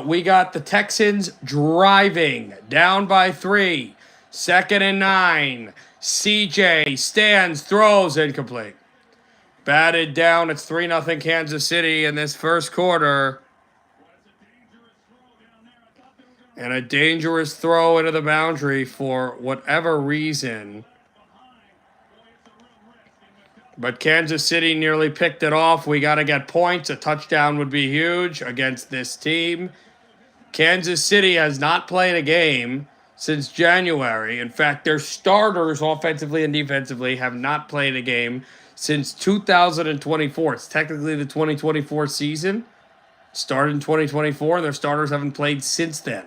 we got the Texans driving down by 3. 2nd and 9. CJ stands, throws, incomplete. Batted down. It's 3-0 Kansas City in this first quarter. And a dangerous throw into the boundary for whatever reason. But Kansas City nearly picked it off. We got to get points. A touchdown would be huge against this team. Kansas City has not played a game since January. In fact, their starters offensively and defensively have not played a game since 2024. It's technically the 2024 season. Started in 2024, and their starters haven't played since then.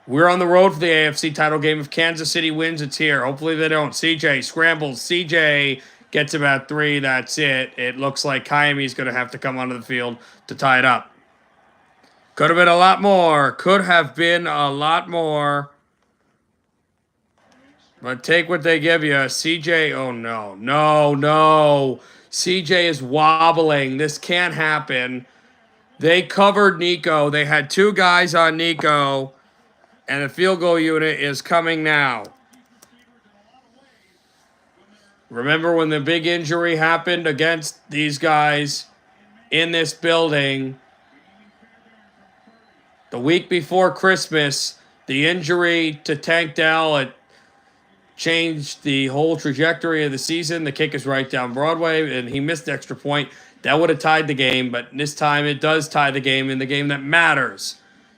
We're on the road for the AFC title game. If Kansas City wins, it's here. Hopefully they don't. CJ scrambles. CJ gets about 3. That's it. It looks like Kayami's going to have to come onto the field to tie it up. Could have been a lot more. Could have been a lot more. But take what they give you. CJ, oh no. No. CJ is wobbling. This can't happen. They covered Nico. They had 2 guys on Nico. And the field goal unit is coming now. Remember when the big injury happened against these guys in this building? The week before Christmas, the injury to Tank Dell had changed the whole trajectory of the season. The kick is right down Broadway, and he missed the extra point. That would have tied the game, but this time it does tie the game in the game that matters.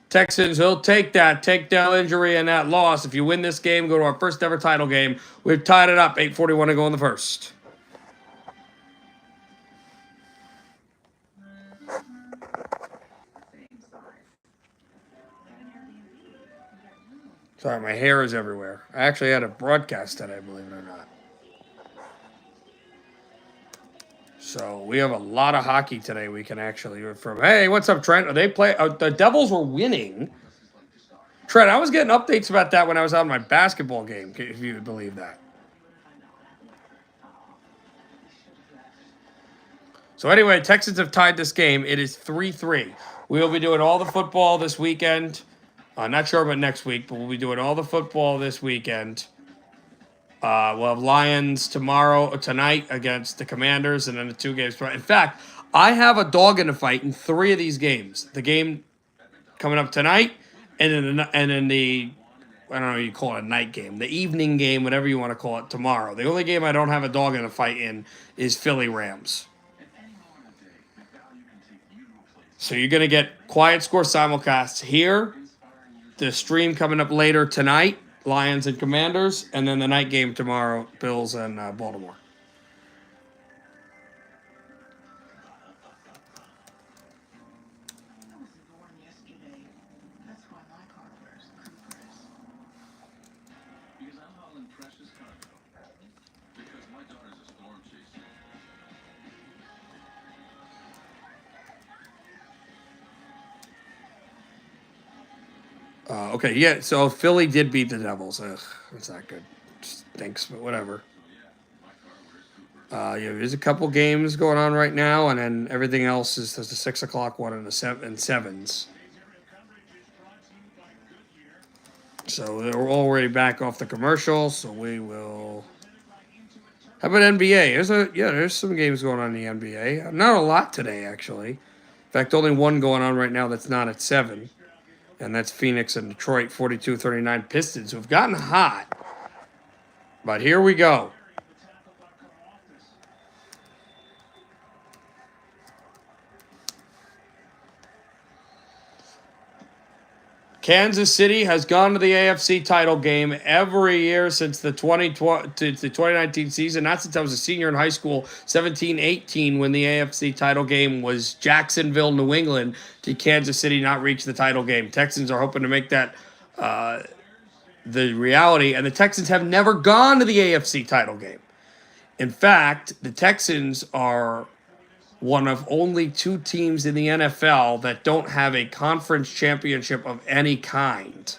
Texans will take that Tank Dell injury and that loss. If you win this game, go to our first ever title game. We've tied it up. 8:41 to go in the first. Sorry, my hair is everywhere. I actually had a broadcast today, believe it or not. So we have a lot of hockey today we can actually from. Hey, what's up, Trent? Are they play? The Devils were winning. Trent, I was getting updates about that when I was on my basketball game, if you would believe that. So anyway, Texans have tied this game. It is 3-3. We will be doing all the football this weekend. Not sure about next week, but we'll be doing all the football this weekend. We'll have Lions tonight against the Commanders, and then the 2 games. In fact, I have a dog in the fight in 3 of these games. The game coming up tonight, and then the I don't know what you call it, a night game, the evening game, whatever you want to call it, tomorrow. The only game I don't have a dog in the fight in is Philly Rams. So you're going to get Quiet Score simulcasts here, the stream coming up later tonight, Lions and Commanders, and then the night game tomorrow, Bills and Baltimore. Okay, yeah, so Philly did beat the Devils. That's not good. Stinks, but whatever. There's a couple games going on right now, and then everything else is there's a 6 o'clock one and sevens. So they're already back off the commercial, so we will. How about NBA? There's some games going on in the NBA. Not a lot today, actually. In fact, only one going on right now that's not at 7. And that's Phoenix and Detroit, 42-39 Pistons, who have gotten hot. But here we go. Kansas City has gone to the AFC title game every year since the 2019 season. Not since I was a senior in high school, 17-18, when the AFC title game was Jacksonville, New England. Did Kansas City not reach the title game? Texans are hoping to make that the reality, and the Texans have never gone to the AFC title game. In fact, the Texans are one of only 2 teams in the NFL that don't have a conference championship of any kind.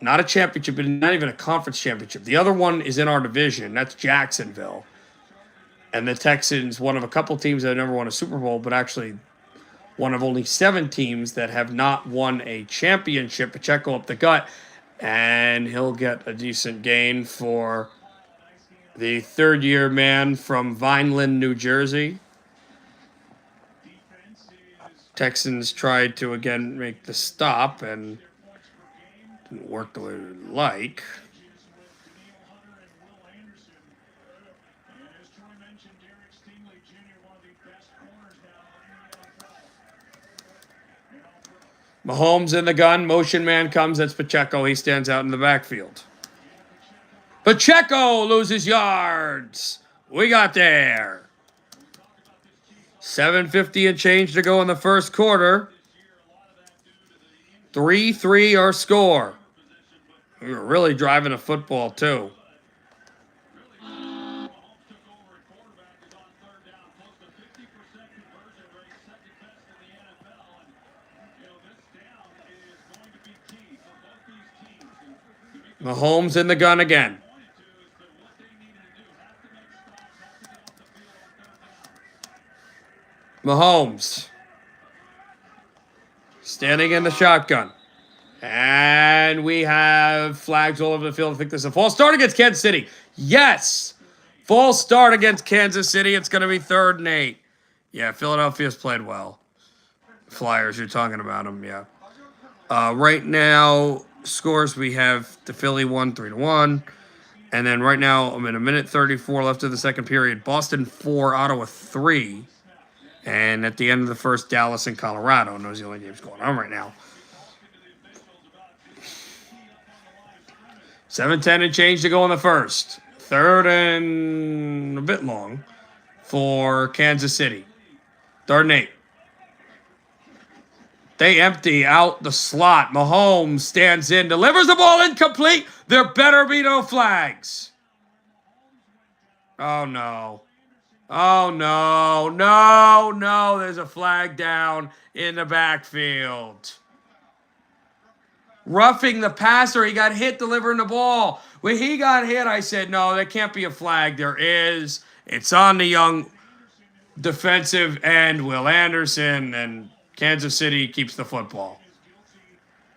Not a championship, but not even a conference championship. The other one is in our division. That's Jacksonville. And the Texans, one of a couple teams that have never won a Super Bowl, but actually one of only 7 teams that have not won a championship. Pacheco up the gut, and he'll get a decent gain for the third-year man from Vineland, New Jersey. Texans tried to, again, make the stop, and didn't work the way we would like. Mahomes in the gun. Motion man comes. That's Pacheco. He stands out in the backfield. Pacheco loses yards. We got there. 7:50 and change to go in the first quarter. 3-3 our score. We were really driving the football, too. Mahomes in the gun again. Mahomes standing in the shotgun. And we have flags all over the field. I think this is a false start against Kansas City. Yes! False start against Kansas City. It's going to be 3rd and 8. Yeah, Philadelphia's played well. Flyers, you're talking about them, yeah. Right now, scores, we have the Philly 1, 3-1. And then right now, I'm in a minute 34 left of the second period. Boston 4, Ottawa 3. And at the end of the first, Dallas and Colorado. And those are the only games going on right now. 7:10 and change to go in the first. 3rd and a bit long for Kansas City. 3rd and 8. They empty out the slot. Mahomes stands in, delivers the ball incomplete. There better be no flags. Oh, no. Oh, no. No, no. There's a flag down in the backfield. Roughing the passer. He got hit delivering the ball. When he got hit, I said, no, there can't be a flag. There is. It's on the young defensive end, Will Anderson, and Kansas City keeps the football.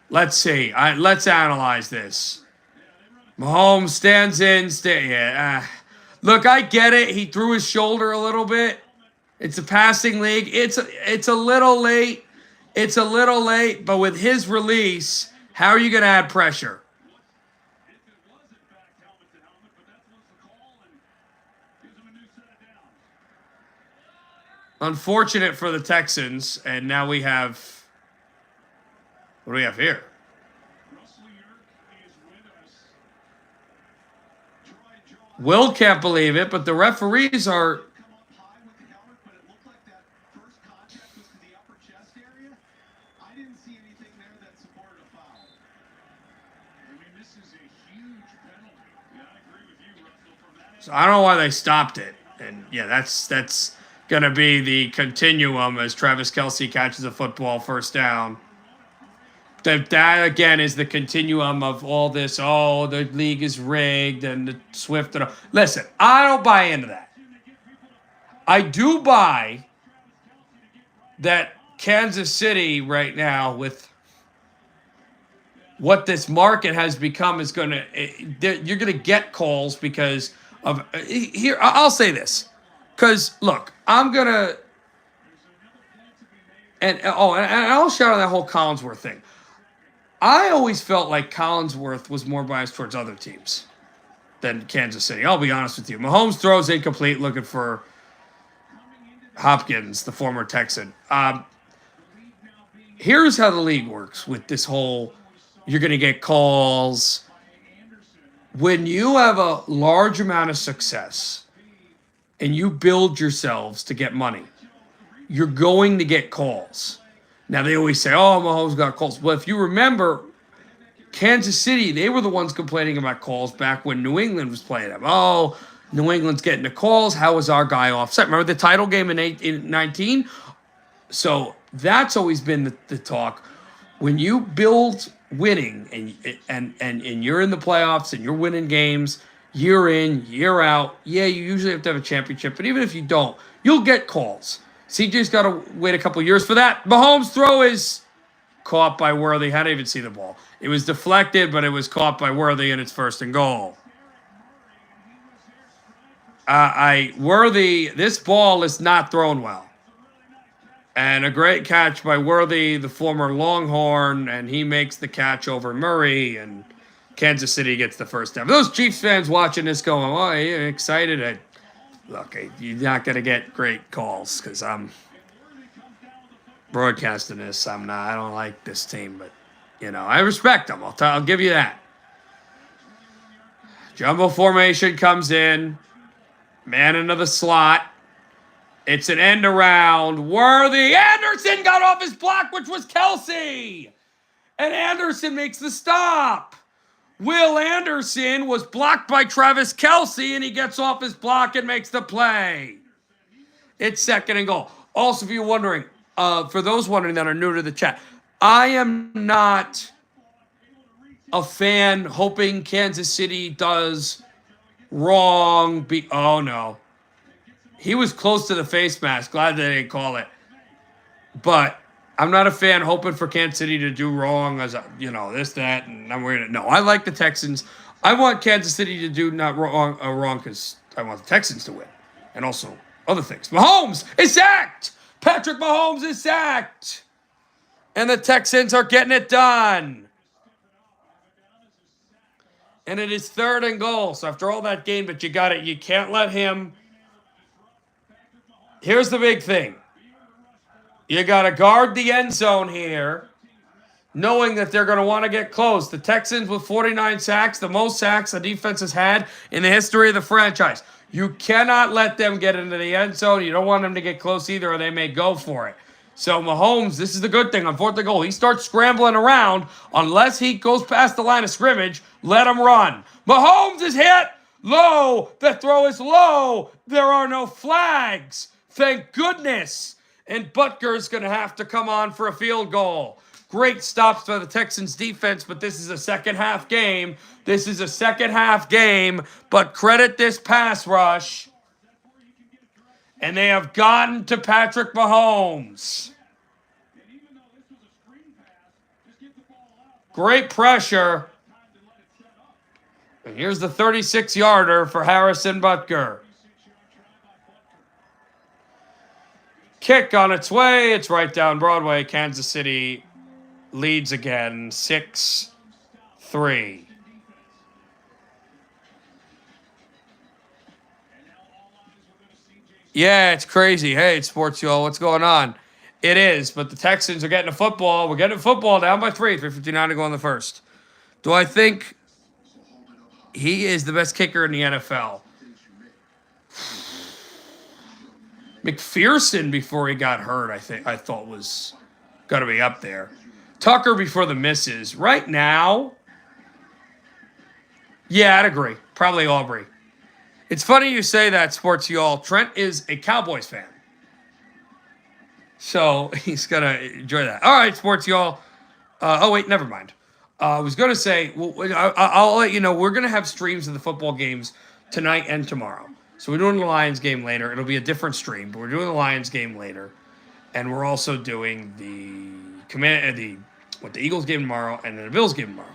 Let's see. Let's analyze this. Mahomes stands in. Look, I get it. He threw his shoulder a little bit. It's a passing league. It's a little late. It's a little late, but with his release, how are you going to add pressure? Unfortunate for the Texans, and now we have... What do we have here? Will can't believe it, but the referees are... So I don't know why they stopped it. And yeah, that's going to be the continuum as Travis Kelce catches a football first down. That again is the continuum of all this. Oh, the league is rigged and the Swift. Listen, I don't buy into that. I do buy that Kansas City right now, with what this market has become, is going to... You're going to get calls because of... Here, I'll say this. Because, look, I'm going to... And I'll shout out that whole Collinsworth thing. I always felt like Collinsworth was more biased towards other teams than Kansas City. I'll be honest with you. Mahomes throws incomplete looking for Hopkins, the former Texan. Here's how the league works with this whole, you're going to get calls. When you have a large amount of success and you build yourselves to get money, you're going to get calls. Now, they always say, oh, Mahomes got calls. Well, if you remember, Kansas City, they were the ones complaining about calls back when New England was playing them. Oh, New England's getting the calls. How was our guy offset? Remember the title game in 19? So that's always been the talk. When you build winning and you're in the playoffs and you're winning games year in, year out, yeah, you usually have to have a championship. But even if you don't, you'll get calls. CJ's got to wait a couple years for that. Mahomes' throw is caught by Worthy. How did I even see the ball? It was deflected, but it was caught by Worthy, and it's 1st and goal. Worthy, this ball is not thrown well. And a great catch by Worthy, the former Longhorn, and he makes the catch over Murray, and Kansas City gets the first down. Those Chiefs fans watching this going, oh, you're excited. Look, you're not going to get great calls because I'm broadcasting this. I don't like this team, but, I respect them. I'll give you that. Jumbo formation comes in. Man into the slot. It's an end around. Worthy. Anderson got off his block, which was Kelsey. And Anderson makes the stop. Will Anderson was blocked by Travis Kelsey, and he gets off his block and makes the play. It's 2nd and goal. Also, if you're wondering, for those wondering that are new to the chat, I am not a fan hoping Kansas City does wrong. Oh, no. He was close to the face mask. Glad they didn't call it. But I'm not a fan hoping for Kansas City to do wrong as, this, that, and I'm worried. No, I like the Texans. I want Kansas City to do not wrong because I want the Texans to win. And also other things. Mahomes is sacked. Patrick Mahomes is sacked. And the Texans are getting it done. And it is 3rd and goal. So after all that gain, but you got it. You can't let him. Here's the big thing. You got to guard the end zone here, knowing that they're going to want to get close. The Texans with 49 sacks, the most sacks the defense has had in the history of the franchise. You cannot let them get into the end zone. You don't want them to get close either, or they may go for it. So Mahomes, this is the good thing on 4th and goal. He starts scrambling around. Unless he goes past the line of scrimmage, let him run. Mahomes is hit. Low. The throw is low. There are no flags. Thank goodness. And Butker's going to have to come on for a field goal. Great stops for the Texans defense, but this is a second half game. But credit this pass rush. And they have gotten to Patrick Mahomes. Great pressure. And here's the 36-yarder for Harrison Butker. Kick on its way. It's right down Broadway. Kansas City leads again, 6-3. Yeah, it's crazy. Hey, it's Sports Y'all. What's going on? It is, but the Texans are getting a football. We're getting a football down by 3. 3:59 to go in the first. Do I think he is the best kicker in the NFL? McPherson before he got hurt, I thought was going to be up there. Tucker before the misses. Right now, yeah, I'd agree. Probably Aubrey. It's funny you say that, Sports Y'all. Trent is a Cowboys fan. So he's going to enjoy that. All right, Sports Y'all. Oh, wait, never mind. I was going to say, I'll let you know, we're going to have streams of the football games tonight and tomorrow. So we're doing the Lions game later. It'll be a different stream, but we're doing the Lions game later. And we're also doing the Eagles game tomorrow and then the Bills game tomorrow.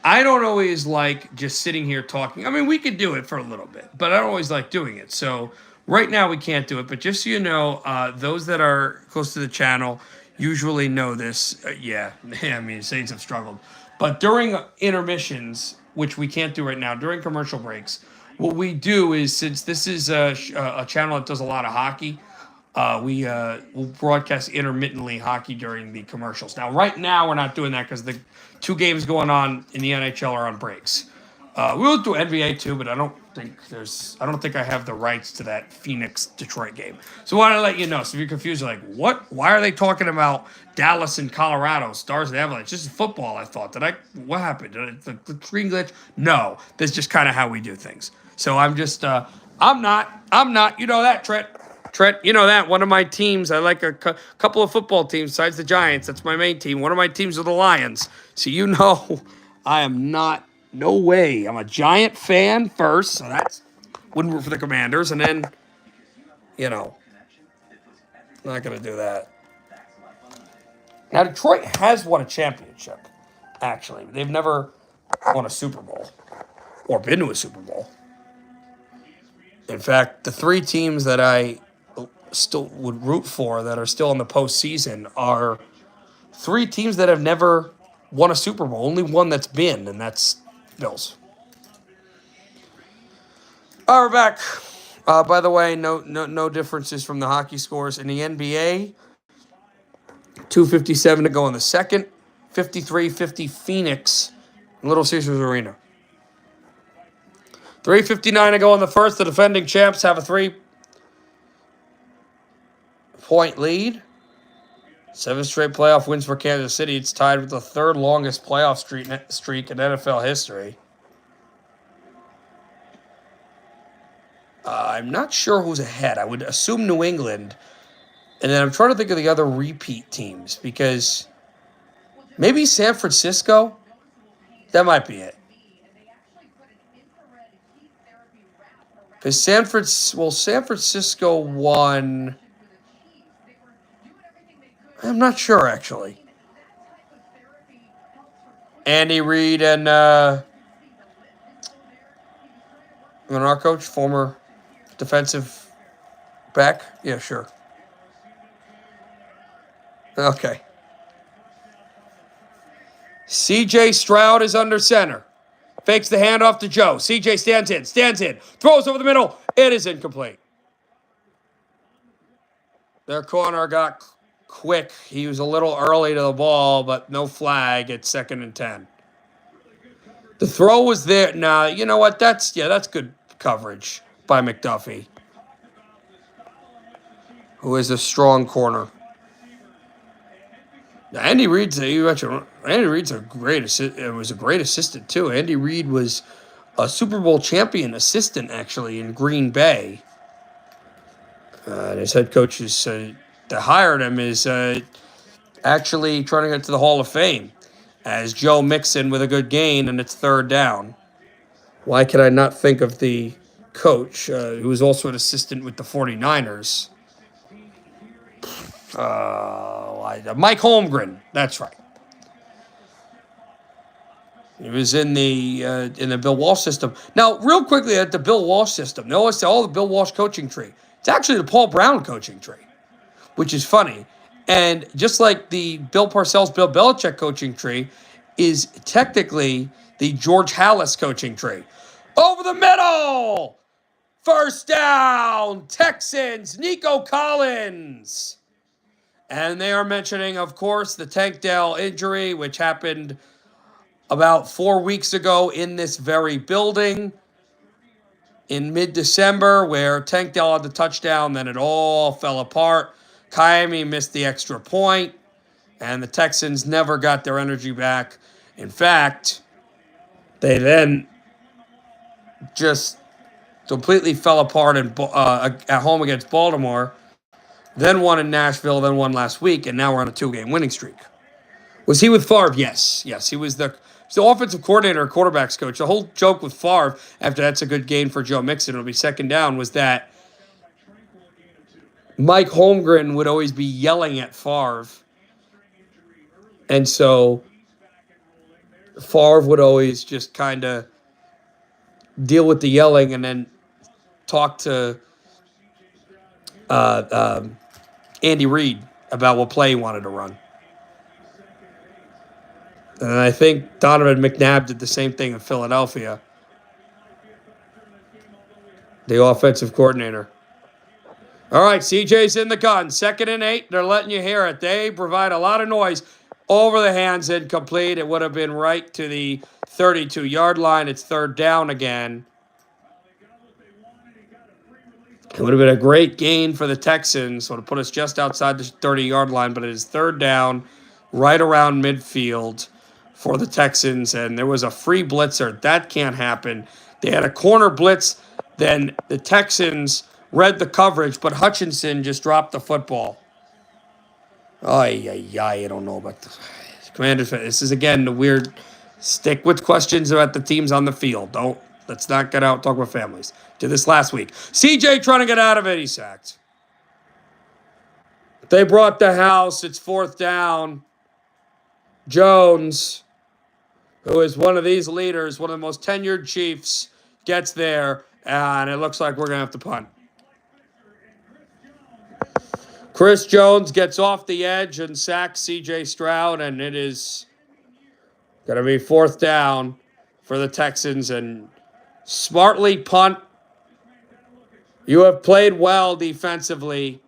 I don't always like just sitting here talking. I mean, we could do it for a little bit, but I don't always like doing it. So right now we can't do it. But just so you know, those that are close to the channel usually know this. I mean, Saints have struggled. But during intermissions, which we can't do right now, during commercial breaks, what we do is, since this is a channel that does a lot of hockey, we'll broadcast intermittently hockey during the commercials. Now, right now, we're not doing that because the 2 games going on in the NHL are on breaks. We'll do NBA too, but I don't think I have the rights to that Phoenix-Detroit game. So I want to let you know. So if you're confused, you're like, what? Why are they talking about Dallas and Colorado, Stars and Avalanche? This is football, I thought. What happened? The screen glitch? No. That's just kind of how we do things. So I'm just, I'm not, you know that, Trent, you know that. One of my teams, I like a couple of football teams besides the Giants. That's my main team. One of my teams are the Lions. So you know I am not, no way. I'm a Giant fan first, so that's wouldn't root for the Commanders. And then, Not going to do that. Now, Detroit has won a championship, actually. They've never won a Super Bowl or been to a Super Bowl. In fact, the three teams that I still would root for that are still in the postseason are three teams that have never won a Super Bowl. Only one that's been, and that's Bills. All right, we're back. By the way, no differences from the hockey scores in the NBA. 2:57 to go in the second. 53-50 Phoenix, Little Caesars Arena. 3:59 to go in the first. The defending champs have a 3-point lead. 7 straight playoff wins for Kansas City. It's tied with the third longest playoff streak in NFL history. I'm not sure who's ahead. I would assume New England. And then I'm trying to think of the other repeat teams because maybe San Francisco. That might be it. Because San Francisco won. I'm not sure, actually. Andy Reid and our coach, former defensive back? Yeah, sure. Okay. C.J. Stroud is under center. Fakes the handoff to Joe. C.J. stands in, throws over the middle. It is incomplete. Their corner got quick. He was a little early to the ball, but no flag. It's 2nd and 10. The throw was there. Nah, you know what? That's good coverage by McDuffie, who is a strong corner. Now, Andy Reid's a great assistant too. Andy Reid was a Super Bowl champion assistant actually in Green Bay. And his head coach that hired him is actually trying to get to the Hall of Fame as Joe Mixon with a good gain, and it's 3rd down. Why can I not think of the coach who was also an assistant with the 49ers? Mike Holmgren. That's right. He was in the Bill Walsh system. Now, real quickly at the Bill Walsh system, notice all the Bill Walsh coaching tree. It's actually the Paul Brown coaching tree, which is funny. And just like the Bill Parcells, Bill Belichick coaching tree is technically the George Halas coaching tree. Over the middle! 1st down! Texans, Nico Collins! And they are mentioning, of course, the Tank Dell injury, which happened about 4 weeks ago in this very building in mid-December, where Tank Dell had the touchdown, then it all fell apart. Miami missed the extra point, and the Texans never got their energy back. In fact, they then just completely fell apart at home against Baltimore. Then won in Nashville, then won last week, and now we're on a 2-game winning streak. Was he with Favre? Yes. He was the offensive coordinator, quarterbacks coach. The whole joke with Favre, after that's a good gain for Joe Mixon, it'll be 2nd down, was that Mike Holmgren would always be yelling at Favre. And so Favre would always just kind of deal with the yelling and then talk to Andy Reid about what play he wanted to run. And I think Donovan McNabb did the same thing in Philadelphia. The offensive coordinator. All right, CJ's in the gun. 2nd and 8. They're letting you hear it. They provide a lot of noise. Over the hands, incomplete. It would have been right to the 32-yard line. It's 3rd down again. It would have been a great gain for the Texans. Would have put us just outside the 30-yard line, but it is 3rd down, right around midfield for the Texans, and there was a free blitzer. That can't happen. They had a corner blitz. Then the Texans read the coverage, but Hutchinson just dropped the football. I don't know about the Commanders. This is, again, the weird stick with questions about the teams on the field. Let's not get out and talk about families. Did this last week. CJ trying to get out of it. He's sacked. They brought the house. It's 4th down. Jones, who is one of these leaders, one of the most tenured Chiefs, gets there, and it looks like we're going to have to punt. Chris Jones gets off the edge and sacks C.J. Stroud, and it is going to be 4th down for the Texans, and smartly punt. You have played well defensively.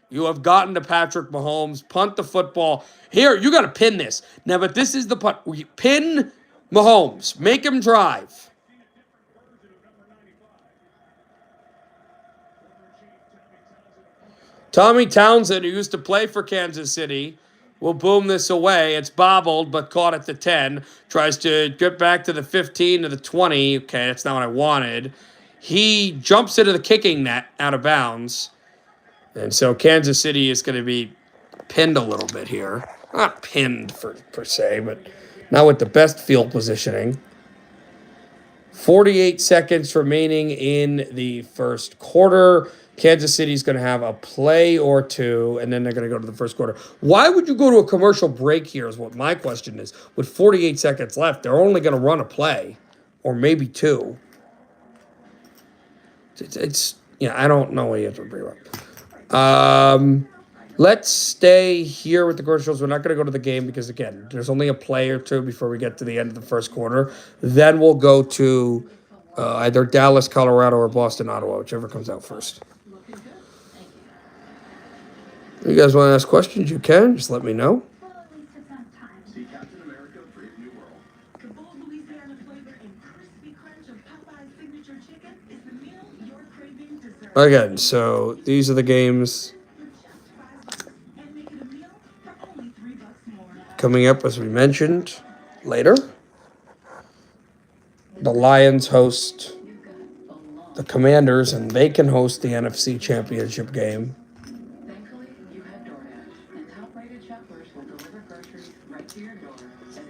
You have gotten to Patrick Mahomes. Punt the football. Here, you got to pin this. Now, but this is the punt. Pin Mahomes. Make him drive. Tommy Townsend, who used to play for Kansas City, will boom this away. It's bobbled, but caught at the 10. Tries to get back to the 15 to the 20. Okay, that's not what I wanted. He jumps into the kicking net out of bounds. And so Kansas City is going to be pinned a little bit here. Not pinned per se, but not with the best field positioning. 48 seconds remaining in the first quarter. Kansas City's going to have a play or two, and then they're going to go to the first quarter. Why would you go to a commercial break here is what my question is. With 48 seconds left, they're only going to run a play, or maybe two. It's I don't know what you have to bring up. Let's stay here with the commercials. We're not going to go to the game because, again, there's only a play or two before we get to the end of the first quarter. Then we'll go to either Dallas, Colorado, or Boston, Ottawa, whichever comes out first. If you guys want to ask questions, you can. Just let me know. Again, so these are the games coming up, as we mentioned, later. The Lions host the Commanders, and they can host the NFC Championship game.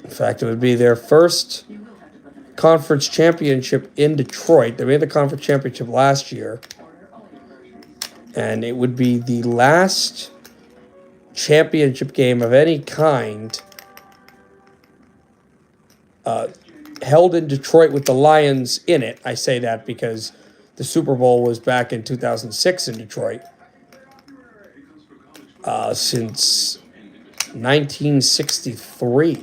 In fact, it would be their first conference championship in Detroit. They made the conference championship last year. And it would be the last championship game of any kind held in Detroit with the Lions in it. I say that because the Super Bowl was back in 2006 in Detroit. Since 1963.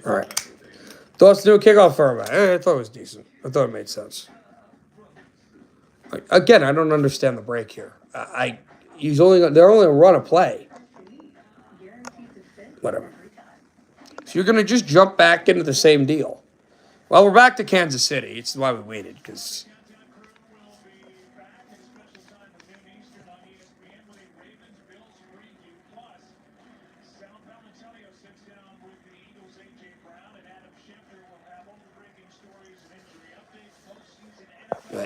All right. Thoughts to do a kickoff format? I thought it was decent. I thought it made sense. Again, I don't understand the break here. They're only going to run a play. Whatever. So you're going to just jump back into the same deal. Well, we're back to Kansas City. It's why we waited, because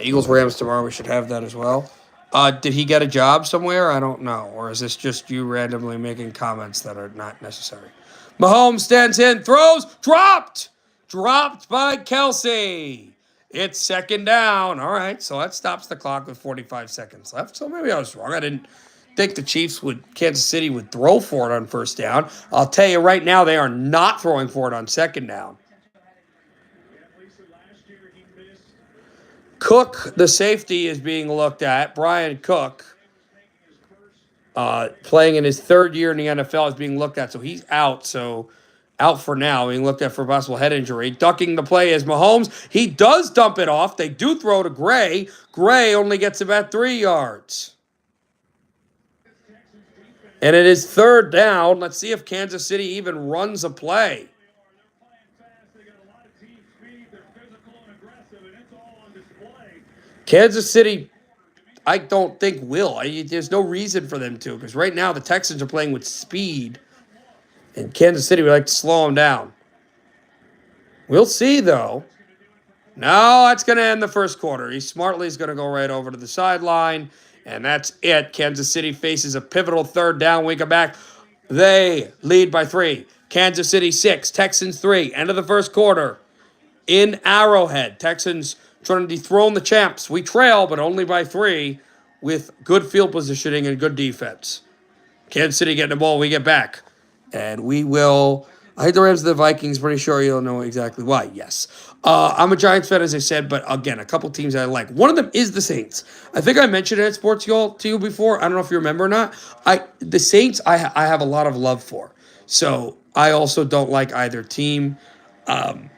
Eagles-Rams tomorrow. We should have that as well. Did he get a job somewhere? I don't know. Or is this just you randomly making comments that are not necessary? Mahomes stands in, throws, dropped! Dropped by Kelsey. It's 2nd down. All right, so that stops the clock with 45 seconds left. So maybe I was wrong. I didn't think Kansas City would throw for it on 1st down. I'll tell you right now, they are not throwing for it on 2nd down. Cook, the safety, is being looked at. Brian Cook, playing in his 3rd year in the NFL, is being looked at. So he's out. So out for now, being looked at for possible head injury. Ducking the play is Mahomes. He does dump it off. They do throw to Gray. Gray only gets about 3 yards. And it is 3rd down. Let's see if Kansas City even runs a play. Kansas City, I don't think will. There's no reason for them to, because right now the Texans are playing with speed, and Kansas City would like to slow them down. We'll see, though. No, that's going to end the first quarter. He smartly is going to go right over to the sideline. And that's it. Kansas City faces a pivotal third down. We come back. They lead by 3. Kansas City 6, Texans 3. End of the first quarter in Arrowhead. Texans trying to dethrone the champs. We trail, but only by 3 with good field positioning and good defense. Kansas City getting the ball. We get back. And we will. I hate the Rams and the Vikings. Pretty sure you'll know exactly why. Yes. I'm a Giants fan, as I said, but again, a couple teams I like. One of them is the Saints. I think I mentioned it at Sports Y'all to you before. I don't know if you remember or not. The Saints I have a lot of love for. So I also don't like either team. I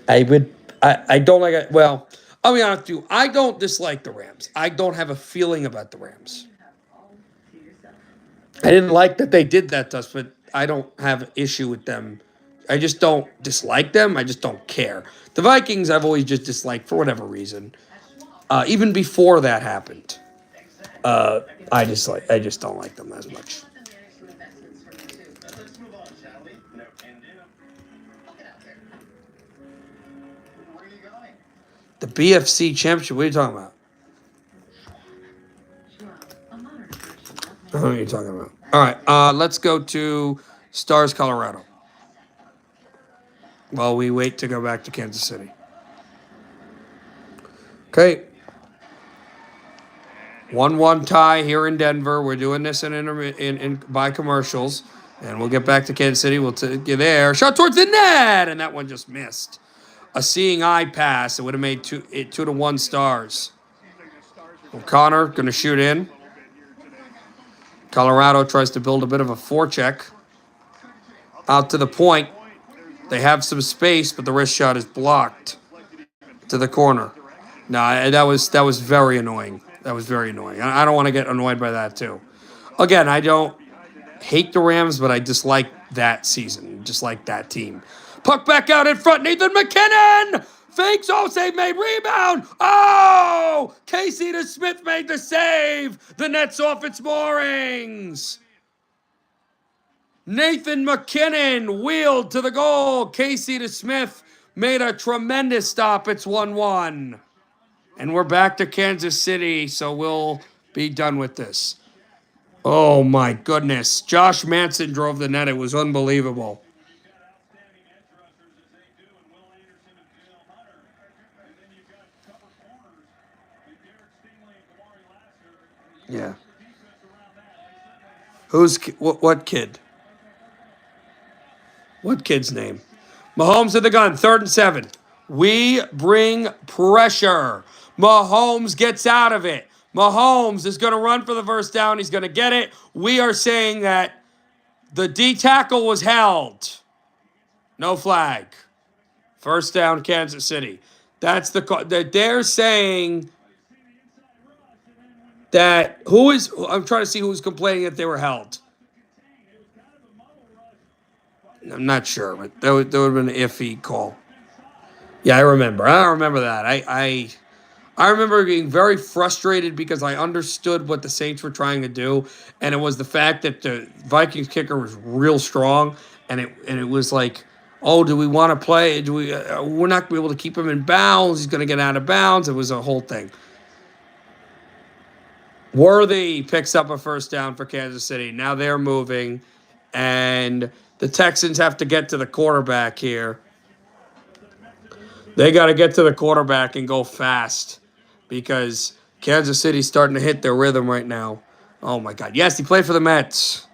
don't like it. Well, I'll be honest with you. I don't dislike the Rams. I don't have a feeling about the Rams. I didn't like that they did that to us, but I don't have an issue with them. I just don't dislike them. I just don't care. The Vikings, I've always just disliked for whatever reason. Even before that happened, I just don't like them as much. The BFC Championship. What are you talking about? I don't know what you're talking about. All right, let's go to Stars, Colorado. While we wait to go back to Kansas City. Okay. 1-1 tie here in Denver. We're doing this in by commercials. And we'll get back to Kansas City. We'll take you there. Shot towards the net! And that one just missed. A seeing eye pass. It would have made 2-1 Stars. O'Connor going to shoot in. Colorado tries to build a bit of a forecheck. Out to the point. They have some space, but the wrist shot is blocked to the corner. No, that was very annoying. That was very annoying. I don't want to get annoyed by that too. Again, I don't hate the Rams, but I dislike that season, just like that team. Puck back out in front. Nathan McKinnon fakes. Oh, save made. Rebound. Oh, Casey DeSmith made the save. The net's off its moorings. Nathan McKinnon wheeled to the goal. Casey DeSmith made a tremendous stop. It's 1-1. And we're back to Kansas City, so we'll be done with this. Oh, my goodness. Josh Manson drove the net. It was unbelievable. Yeah. What kid? What kid's name? Mahomes at the gun, 3rd and 7. We bring pressure. Mahomes gets out of it. Mahomes is going to run for the first down. He's going to get it. We are saying that the D tackle was held. No flag. First down, Kansas City. That's the call. They're saying that I'm trying to see who's complaining that they were held. I'm not sure, but that would have been an iffy call. Yeah, I remember. I remember that. I remember being very frustrated because I understood what the Saints were trying to do, and it was the fact that the Vikings kicker was real strong, and it was like, oh, do we want to play? We're not going to be able to keep him in bounds. He's going to get out of bounds. It was a whole thing. Worthy picks up a first down for Kansas City. Now they're moving, and the Texans have to get to the quarterback here. They got to get to the quarterback and go fast because Kansas City's starting to hit their rhythm right now. Oh, my God. Yes, he played for the Mets.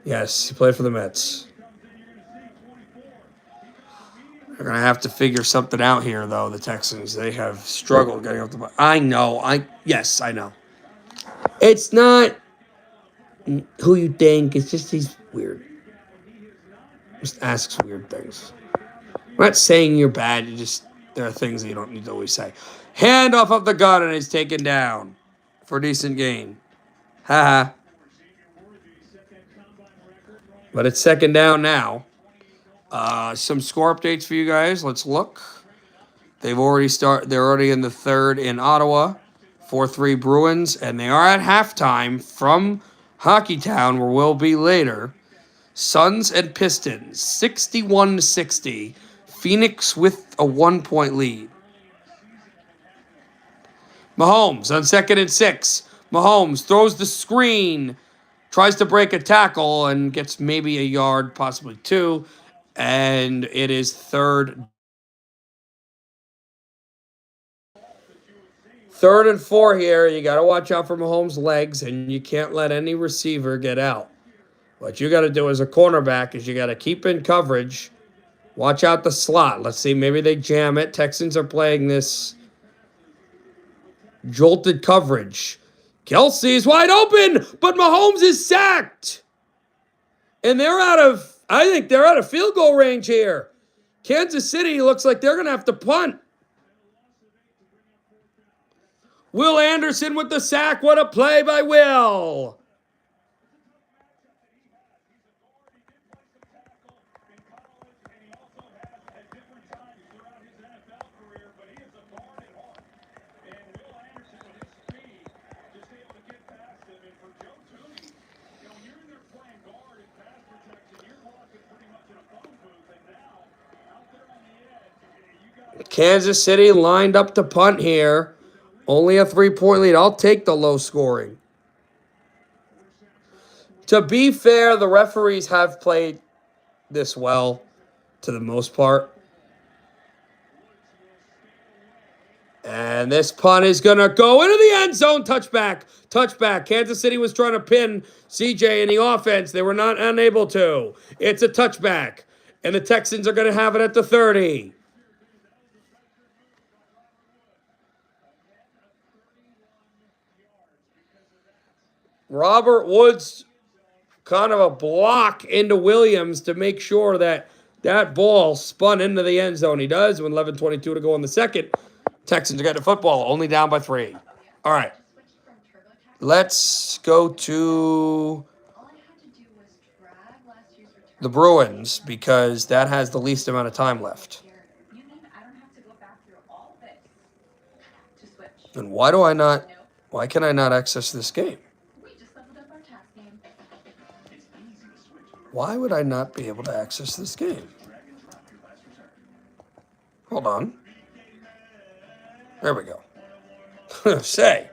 Yes, he played for the Mets. They're going to have to figure something out here, though, the Texans. They have struggled getting up the ball. I know. Yes, I know. It's not who you think. It's just he's weird. Just asks weird things. I'm not saying you're bad. There are things that you don't need to always say. Hand off of the gun and it's taken down for a decent gain. Ha. But it's second down now. Some score updates for you guys. Let's look. They're already in the third in Ottawa. 4-3 Bruins, and they are at halftime from Hockeytown, where we'll be later. Suns and Pistons, 61-60. Phoenix with a 1-point lead. Mahomes on 2nd and 6. Mahomes throws the screen, tries to break a tackle, and gets maybe a yard, possibly 2. And it is 3rd and 4 here. You got to watch out for Mahomes' legs, and you can't let any receiver get out. What you got to do as a cornerback is you got to keep in coverage. Watch out the slot. Let's see. Maybe they jam it. Texans are playing this jolted coverage. Kelsey is wide open, but Mahomes is sacked. And I think they're out of field goal range here. Kansas City looks like they're going to have to punt. Will Anderson with the sack. What a play by Will. Kansas City lined up to punt here. Only a 3-point lead. I'll take the low scoring. To be fair, the referees have played this well to the most part. And this punt is going to go into the end zone. Touchback. Kansas City was trying to pin CJ in the offense. They were not unable to. It's a touchback. And the Texans are going to have it at the 30. Robert Woods kind of a block into Williams to make sure that ball spun into the end zone. He does with 11:22 to go in the second. Texans get the football, only down by 3. All right. Let's go to the Bruins because that has the least amount of time left. And why can I not access this game? Why would I not be able to access this game? Hold on. There we go. Say.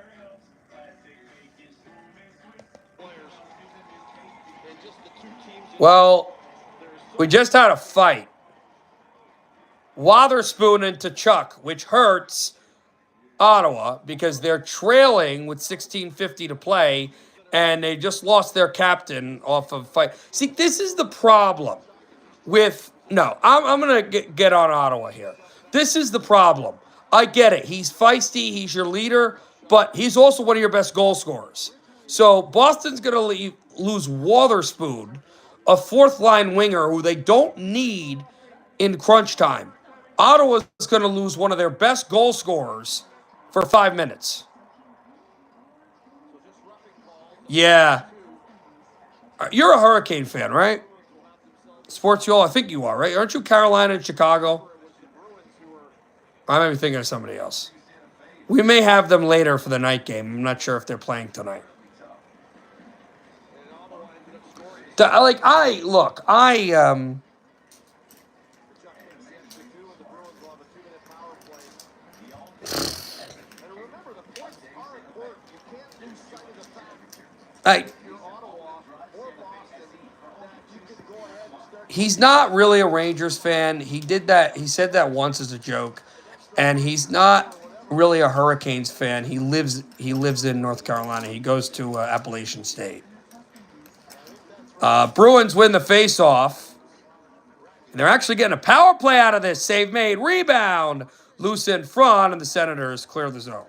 Well, we just had a fight. Wotherspoon into Chuck, which hurts Ottawa because they're trailing with 16:50 to play, and they just lost their captain off of fight. See, this is the problem with no. I'm gonna get on Ottawa here. This is the problem. I get it. He's feisty. He's your leader, but he's also one of your best goal scorers. So Boston's gonna lose Wotherspoon, a 4th-line winger who they don't need in crunch time. Ottawa's going to lose one of their best goal scorers for 5 minutes. Yeah. You're a Hurricane fan, right? Sports Y'all, I think you are, right? Aren't you Carolina and Chicago? I might be thinking of somebody else. We may have them later for the night game. I'm not sure if they're playing tonight. He's not really a Rangers fan. He did that. He said that once as a joke, and he's not really a Hurricanes fan. He lives in North Carolina. He goes to Appalachian State. Bruins win the faceoff. And they're actually getting a power play out of this. Save made, rebound, loose in front, and the Senators clear the zone.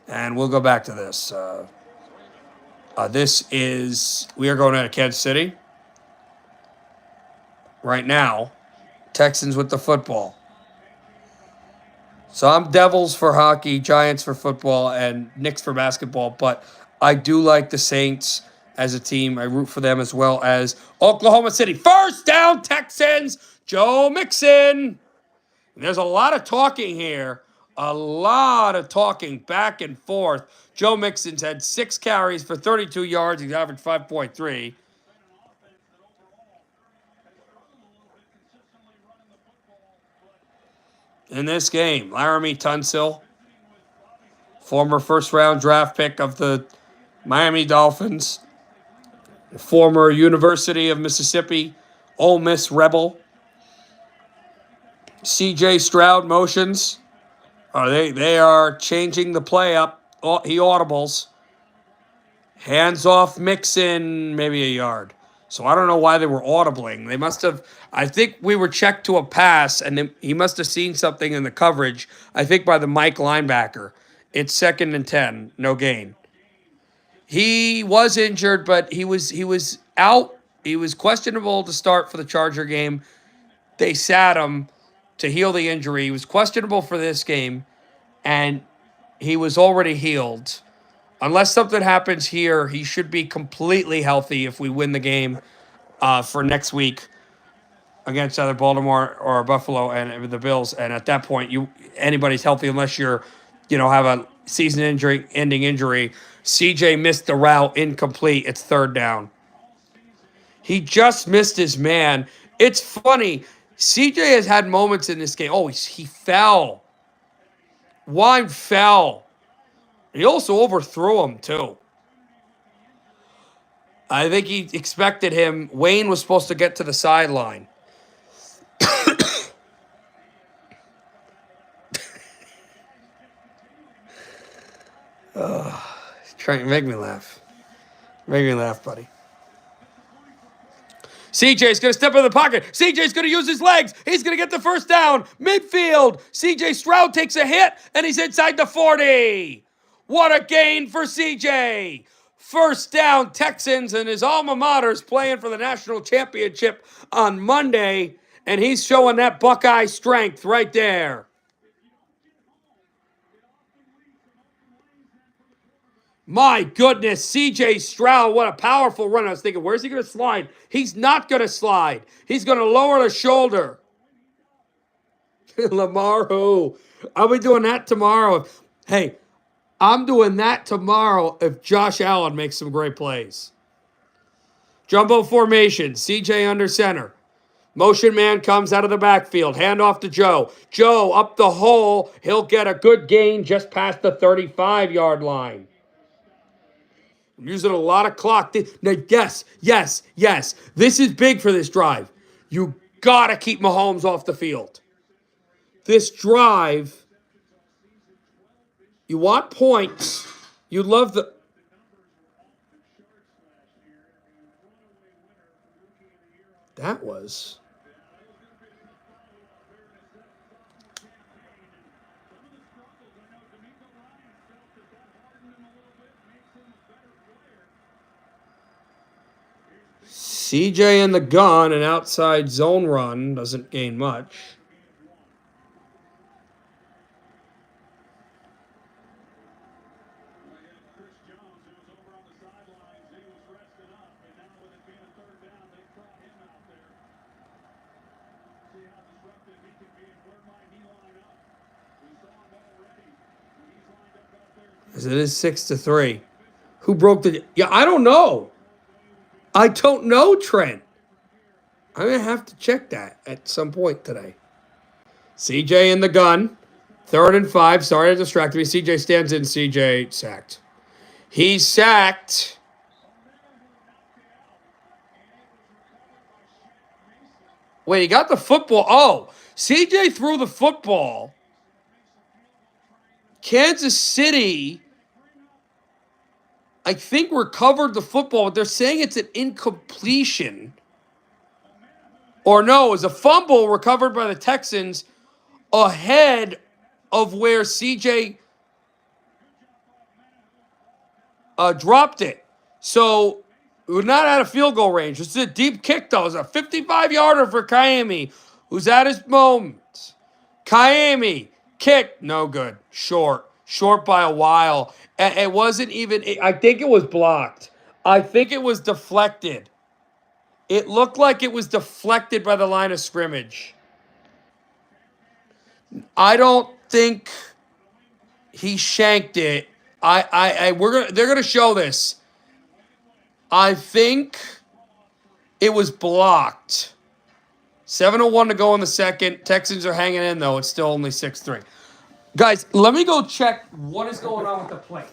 And we'll go back to this. We are going to Kansas City. Right now, Texans with the football. So I'm Devils for hockey, Giants for football, and Knicks for basketball. But I do like the Saints as a team. I root for them as well as Oklahoma City. First down, Texans. Joe Mixon. And there's a lot of talking here. A lot of talking back and forth. Joe Mixon's had 6 carries for 32 yards. He's averaged 5.3. In this game, Laramie Tunsil former first-round draft pick of the Miami Dolphins, former University of Mississippi Ole Miss Rebel. C.J. Stroud motions. They are changing the play up. He audibles. Hands off Mixon, maybe a yard. So I don't know why they were audibling. They must have. I think we were checked to a pass, and he must have seen something in the coverage. I think by the Mike linebacker. It's 2nd and 10, no gain. He was injured, but he was out. He was questionable to start for the Charger game. They sat him to heal the injury. He was questionable for this game, and he was already healed. Unless something happens here, he should be completely healthy if we win the game for next week against either Baltimore or Buffalo and the Bills. And at that point, anybody's healthy unless you're, have a season-ending injury. CJ missed the route, incomplete. It's 3rd down. He just missed his man. It's funny. CJ has had moments in this game. Oh, he fell. Wine fell. He also overthrew him, too. I think he expected him. Wayne was supposed to get to the sideline. Trying to make me laugh. Make me laugh, buddy. CJ's going to step in the pocket. CJ's going to use his legs. He's going to get the first down. Midfield. CJ Stroud takes a hit, and he's inside the 40. What a gain for CJ. First down, Texans, and his alma mater's playing for the national championship on Monday, and he's showing that Buckeye strength right there. My goodness, C.J. Stroud, what a powerful run. I was thinking, where's he going to slide? He's not going to slide. He's going to lower the shoulder. Lamar who? I'll be doing that tomorrow. Hey, I'm doing that tomorrow if Josh Allen makes some great plays. Jumbo formation, C.J. under center. Motion man comes out of the backfield. Hand off to Joe. Joe up the hole. He'll get a good gain just past the 35-yard line. I'm using a lot of clock. Now, yes. This is big for this drive. You got to keep Mahomes off the field. This drive, you want points. You love the... That was... CJ in the gun, an outside zone run, doesn't gain much. As it is 6-3. Who broke the... Yeah, I don't know. I don't know, Trent. I'm going to have to check that at some point today. CJ in the gun. 3rd and 5. Sorry to distract me. CJ stands in. CJ sacked. He's sacked. Wait, he got the football. Oh, CJ threw the football. Kansas City, I think, recovered the football, but they're saying it's an incompletion. Or no, it was a fumble recovered by the Texans ahead of where CJ dropped it. So we're not out of field goal range. It's a deep kick, though. It's a 55-yarder for Kaimi, who's at his moment. Kaimi, kick, no good. Short by a while. It wasn't even, I think it was blocked. I think it was deflected. It looked like it was deflected by the line of scrimmage. I don't think he shanked it. They're gonna show this. I think it was blocked. 7:01 to go in the second. Texans are hanging in though. It's still only 6-3. Guys, let me go check what is going on with the plate.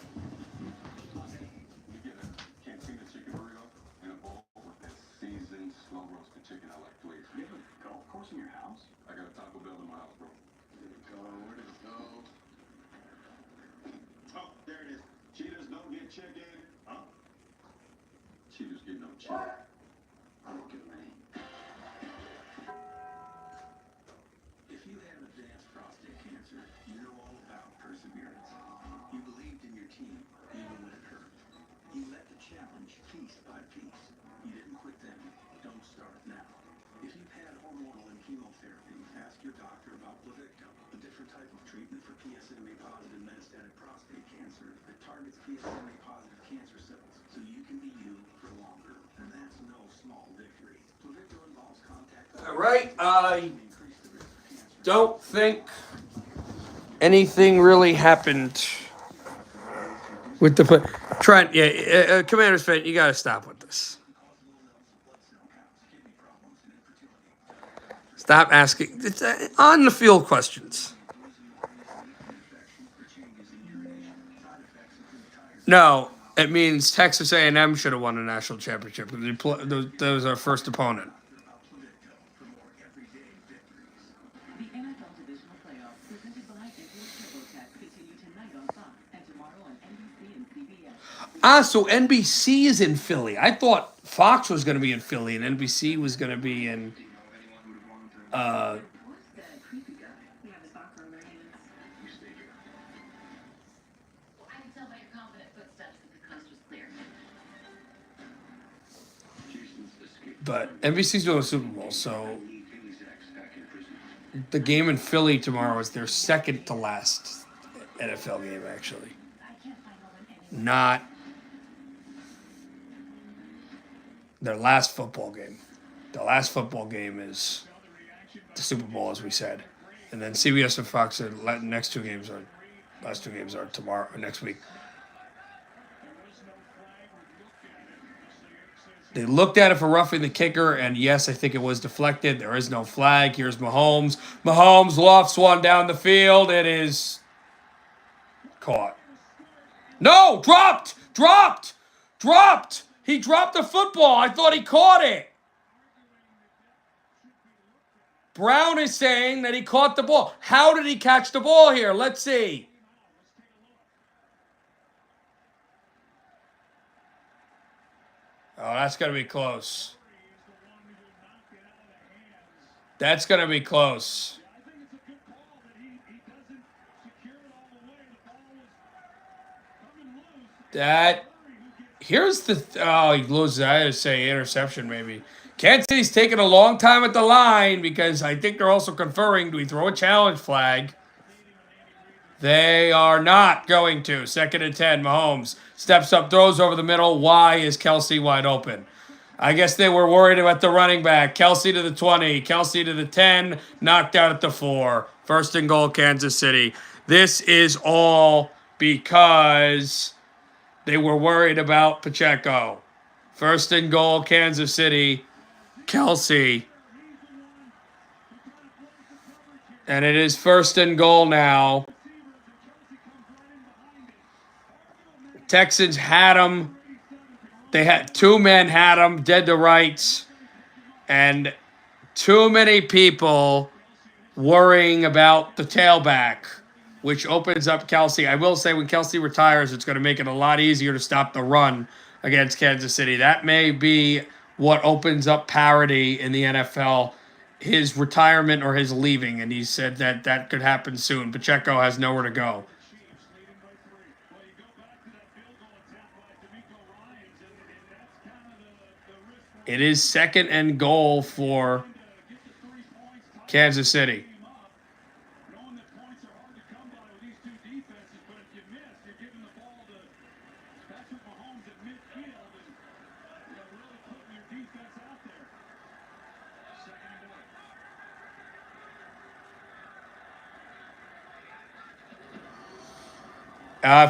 All right. I don't think anything really happened with the play. Trent, yeah, Commander's fan, you got to stop with this. Stop asking on the field questions. No, it means Texas A&M should have won a national championship. That was our first opponent. The NFL Divisional playoffs presented by TurboTax continue tonight on Fox and tomorrow on NBC and CBS. So NBC is in Philly. I thought Fox was going to be in Philly and NBC was going to be in. But NBC's doing a Super Bowl, so the game in Philly tomorrow is their second to last NFL game, actually. Not their last football game. The last football game is the Super Bowl, as we said. And then CBS and Fox, last two games are tomorrow or next week. They looked at it for roughing the kicker, and yes, I think it was deflected. There is no flag. Here's Mahomes. Mahomes lofts one down the field. It is caught. No, dropped. He dropped the football. I thought he caught it. Brown is saying that he caught the ball. How did he catch the ball here? Let's see. Oh, that's going to be close. That's going to be close. Here's the, he loses. I would say interception maybe. Kansas City's taking a long time at the line because I think they're also conferring, do we throw a challenge flag? They are not going to. 2nd and 10. Mahomes steps up, throws over the middle. Why is Kelsey wide open? I guess they were worried about the running back. Kelsey to the 20. Kelsey to the 10. Knocked out at the 4. 1st and goal, Kansas City. This is all because they were worried about Pacheco. 1st and goal, Kansas City. Kelsey. And it is 1st and goal now. Texans had him. They had 2 men had him dead to rights. And too many people worrying about the tailback, which opens up Kelsey. I will say when Kelsey retires, it's going to make it a lot easier to stop the run against Kansas City. That may be what opens up parity in the NFL, his retirement or his leaving. And he said that that could happen soon. Pacheco has nowhere to go. It is 2nd and goal for Kansas City.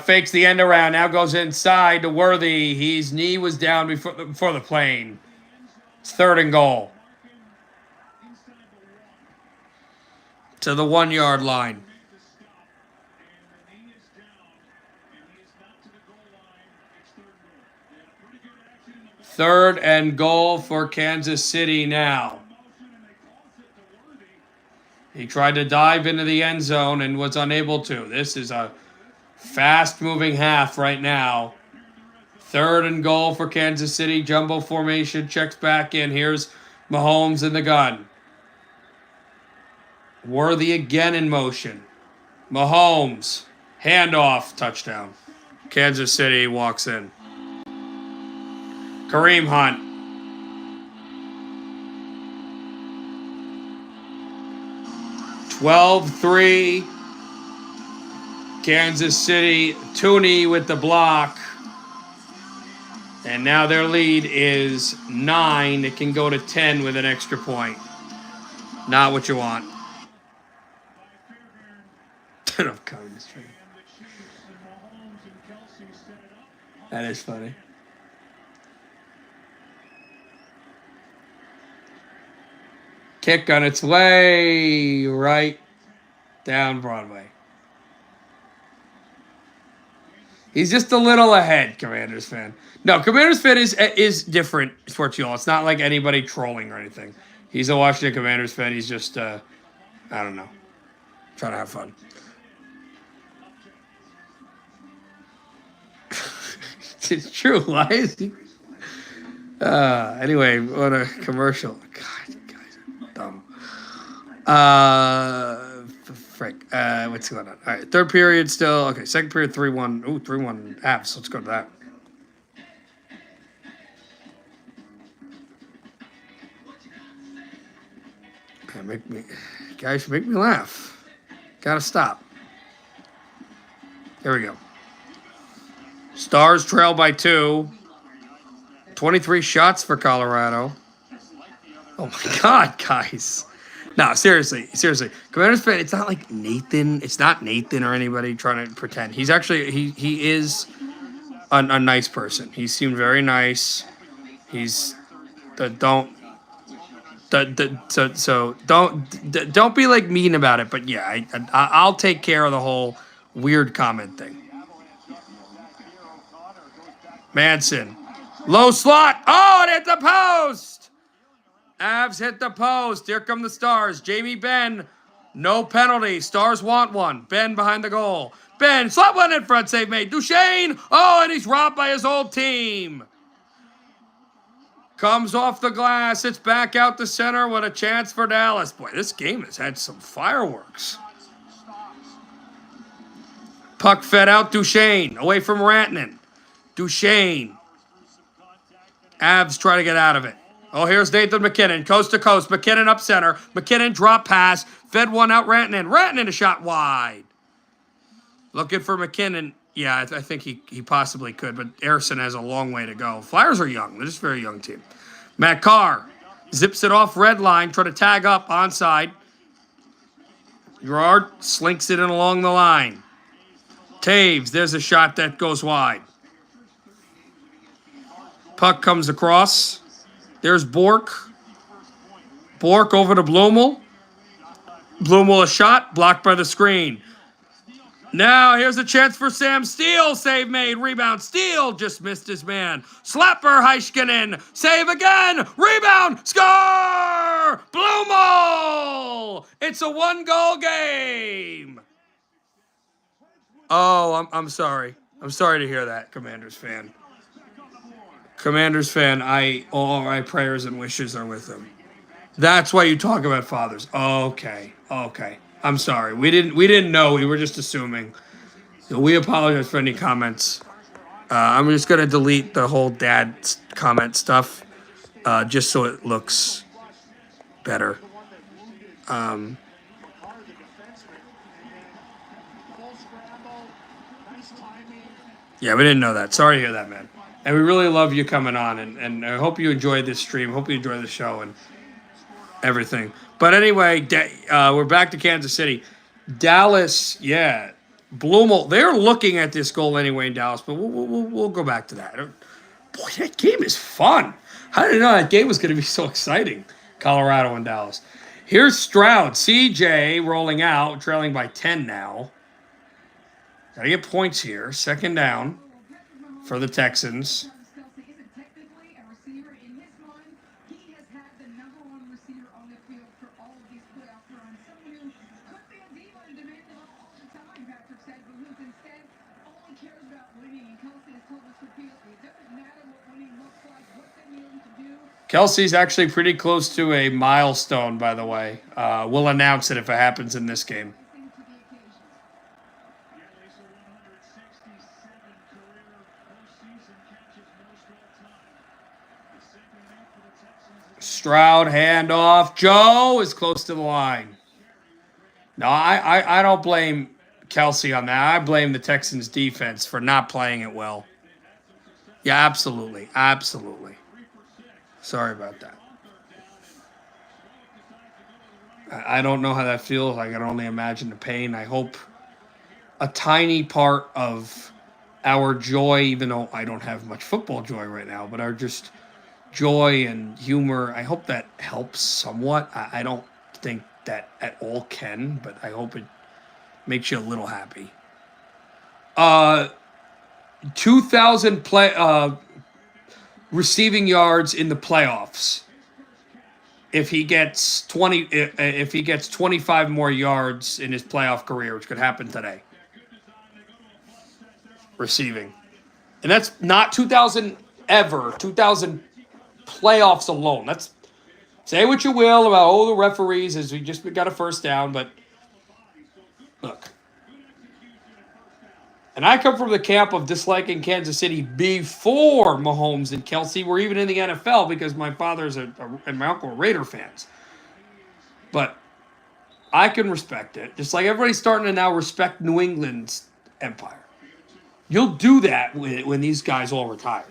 Fakes the end around. Now goes inside to Worthy. His knee was down before the plane. It's 3rd and goal. To the 1 yard line. 3rd and goal for Kansas City now. He tried to dive into the end zone and was unable to. This is a fast-moving half right now. 3rd and goal for Kansas City. Jumbo formation, checks back in. Here's Mahomes in the gun. Worthy again in motion. Mahomes. Handoff. Touchdown. Kansas City walks in. Kareem Hunt. 12-3. Kansas City. Tooney with the block. And now their lead is 9. It can go to 10 with an extra point. Not what you want. I'm coming this train. That is funny. Kick on its way right down Broadway. He's just a little ahead, Commanders fan. No, Commanders fan is different, sports y'all. It's not like anybody trolling or anything. He's a Washington Commanders fan. He's just, I don't know, trying to have fun. It's true. Why is he? Anyway, what a commercial. God, you guys are dumb. Frick. What's going on? All right, 3rd period still. Okay, 2nd period 3-1. Ooh, 3-1 Avs. Let's go to that. Guys, make me laugh. Gotta stop. There we go. Stars trail by 2. 23 shots for Colorado. Oh my God, guys. No, seriously. Commanders fan, it's not like Nathan. It's not Nathan or anybody trying to pretend. He's actually, he is a nice person. He seemed very nice. He's, don't be like mean about it. But yeah, I'll take care of the whole weird comment thing. Manson. Low slot. Oh, it hit the post. Avs hit the post. Here come the Stars. Jamie Benn. No penalty. Stars want one. Benn behind the goal. Benn. Slot one in front. Save made. Duchesne. Oh, and he's robbed by his old team. Comes off the glass. It's back out the center. What a chance for Dallas. Boy, this game has had some fireworks. Puck fed out. Duchesne. Away from Rantanen. Duchesne. Avs try to get out of it. Oh, here's Nathan McKinnon. Coast to coast. McKinnon up center. McKinnon drop pass. Fed one out Rantanen. Rantanen a shot wide. Looking for McKinnon. Yeah, I think he possibly could, but Harrison has a long way to go. Flyers are young. They're just a very young team. Matt Carr zips it off red line. Try to tag up onside. Gerard slinks it in along the line. Taves, there's a shot that goes wide. Puck comes across. There's Bork. Bork over to Blumel. Blumel a shot, blocked by the screen. Now here's a chance for Sam Steele. Save made, rebound. Steele just missed his man. Slapper Heiskanen. Save again. Rebound. Score! Blumel! It's a 1-goal game. Oh, I'm sorry. I'm sorry to hear that, Commanders fan. Commanders fan, all my prayers and wishes are with him. That's why you talk about fathers. Okay. I'm sorry. We didn't know. We were just assuming. So we apologize for any comments. I'm just gonna delete the whole dad comment stuff, just so it looks better. Yeah, we didn't know that. Sorry to hear that, man. And we really love you coming on, and I hope you enjoyed this stream. Hope you enjoy the show and everything. But anyway, we're back to Kansas City. Dallas, yeah. Blumel, they're looking at this goal anyway in Dallas, but we'll go back to that. Boy, that game is fun. How did I know that game was going to be so exciting? Colorado and Dallas. Here's Stroud. CJ rolling out, trailing by 10 now. Got to get points here. 2nd down for the Texans. Kelsey's actually pretty close to a milestone, by the way. We'll announce it if it happens in this game. Stroud handoff. Joe is close to the line. No, I don't blame Kelsey on that. I blame the Texans defense for not playing it well. Yeah, absolutely. Absolutely. Sorry about that. I don't know how that feels. I can only imagine the pain. I hope a tiny part of our joy, even though I don't have much football joy right now, but our just joy and humor, I hope that helps somewhat. I don't think that at all can, but I hope it makes you a little happy. 2,000 receiving yards in the playoffs. If he gets 25 more yards in his playoff career, which could happen today. Receiving. And that's not 2,000 ever, 2,000 playoffs alone. That's, say what you will about the referees as we just got a first down, but look. And I come from the camp of disliking Kansas City before Mahomes and Kelsey were even in the NFL because my father's and my uncle are Raider fans. But I can respect it. Just like everybody's starting to now respect New England's empire. You'll do that when these guys all retire.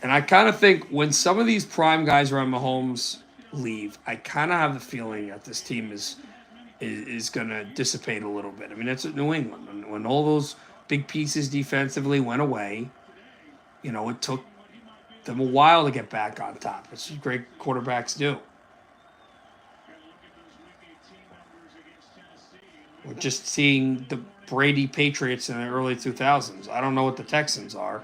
And I kind of think when some of these prime guys around Mahomes leave, I kind of have the feeling that this team is going to dissipate a little bit. I mean, that's New England. When all those big pieces defensively went away, it took them a while to get back on top. That's what great quarterbacks do. We're just seeing the Brady Patriots in the early 2000s. I don't know what the Texans are.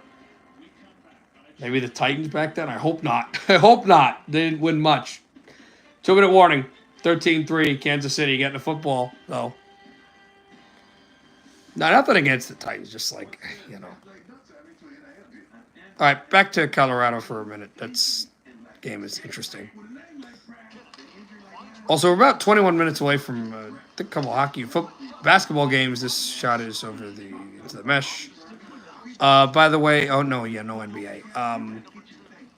Maybe the Titans back then? I hope not. I hope not. They didn't win much. 2-minute warning. 13-3. Kansas City getting the football, though. No, nothing against the Titans. Just like, All right, back to Colorado for a minute. Game is interesting. Also, we're about 21 minutes away from a couple basketball games. This shot is over into the mesh. By the way, no NBA.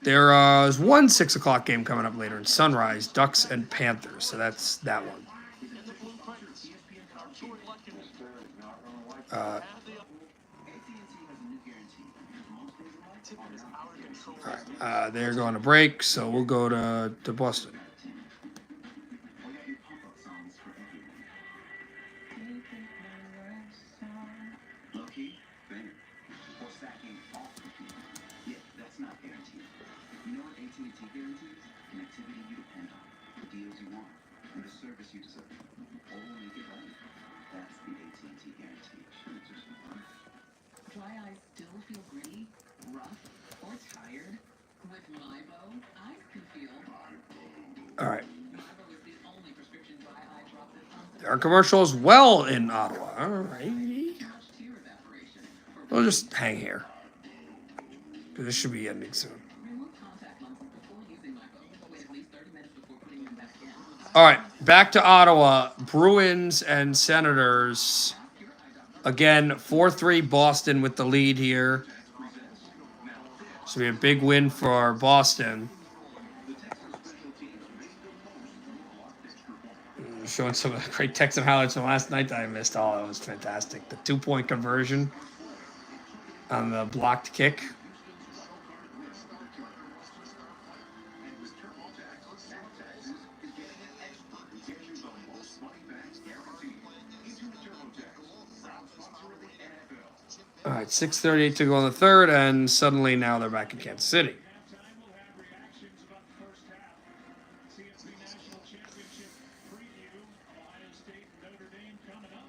There is one 6 o'clock game coming up later in Sunrise, Ducks and Panthers. So that's that one. All right, they're going to break, so we'll go to Boston. All right. There are commercials well in Ottawa. All right. We'll just hang here. Because this should be ending soon. All right. Back to Ottawa. Bruins and Senators. Again, 4-3 Boston with the lead here. This will be a big win for Boston. Showing some of the great Texan highlights from last night that I missed. Oh, that was fantastic. The 2-point conversion on the blocked kick. All right, 6:38 to go in the third, and suddenly now they're back in Kansas City.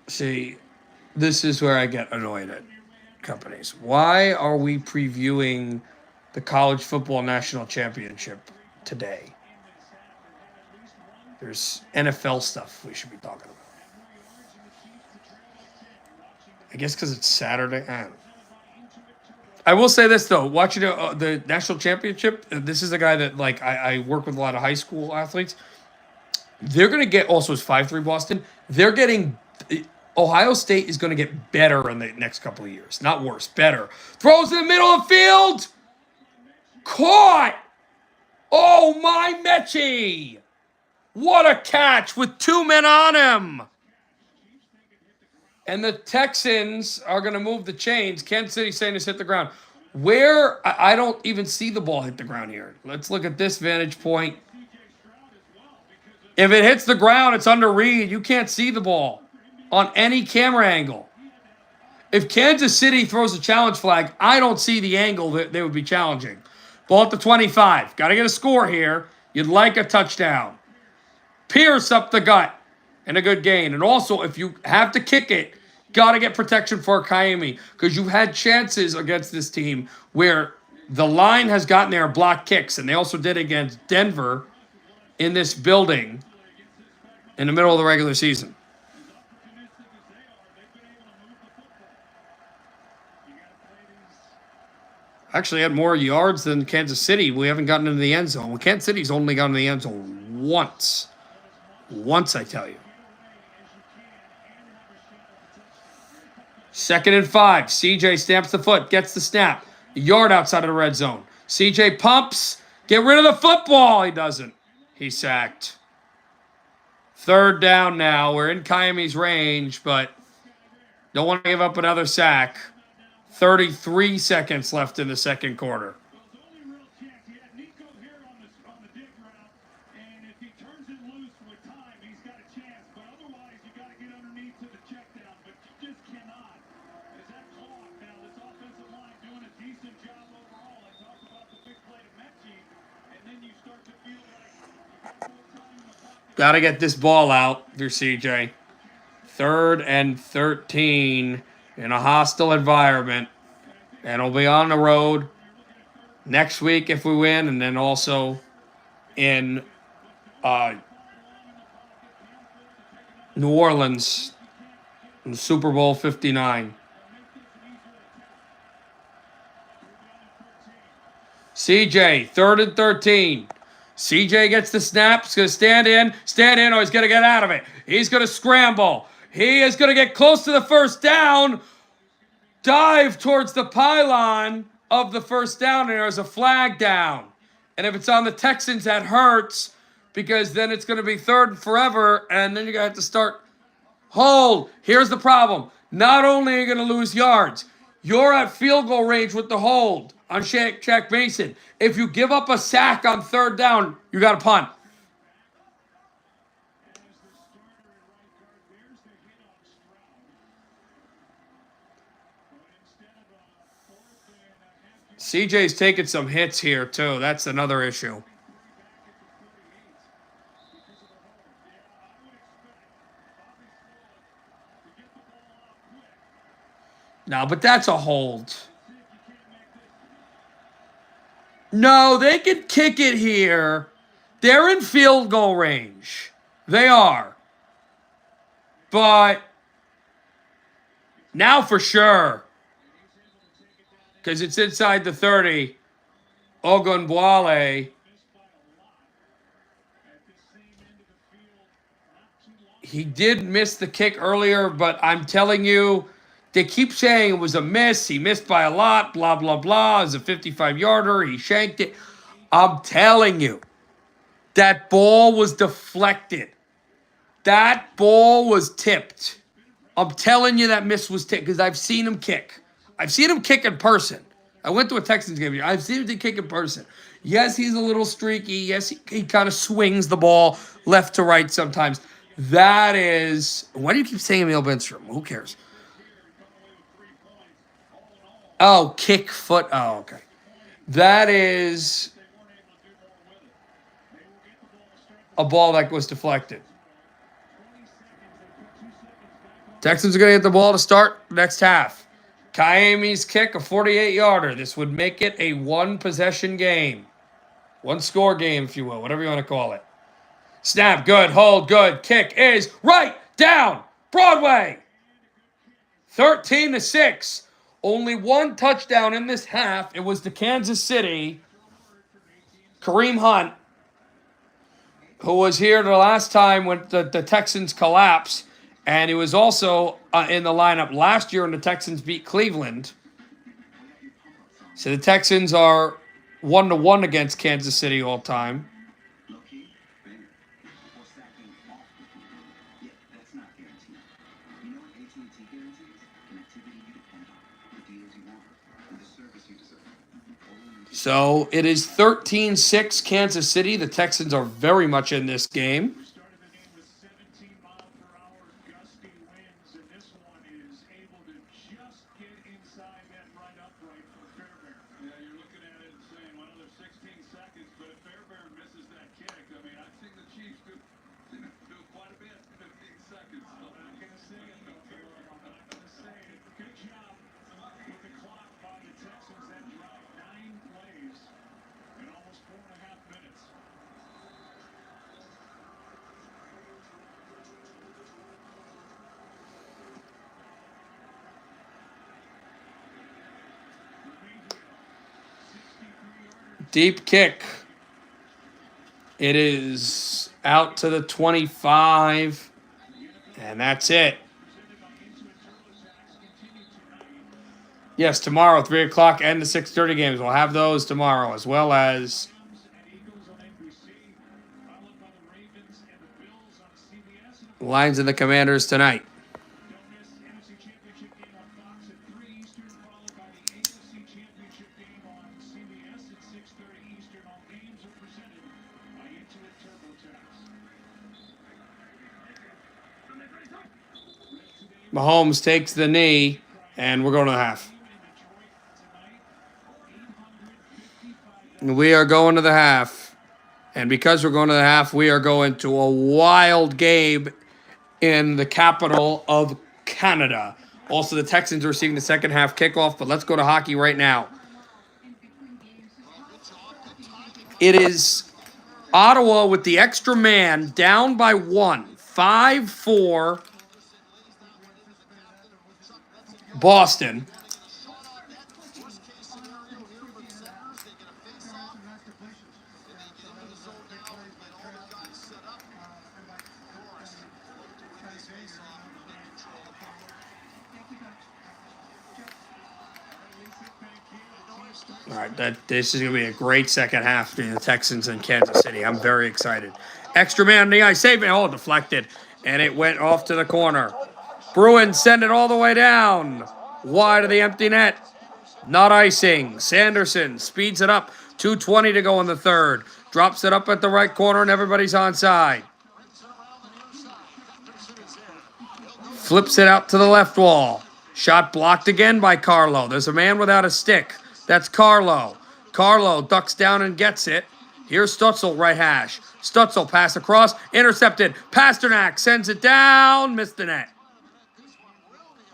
See, this is where I get annoyed at companies. Why are we previewing the College Football National Championship today? There's NFL stuff we should be talking about. I guess because it's Saturday. I don't know. I will say this though, watching the national championship, this is a guy that like I work with a lot of high school athletes. They're gonna get also it's 5-3 Boston. They're getting Ohio State is gonna get better in the next couple of years, not worse, better. Throws in the middle of the field, caught. Oh my Mechie! What a catch with 2 men on him. And the Texans are going to move the chains. Kansas City saying it's hit the ground. Where? I don't even see the ball hit the ground here. Let's look at this vantage point. If it hits the ground, it's under read. You can't see the ball on any camera angle. If Kansas City throws a challenge flag, I don't see the angle that they would be challenging. Ball at the 25. Got to get a score here. You'd like a touchdown. Pierce up the gut. And a good gain. And also, if you have to kick it, got to get protection for Kaimi. Because you've had chances against this team where the line has gotten there and blocked kicks. And they also did against Denver in this building in the middle of the regular season. Actually had more yards than Kansas City. We haven't gotten into the end zone. Well, Kansas City's only gotten to the end zone once. Once, I tell you. 2nd and 5. CJ stamps the foot, gets the snap. A yard outside of the red zone. CJ pumps. Get rid of the football. He doesn't. He's sacked. 3rd down now. We're in Kaimi's range, but don't want to give up another sack. 33 seconds left in the second quarter. Got to get this ball out for CJ. 3rd and 13 in a hostile environment. And it'll be on the road next week if we win, and then also in New Orleans in Super Bowl 59. CJ, 3rd and 13. CJ gets the snap. He's going to stand in. Oh, he's going to get out of it. He's going to scramble. He is going to get close to the first down. Dive towards the pylon of the first down, and there's a flag down. And if it's on the Texans, that hurts because then it's going to be 3rd and forever, and then you're going to have to start. Hold. Here's the problem. Not only are you going to lose yards, you're at field goal range with the hold on Shaq Mason. If you give up a sack on 3rd down, you got to punt. CJ's taking some hits here, too. That's another issue. No, but that's a hold. No, they can kick it here. They're in field goal range. They are. But now for sure, because it's inside the 30, Ogunbowale. He did miss the kick earlier, but I'm telling you, they keep saying it was a miss. He missed by a lot, blah, blah, blah. It was a 55-yarder. He shanked it. I'm telling you, that ball was deflected. That ball was tipped. I'm telling you that miss was tipped because I've seen him kick. I've seen him kick in person. I went to a Texans game here. I've seen him kick in person. Yes, he's a little streaky. Yes, he kind of swings the ball left to right sometimes. That is... Why do you keep saying Emil Benstrom? Who cares? Oh, kick foot. Oh, okay. That is a ball that was deflected. Texans are going to get the ball to start next half. Kaimi's kick, a 48-yarder. This would make it a one-possession game. One-score game, if you will. Whatever you want to call it. Snap, good. Hold, good. Kick is right down Broadway. 13-6. Only one touchdown in this half. It was to Kansas City. Kareem Hunt, who was here the last time when the Texans collapsed. And he was also in the lineup last year when the Texans beat Cleveland. So the Texans are 1-1 against Kansas City all time. So it is 13-6 Kansas City. The Texans are very much in this game. We started the game with 17-mile-per-hour gusty winds, and this one is able to just get inside that right upright for Fairbairn. Yeah, you're looking at it and saying, well, there's 16 seconds, but if Fairbairn misses that kick, I mean, I've seen the Chiefs do quite a bit in 15 seconds. I'm not going to say it, though. I'm not going to say it. Good job with the clock by the Texans. That drive, 9 plays in almost 4.5 minutes. Deep kick. It is out to the 25. And that's it. Yes, tomorrow, 3 o'clock, and the 6:30 games. We'll have those tomorrow, as well as Lions and the Commanders tonight. Mahomes takes the knee, and we're going to the half. We are going to the half. And because we're going to the half, we are going to a wild game in the capital of Canada. Also, the Texans are receiving the second half kickoff, but let's go to hockey right now. It is Ottawa with the extra man down by 1. 5-4 Boston. All right, this is going to be a great second half between the Texans and Kansas City. I'm very excited. Extra man on the ice, save it. Oh, deflected. And it went off to the corner. Bruins send it all the way down. Wide of the empty net. Not icing. Sanderson speeds it up. 2:20 to go in the third. Drops it up at the right corner, and everybody's onside. Flips it out to the left wall. Shot blocked again by Carlo. There's a man without a stick. That's Carlo. Carlo ducks down and gets it. Here's Stutzel, right hash. Stutzel, pass across, intercepted. Pasternak sends it down, missed the net.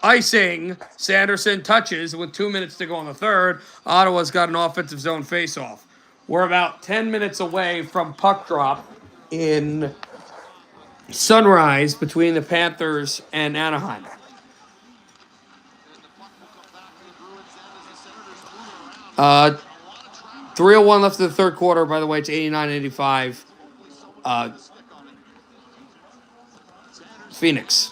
Icing, Sanderson touches with 2 minutes to go in the third. Ottawa's got an offensive zone faceoff. We're about 10 minutes away from puck drop in Sunrise between the Panthers and Anaheim. 3:01 left in the third quarter. By the way, it's 89-85. Phoenix.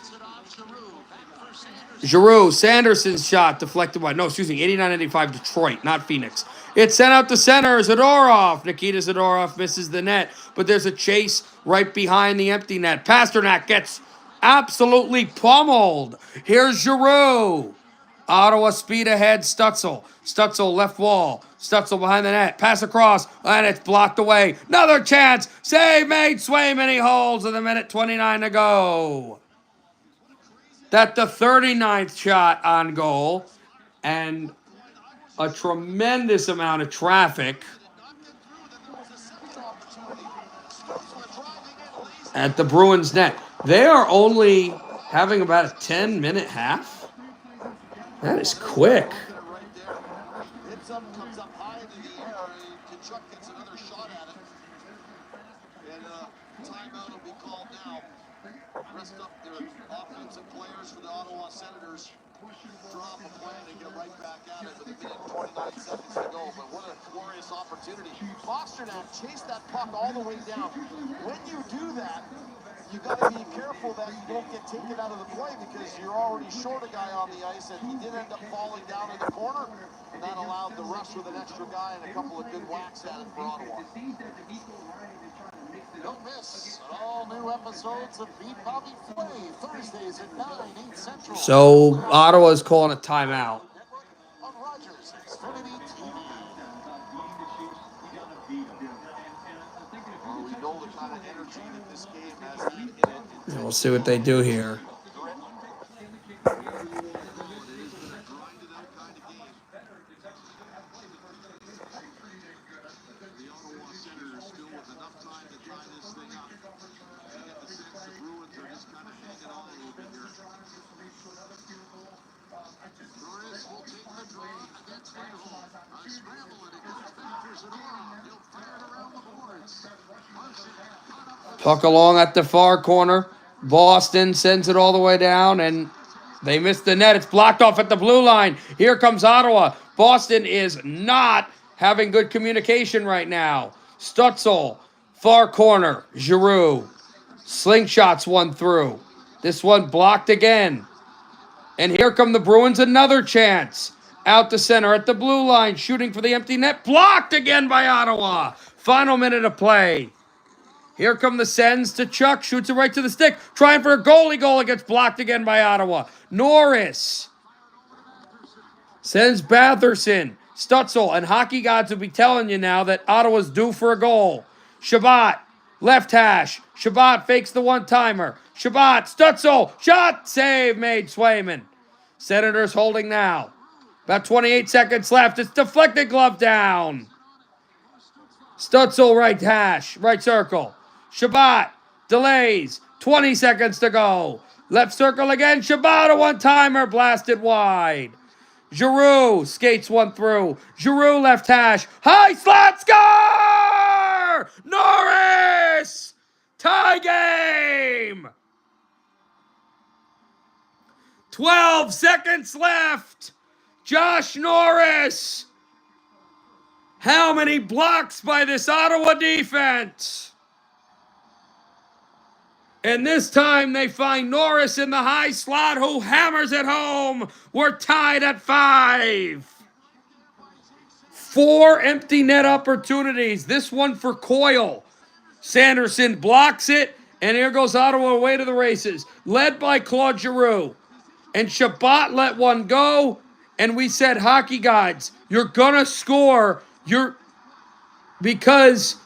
Giroux, Sanderson's shot deflected wide. No, excuse me, 89-85 Detroit, not Phoenix. It's sent out to center. Zadorov. Nikita Zadorov misses the net, but there's a chase right behind the empty net. Pasternak gets absolutely pummeled. Here's Giroux. Ottawa speed ahead, Stutzel. Stutzel left wall. Stutzel behind the net. Pass across, and it's blocked away. Another chance. Save made. Swayman, he holds with 1:29 to go. That's the 39th shot on goal. And a tremendous amount of traffic at the Bruins net. They are only having about a 10-minute half. That is quick. It's up, comes up high into the air. Kachuk gets another shot at it. And timeout will be called now. Rest up their offensive players for the Ottawa Senators. draw up a plan and get right back at it with a minute and 29 seconds to go. But what a glorious opportunity. Pasternak chased that puck all the way down. When you do that, you got to be careful that you don't get taken out of the play because you're already short a guy on the ice, and he did end up falling down in the corner, and that allowed the rush with an extra guy and a couple of good whacks at it for Ottawa. Don't miss all new episodes of Beat Bobby Flay, Thursdays at 9, 8 Central. So Ottawa's calling a timeout. Network on Rogers Xfinity TV. Well, we know the kind of energy that this game has in it. And we'll see what they do here. Puck along at the far corner. Boston sends it all the way down, and they miss the net. It's blocked off at the blue line. Here comes Ottawa. Boston is not having good communication right now. Stutzel, far corner. Giroux. Slingshots one through. This one blocked again. And here come the Bruins, another chance. Out the center at the blue line, shooting for the empty net. Blocked again by Ottawa. Final minute of play. Here come the Sens to Chuck. Shoots it right to the stick. Trying for a goalie goal. It gets blocked again by Ottawa. Norris sends Batherson. Stutzel and hockey gods will be telling you now that Ottawa's due for a goal. Shabbat, left hash. Shabbat fakes the one-timer. Shabbat, Stutzel, shot, save made Swayman. Senators holding now. About 28 seconds left. It's deflected, glove down. Stutzel, right hash, right circle. Shabbat delays. 20 seconds to go. Left circle again. Shabbat, a one-timer, blasted wide. Giroux skates one through. Giroux left hash. High slot score! Norris! Tie game! 12 seconds left. Josh Norris. How many blocks by this Ottawa defense? And this time they find Norris in the high slot who hammers it home. We're tied at 5. 4 empty net opportunities. This one for Coyle. Sanderson blocks it, and here goes Ottawa away to the races. Led by Claude Giroux. And Shabbat let one go, and we said, hockey gods, you're gonna score. Because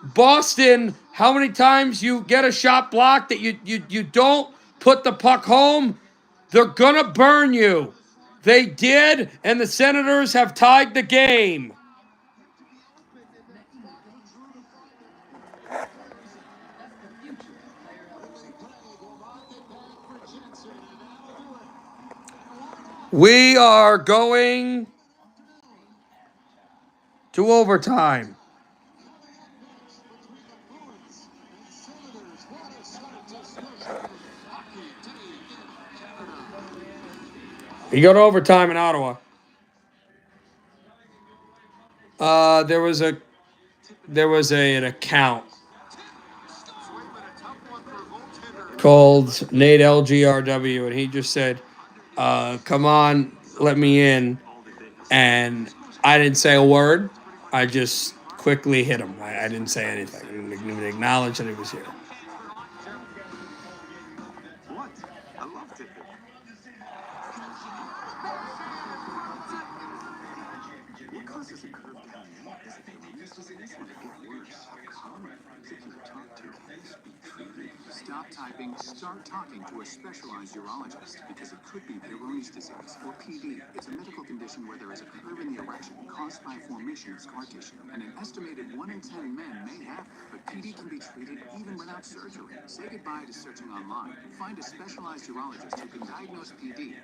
Boston, how many times you get a shot blocked that you don't put the puck home, they're gonna burn you. They did, and the Senators have tied the game. We are going to overtime. You go to overtime in Ottawa. There was an account called Nate LGRW, and he just said, "Come on, let me in," and I didn't say a word. I just quickly hit him. I didn't say anything. I didn't even acknowledge that he was here. Stop typing, start talking to a specialized urologist because it could be Peyronie's disease, or PD. It's a medical condition where there is a curve in the erection caused by formation of scar tissue, and an estimated 1 in 10 men may have it. But PD can be treated even without surgery. Say goodbye to searching online. Find a specialized urologist who can diagnose PD.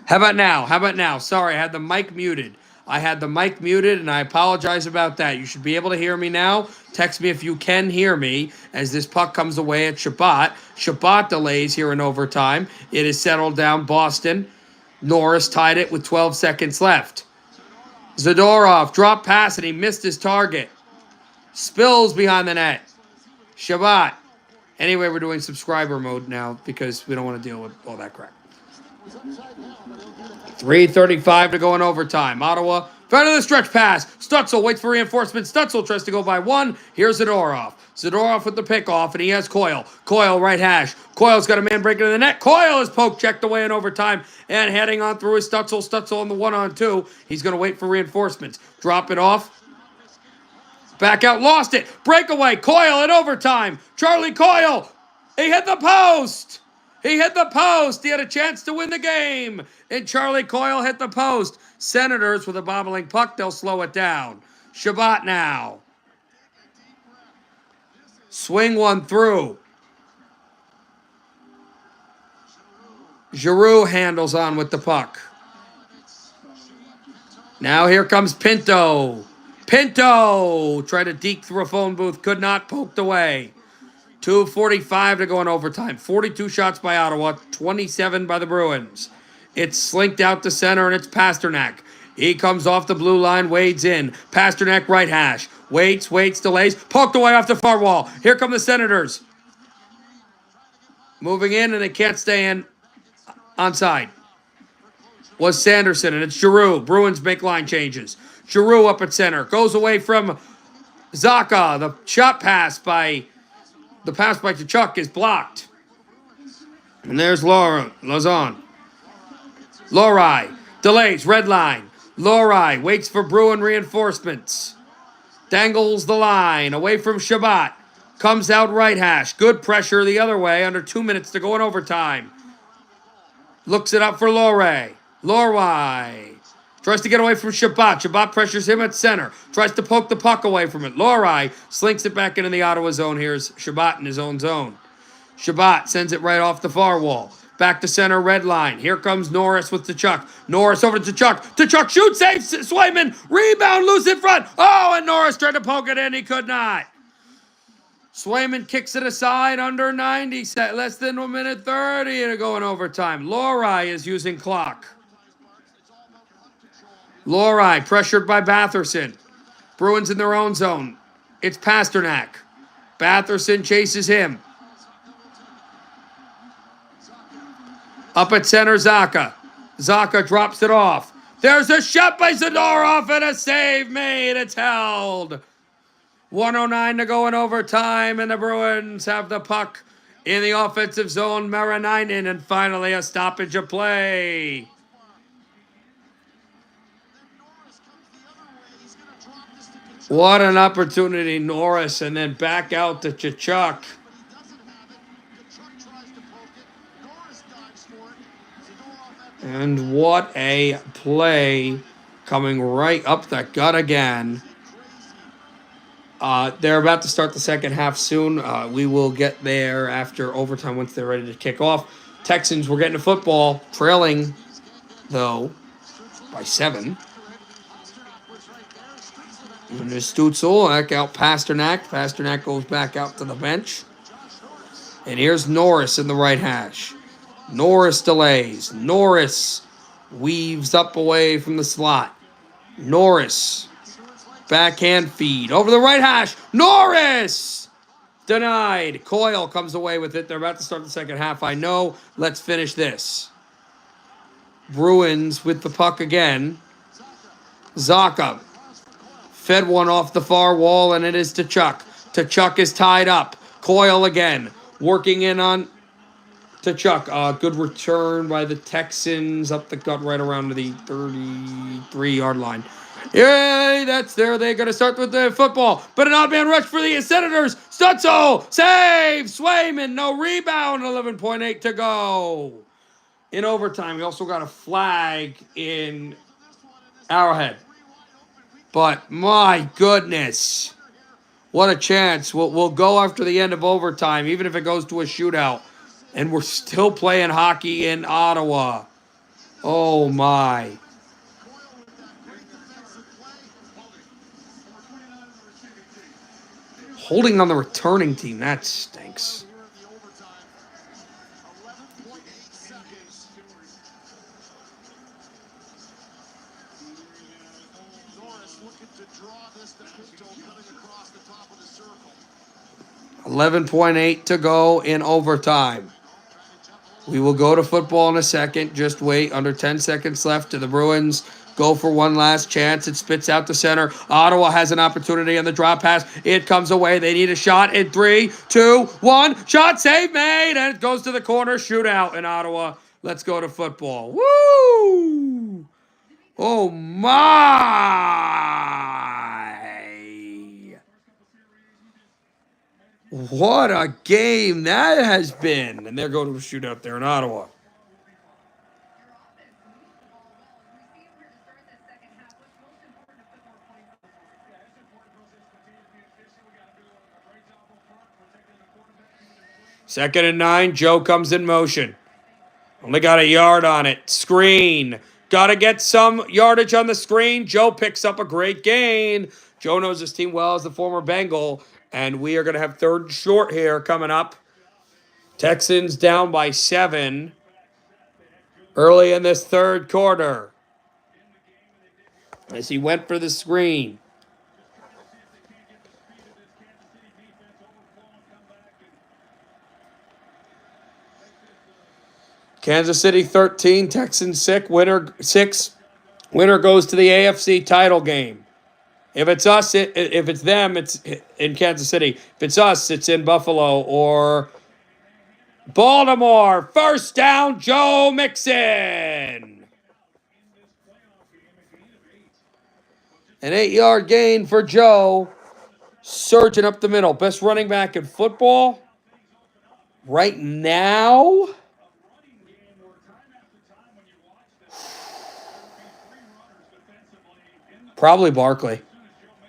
How about now? How about now? Sorry, I had the mic muted. And I apologize about that. You should be able to hear me now. Text me if you can hear me as this puck comes away at Shabbat. Shabbat delays here in overtime. It is settled down Boston. Norris tied it with 12 seconds left. Zadorov dropped pass and he missed his target. Spills behind the net. Shabbat. Anyway, we're doing subscriber mode now because we don't want to deal with all that crap. 3:35 to go in overtime. Ottawa, front of the stretch pass. Stutzel waits for reinforcement. Stutzel tries to go by one. Here's Zadorov. Zadorov with the pickoff, and he has Coyle. Coyle right hash. Coyle's got a man breaking in the net. Coyle is poke checked away in overtime and heading on through his Stutzel. Stutzel on the 1-on-2. He's going to wait for reinforcements. Drop it off. Back out, lost it. Breakaway. Coyle in overtime. Charlie Coyle. He hit the post. He hit the post. He had a chance to win the game. And Charlie Coyle hit the post. Senators with a bobbling puck. They'll slow it down. Shabbat now. Swing one through. Giroux handles on with the puck. Now here comes Pinto. Pinto tried to deke through a phone booth. Could not. Poked away. 2:45 to go in overtime. 42 shots by Ottawa, 27 by the Bruins. It's slinked out to center, and it's Pasternak. He comes off the blue line, wades in. Pasternak right hash. Waits, delays. Poked away off the far wall. Here come the Senators. Moving in, and they can't stay in. Onside was Sanderson, and it's Giroux. Bruins make line changes. Giroux up at center. Goes away from Zaka. The shot pass by... The pass by Tkachuk is blocked. And there's Lazon. Lorai delays, red line. Lorai waits for Bruin reinforcements. Dangles the line away from Shabbat. Comes out right hash. Good pressure the other way. Under 2 minutes to go in overtime. Looks it up for Lorai. Tries to get away from Shabbat. Shabbat pressures him at center. Tries to poke the puck away from it. Lorai slinks it back into the Ottawa zone. Here's Shabbat in his own zone. Shabbat sends it right off the far wall. Back to center, red line. Here comes Norris with Tkachuk. Norris over to Tkachuk. Tkachuk shoots, saves Swayman. Rebound, loose in front. Oh, and Norris tried to poke it in. He could not. Swayman kicks it aside under 90. Less than 1 minute 30 to go in overtime. Lorai is using clock. Lorai pressured by Batherson. Bruins in their own zone. It's Pasternak. Batherson chases him. Up at center, Zaka. Zaka drops it off. There's a shot by Zadorov and a save made. It's held. 1:09 to go in overtime, and the Bruins have the puck in the offensive zone. Marinainen, and finally a stoppage of play. What an opportunity, Norris, and then back out to Tkachuk. And what a play coming right up the gut again. They're about to start the second half soon. We will get there after overtime once they're ready to kick off. Texans, we're getting to football, trailing, though, by 7. And there's Stutzel, back out Pasternak. Pasternak goes back out to the bench. And here's Norris in the right hash. Norris delays. Norris weaves up away from the slot. Norris, backhand feed over the right hash. Norris! Denied. Coyle comes away with it. They're about to start the second half. I know. Let's finish this. Bruins with the puck again. Zaka. Fed one off the far wall, and it is Tkachuk. Tkachuk is tied up. Coyle again. Working in on Tkachuk. Good return by the Texans. Up the gut right around the 33-yard line. Yay, that's there. They're going to start with the football. But an odd man rush for the Senators. Stutzel. Save. Swayman. No rebound. 11.8 to go. In overtime, we also got a flag in Arrowhead. But my goodness, what a chance. We'll go after the end of overtime, even if it goes to a shootout. And we're still playing hockey in Ottawa. Oh, my. Coyle with that great defensive play. Holding on the returning team. That stinks. Here in the overtime. 11.8 seconds. Norris looking to draw this to Pinto cutting across the top of the circle. 11.8 to go in overtime. We will go to football in a second. Just wait. Under 10 seconds left to the Bruins. Go for one last chance. It spits out the center. Ottawa has an opportunity on the drop pass. It comes away. They need a shot in 3, 2, 1. Shot save made. And it goes to the corner. Shootout in Ottawa. Let's go to football. Woo! Oh, my. What a game that has been. And they're going to a shootout there in Ottawa. Second and 9. Joe comes in motion. Only got a yard on it. Screen. Got to get some yardage on the screen. Joe picks up a great gain. Joe knows his team well as the former Bengal. And we are going to have third and short here coming up. Texans down by 7 early in this third quarter. As he went for the screen. Kansas City 13, Texans 6. Winner goes to the AFC title game. If it's us, if it's them, it's in Kansas City. If it's us, it's in Buffalo or Baltimore. First down, Joe Mixon. An 8-yard gain for Joe. Surging up the middle. Best running back in football right now. Probably Barkley.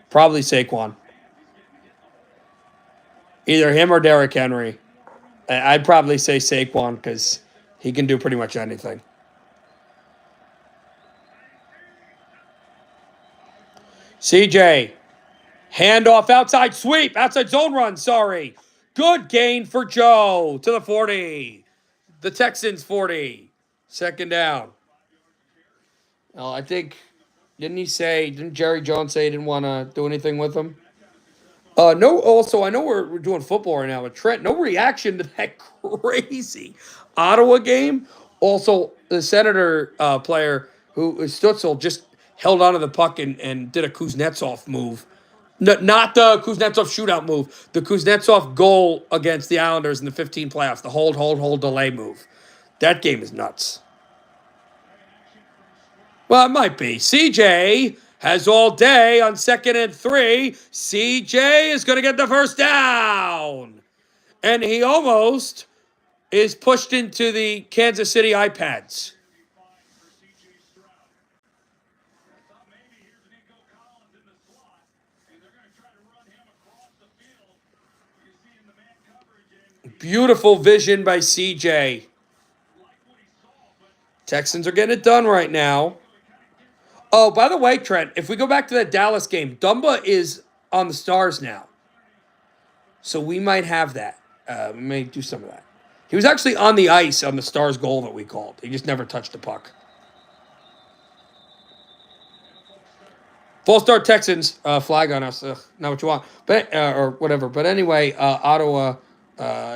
Probably Saquon. Either him or Derrick Henry. I'd probably say Saquon because he can do pretty much anything. CJ. Handoff outside sweep. Outside zone run, sorry. Good gain for Joe to the 40. The Texans 40. Second down. Well, I think, didn't Jerry Jones say he didn't want to do anything with him? No, also, I know we're doing football right now with Trent. No reaction to that crazy Ottawa game. Also, the Senator player who is Stutzel just held onto the puck and did a Kuznetsov move. No, not the Kuznetsov shootout move. The Kuznetsov goal against the Islanders in the 15 playoffs. The hold, delay move. That game is nuts. Well, it might be. CJ has all day on 2nd and 3. CJ is going to get the first down. And he almost is pushed into the Kansas City iPads. Beautiful vision by CJ. Texans are getting it done right now. Oh, by the way, Trent, if we go back to that Dallas game, Dumba is on the Stars now. So we might have that. We may do some of that. He was actually on the ice on the Stars goal that we called. He just never touched the puck. Full start Texans, flag on us. Not what you want, but or whatever. But anyway, Ottawa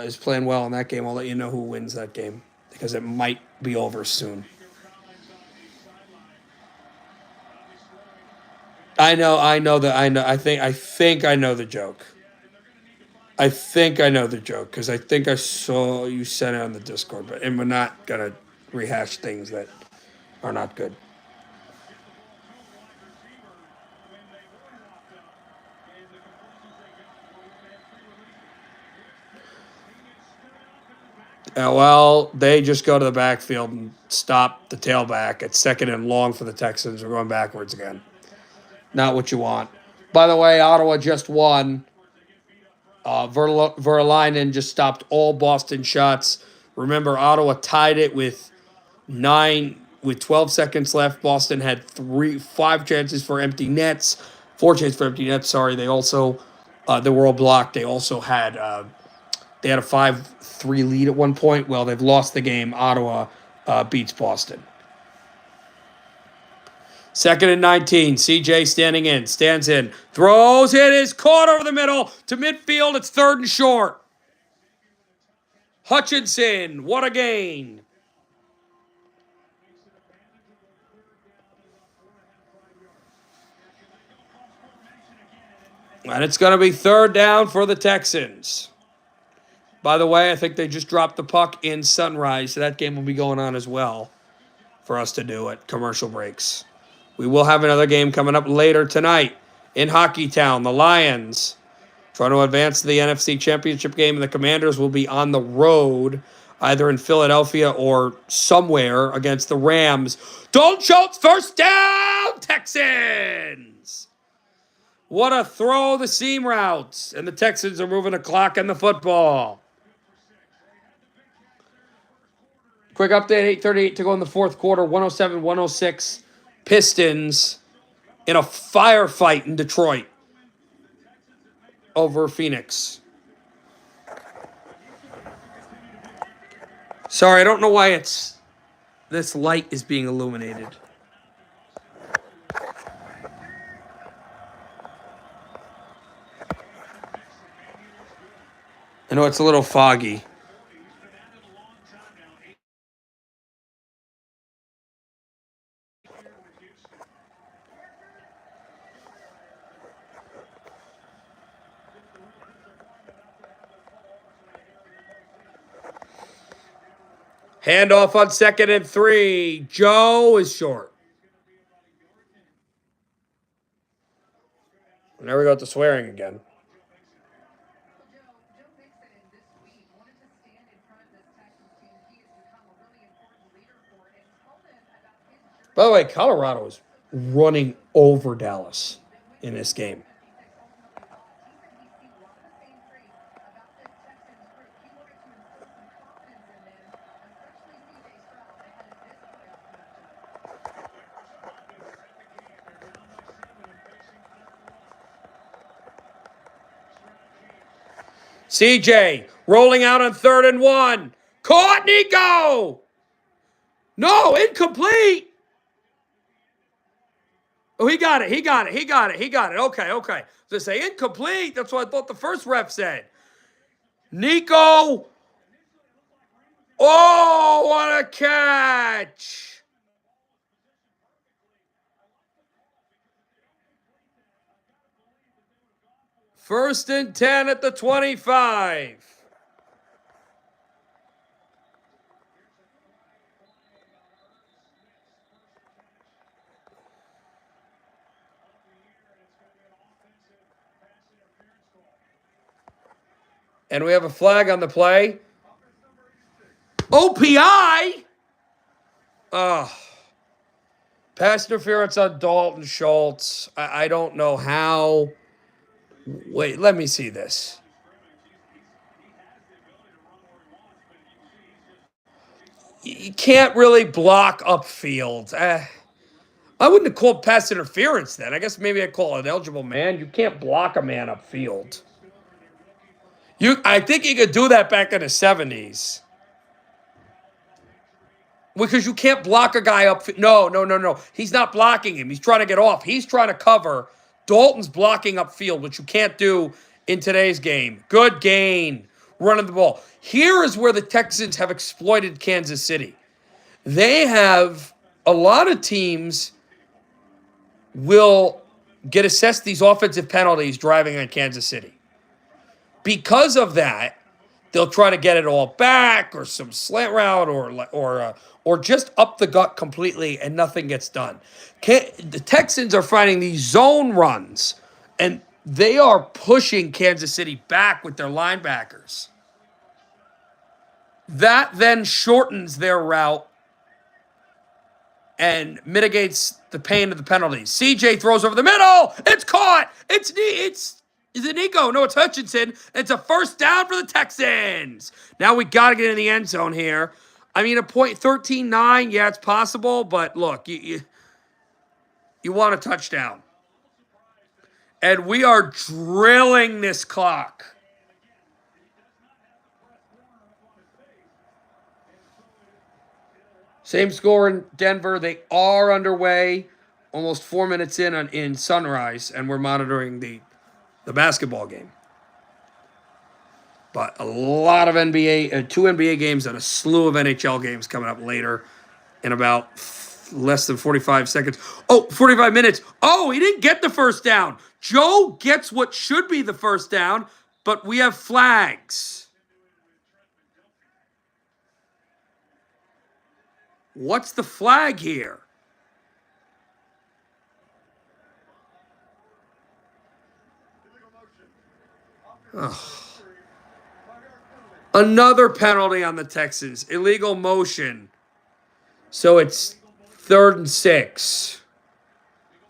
is playing well in that game. I'll let you know who wins that game because it might be over soon. I know. I think I know the joke. I think I know the joke because I think I saw you sent it on the Discord, and we're not gonna rehash things that are not good. Well, they just go to the backfield and stop the tailback at 2nd and long for the Texans. We're going backwards again. Not what you want. By the way, Ottawa just won. Verlainen just stopped all Boston shots. Remember, Ottawa tied it with 9 with 12 seconds left. Boston had 5 chances for empty nets, 4 chances for empty nets. Sorry, they also they were all blocked. They also had they had a 5-3 lead at one point. Well, they've lost the game. Ottawa beats Boston. 2nd and 19. CJ stands in, throws it, is caught over the middle to midfield. It's 3rd and short. Hutchinson, what a gain. And it's going to be 3rd down for the Texans. By the way, I think they just dropped the puck in Sunrise, so that game will be going on as well for us to do at commercial breaks. We will have another game coming up later tonight in Hockeytown. The Lions trying to advance to the NFC Championship game, and the Commanders will be on the road, either in Philadelphia or somewhere against the Rams. Dalton Schultz, 1st down, Texans! What a throw, the seam routes, and the Texans are moving the clock and the football. Quick update, 8:38 to go in the 4th quarter, 107-106. Pistons in a firefight in Detroit over Phoenix. Sorry, I don't know why this light is being illuminated. I know it's a little foggy. Handoff on 2nd and 3. Joe is short. And there we go with the swearing again. By the way, Colorado is running over Dallas in this game. CJ rolling out on 3rd and 1. Caught, Nico! No, incomplete! Oh, he got it. Okay. To say incomplete, that's what I thought the first ref said. Nico! Oh, what a catch! First and 10 at the 25. And we have a flag on the play. OPI? Pass interference on Dalton Schultz. I don't know how. Wait, let me see this. You can't really block upfield. I wouldn't have called pass interference then. I guess maybe I'd call it an eligible man. You can't block a man upfield. I think you could do that back in the 70s. Because you can't block a guy up. No. He's not blocking him. He's trying to get off. He's trying to cover. Dalton's blocking upfield, which you can't do in today's game. Good gain. Running the ball. Here is where the Texans have exploited Kansas City. They have a lot of teams will get assessed these offensive penalties driving on Kansas City. Because of that, they'll try to get it all back or some slant route or just up the gut completely and nothing gets done. The Texans are finding these zone runs and they are pushing Kansas City back with their linebackers. That then shortens their route and mitigates the pain of the penalties. CJ throws over the middle. It's caught. Is it Nico? No, it's Hutchinson. It's a 1st down for the Texans. Now we got to get in the end zone here. I mean, a point 13-9, yeah, it's possible, but look, you want a touchdown. And we are drilling this clock. Same score in Denver. They are underway, almost 4 minutes in Sunrise, and we're monitoring the basketball game. But a lot of NBA, 2 NBA games and a slew of NHL games coming up later in about less than 45 seconds. Oh, 45 minutes. Oh, he didn't get the first down. Joe gets what should be the first down, but we have flags. What's the flag here? Ugh. Another penalty on the Texans. Illegal motion. So it's 3rd and 6.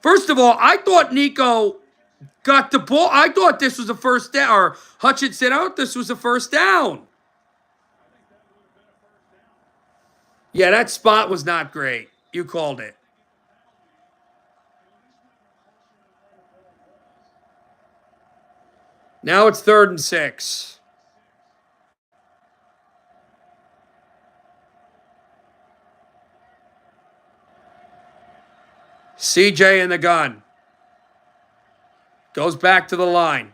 First of all, I thought Nico got the ball. I thought this was a first down. Or Hutchinson, I thought this was a first down. Yeah, that spot was not great. You called it. Now it's 3rd and 6. CJ in the gun. Goes back to the line.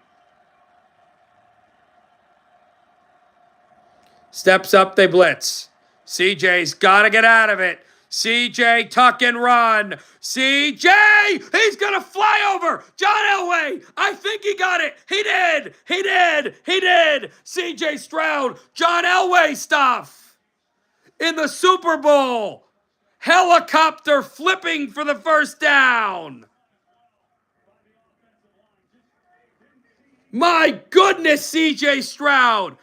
Steps up, they blitz. CJ's got to get out of it. CJ, tuck and run. CJ, he's going to fly over. John Elway, I think he got it. He did. He did. He did. CJ Stroud, John Elway stuff. In the Super Bowl. Helicopter flipping for the first down. My goodness, CJ Stroud.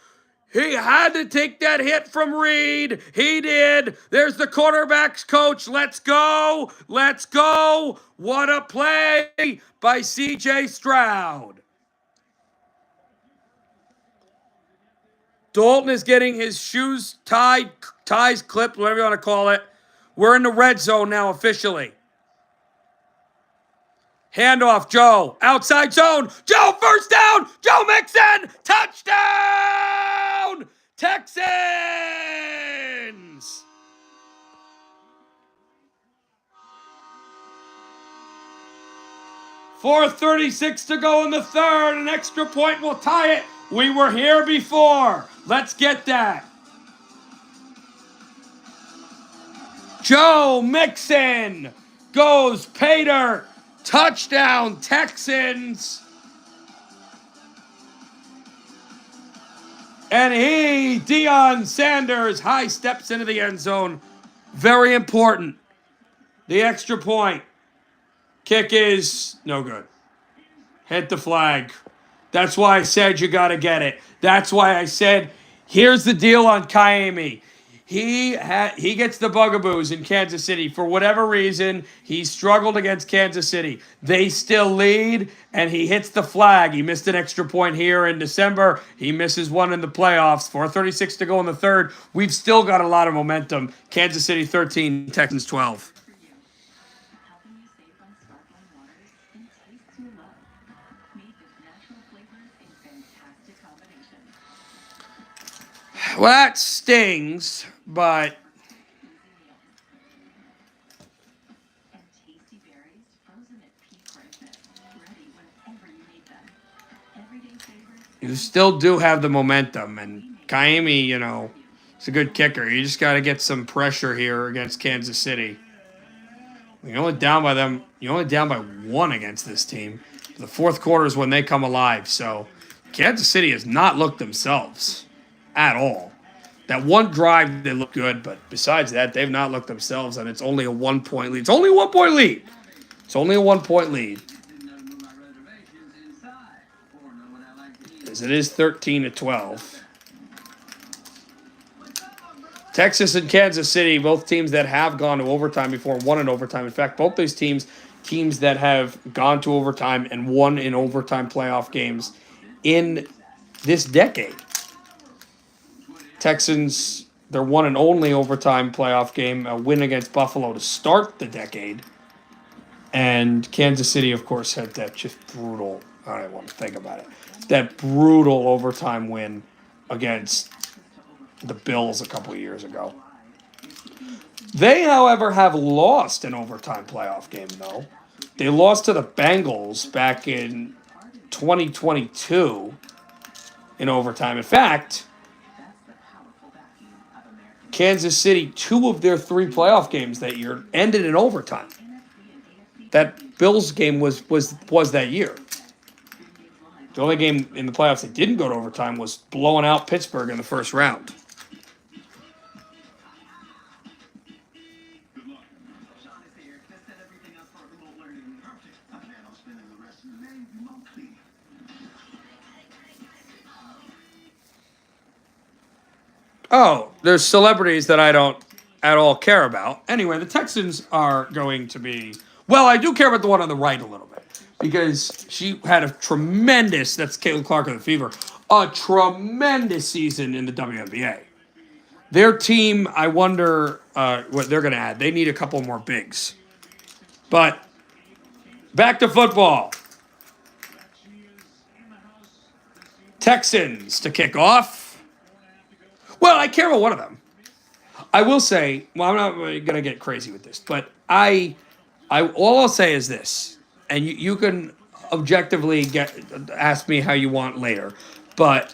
He had to take that hit from Reed. He did. There's the quarterback's coach. Let's go. Let's go. What a play by CJ Stroud. Dalton is getting his shoes ties clipped, whatever you want to call it. We're in the red zone now officially. Handoff, Joe. Outside zone. Joe, first down. Joe Mixon. Touchdown. Texans. .436 to go in the third. An extra point will tie it. We were here before. Let's get that. Joe Mixon goes pay dirt. Touchdown, Texans. And Deion Sanders, high steps into the end zone. Very important. The extra point. Kick is no good. Hit the flag. That's why I said you got to get it. That's why I said, here's the deal on Kaimi. He gets the bugaboos in Kansas City. For whatever reason, he struggled against Kansas City. They still lead, and he hits the flag. He missed an extra point here in December. He misses one in the playoffs. 4:36 to go in the third. We've still got a lot of momentum. Kansas City 13, Texans 12. Helping you save on sparkling waters and taste your love. Made with natural flavors in fantastic combinations. Well, that stings, but And tasty berries frozen at peak ripeness. Ready whenever you need them. Everyday flavors. you still do have the momentum. And Kaimi, is a good kicker. You just got to get some pressure here against Kansas City. You're only down by them. You're only down by 1 against this team. The fourth quarter is when they come alive. So Kansas City has not looked themselves at all. That one drive, they look good, but besides that, they've not looked themselves, and it's only a 1-point lead. It's only a 1-point lead. It's only a 1-point lead. As it is 13-12. Texas and Kansas City, both teams that have gone to overtime before, won in overtime. In fact, both these teams that have gone to overtime and won in overtime playoff games in this decade. Texans their one and only overtime playoff game, a win against Buffalo to start the decade. And Kansas City, of course, had that just brutal, I don't want to think about it, that brutal overtime win against the Bills a couple of years ago. They, however, have lost an overtime playoff game, though. They lost to the Bengals back in 2022 in overtime. In fact, Kansas City, 2 of their 3 playoff games that year ended in overtime. That Bills game was that year. The only game in the playoffs that didn't go to overtime was blowing out Pittsburgh in the first round. Good luck. Sean is here to set everything up for remote learning. Perfect. I plan on spending the rest of the day remotely. Oh, there's celebrities that I don't at all care about. Anyway, the Texans are going to be... Well, I do care about the one on the right a little bit. Because she had a tremendous... That's Caitlin Clark of the Fever. A tremendous season in the WNBA. Their team, I wonder what they're going to add. They need a couple more bigs. But back to football. Texans to kick off. Well, I care about one of them. I will say, well, I'm not going to get crazy with this, but all I'll say is this, and you can objectively ask me how you want later,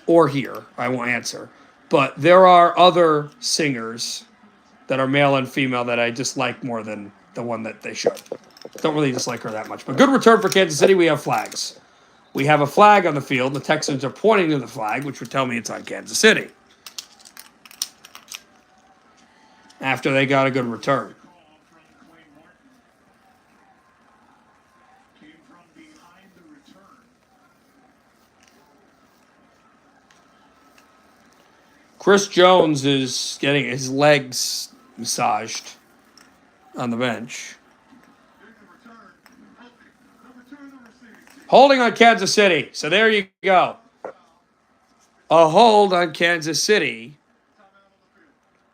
or here, I won't answer. But there are other singers that are male and female that I dislike more than the one that they should. Don't really dislike her that much. But good return for Kansas City. We have flags. We have a flag on the field. The Texans are pointing to the flag, which would tell me it's on Kansas City. After they got a good return. Came from behind the return. Chris Jones is getting his legs massaged on the bench. Here's the return. The return to receive. Holding on Kansas City. So there you go. A hold on Kansas City.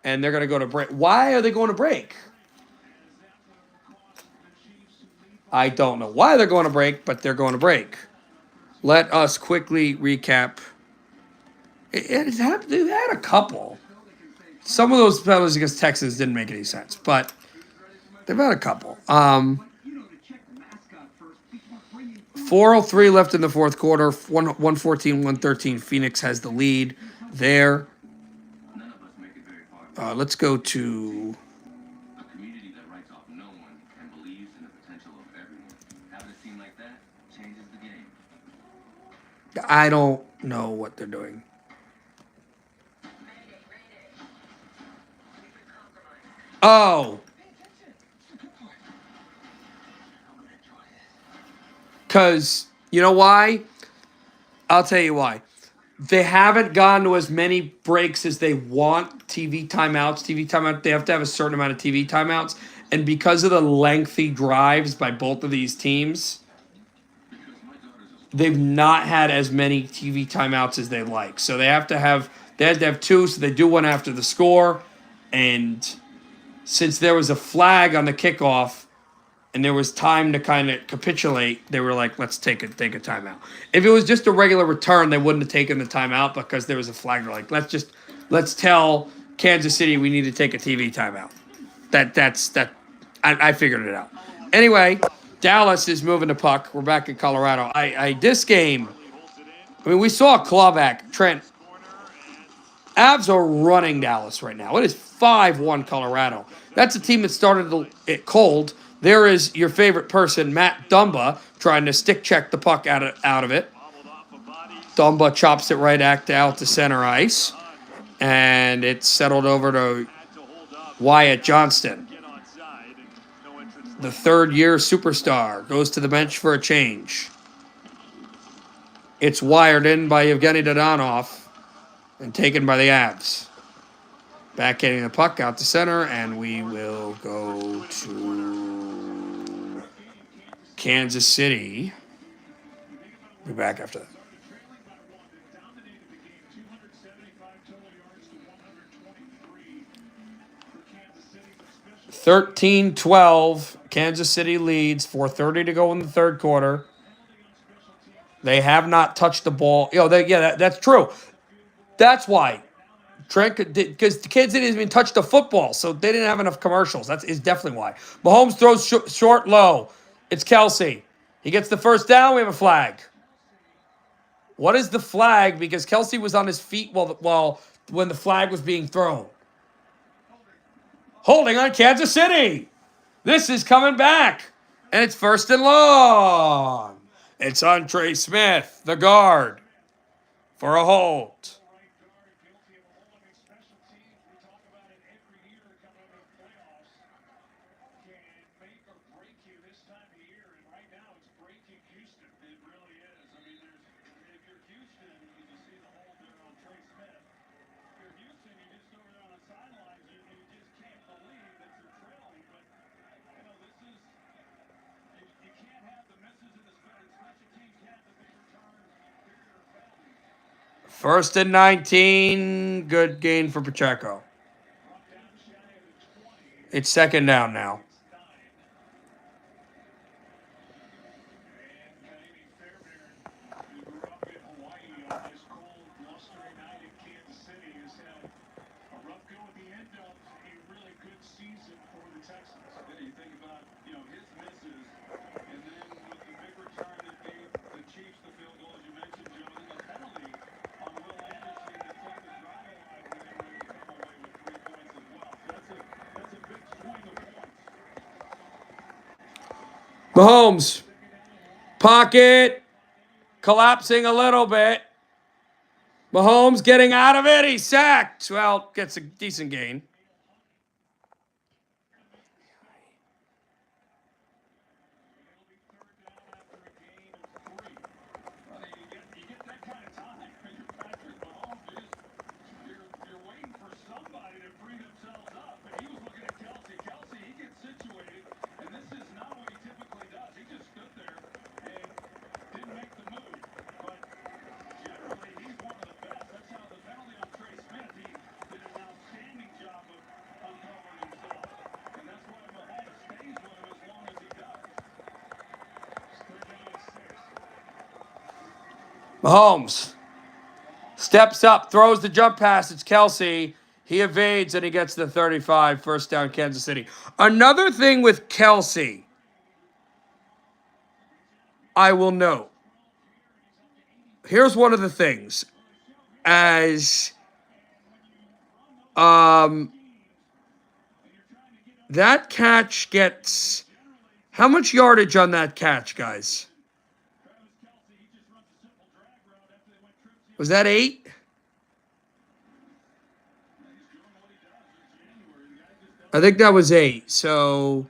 And they're going to go to break. Why are they going to break? I don't know why they're going to break, but they're going to break. Let us quickly recap. They've had a couple. Some of those penalties against Texas didn't make any sense, but they've had a couple. 4:03 left in the fourth quarter. 114-113. Phoenix has the lead there. Let's go to... A community that writes off no one and believes in the potential of everyone. Having a team like that changes the game. I don't know what they're doing. Oh. Because, you know why? I'll tell you why. They haven't gone to as many breaks as they want. TV timeouts. They have to have a certain amount of TV timeouts. And because of the lengthy drives by both of these teams, they've not had as many TV timeouts as they like. So they had to have 2, so they do one after the score. And since there was a flag on the kickoff and there was time to kind of capitulate, they were like, let's take a timeout. If it was just a regular return, they wouldn't have taken the timeout because there was a flag. They're like, let's tell Kansas City we need to take a TV timeout. I figured it out. Anyway, Dallas is moving the puck. We're back in Colorado. This game, I mean, we saw a clawback. Trent, Avs are running Dallas right now. It is 5-1 Colorado. That's a team that started it cold. There is your favorite person, Matt Dumba, trying to stick check the puck out of it. Dumba chops it right out to center ice. And it's settled over to Wyatt Johnston. The third-year superstar goes to the bench for a change. It's wired in by Evgeny Dadonov and taken by the Avs. Back getting the puck out to center, and we will go to Kansas City. Be back after that. 13-12. Kansas City leads. 4:30 to go in the third quarter. They have not touched the ball. That's true. That's why. Trent, because the kids didn't even touch the football, so they didn't have enough commercials. That is definitely why. Mahomes throws short, low. It's Kelsey. He gets the first down. We have a flag. What is the flag? Because Kelsey was on his feet when the flag was being thrown. Holding on Kansas City. This is coming back. And it's 1st and long. It's on Trey Smith, the guard, for a hold. Right guard guilty of a holding special teams. We talk about it every year coming into the playoffs. Can make or break you this time of year, and right now it's breaking Houston. It really is. I mean, if you're Houston, you see the hold there on Trey Smith. If you're Houston, you just over there on the sidelines, you just can't believe that you're trailing. But this is you can't have the misses in the special teams. You have the big returns, bigger penalties. 1st and 19. Good gain for Pacheco. It's 2nd down now. Who grew up in Hawaii on this cold, blustery night in Kansas City, has had a rough go at the end of a really good season for the Texans. Then you think about, his misses, and then with the big return that gave the Chiefs the field goal, as you mentioned, Joe, and the penalty on Will Anderson that took the drive alive, and they were able to come away with 3 points as well. So that's a big swing of points. Mahomes. Pocket. Collapsing a little bit. Mahomes getting out of it. He's sacked. Well, gets a decent gain. You get that kind of time. You're Patrick Mahomes. You're waiting for somebody to free themselves up. And he was looking at Kelsey. Kelsey, he gets situated, and this is not what he typically does. He just stood there and didn't make the move. But generally, he's one of the best. That's how the penalty on Trey Smith, he did an outstanding job of uncovering himself. And that's why Mahomes stays with him as long as he does. Third down and 6. Mahomes steps up, throws the jump pass. It's Kelsey. He evades and he gets the 35. 1st down, Kansas City. Another thing with Kelsey, I will note. Here's one of the things. As that catch gets, how much yardage on that catch, guys? Was that 8? I think that was 8. So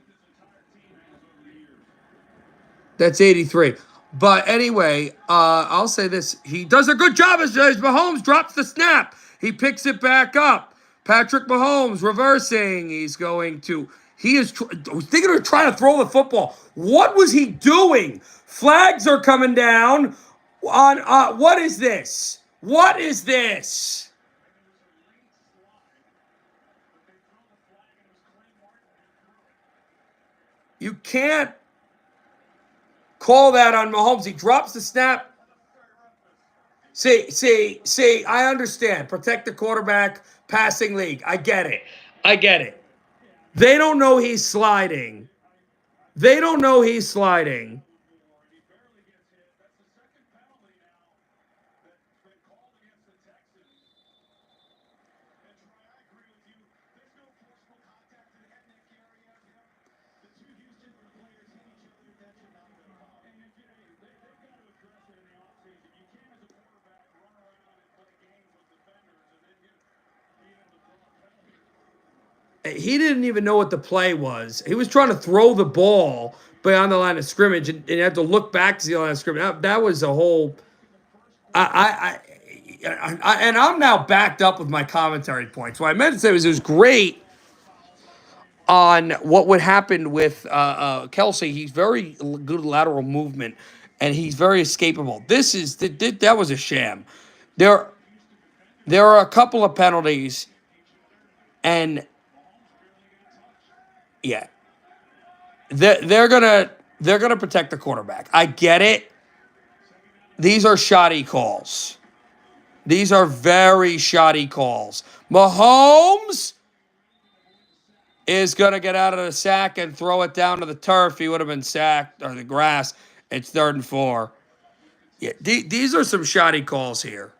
that's 83. But anyway, I'll say this. He does a good job as Mahomes drops the snap. He picks it back up. Patrick Mahomes reversing. He is thinking of trying to throw the football. What was he doing? Flags are coming down. What is this? What is this? You can't call that on Mahomes. He drops the snap. See, I understand. Protect the quarterback, passing league. I get it. They don't know he's sliding. He barely gets hit. That's the second penalty now that's been called against the Texans. And Troy, I agree with you. There's no forceful contact in the head neck area. The two Houston players hit each other. That should not have been a foul. And they've got to address it in the offseason. You can't, as a quarterback, run around and play games with defenders and then be able to draw a penalty. He didn't even know what the play was. He was trying to throw the ball beyond the line of scrimmage and had to look back to see the line of scrimmage. That was a whole. And I'm now backed up with my commentary points. What I meant to say was it was great on what would happen with Kelsey. He's very good lateral movement, and he's very escapable. That was a sham. There are a couple of penalties, and Yeah. They're gonna protect the quarterback. I get it. These are shoddy calls. These are very shoddy calls. Mahomes is gonna get out of the sack and throw it down to the turf. He would have been sacked or the grass. It's 3rd and 4. Yeah, these are some shoddy calls here.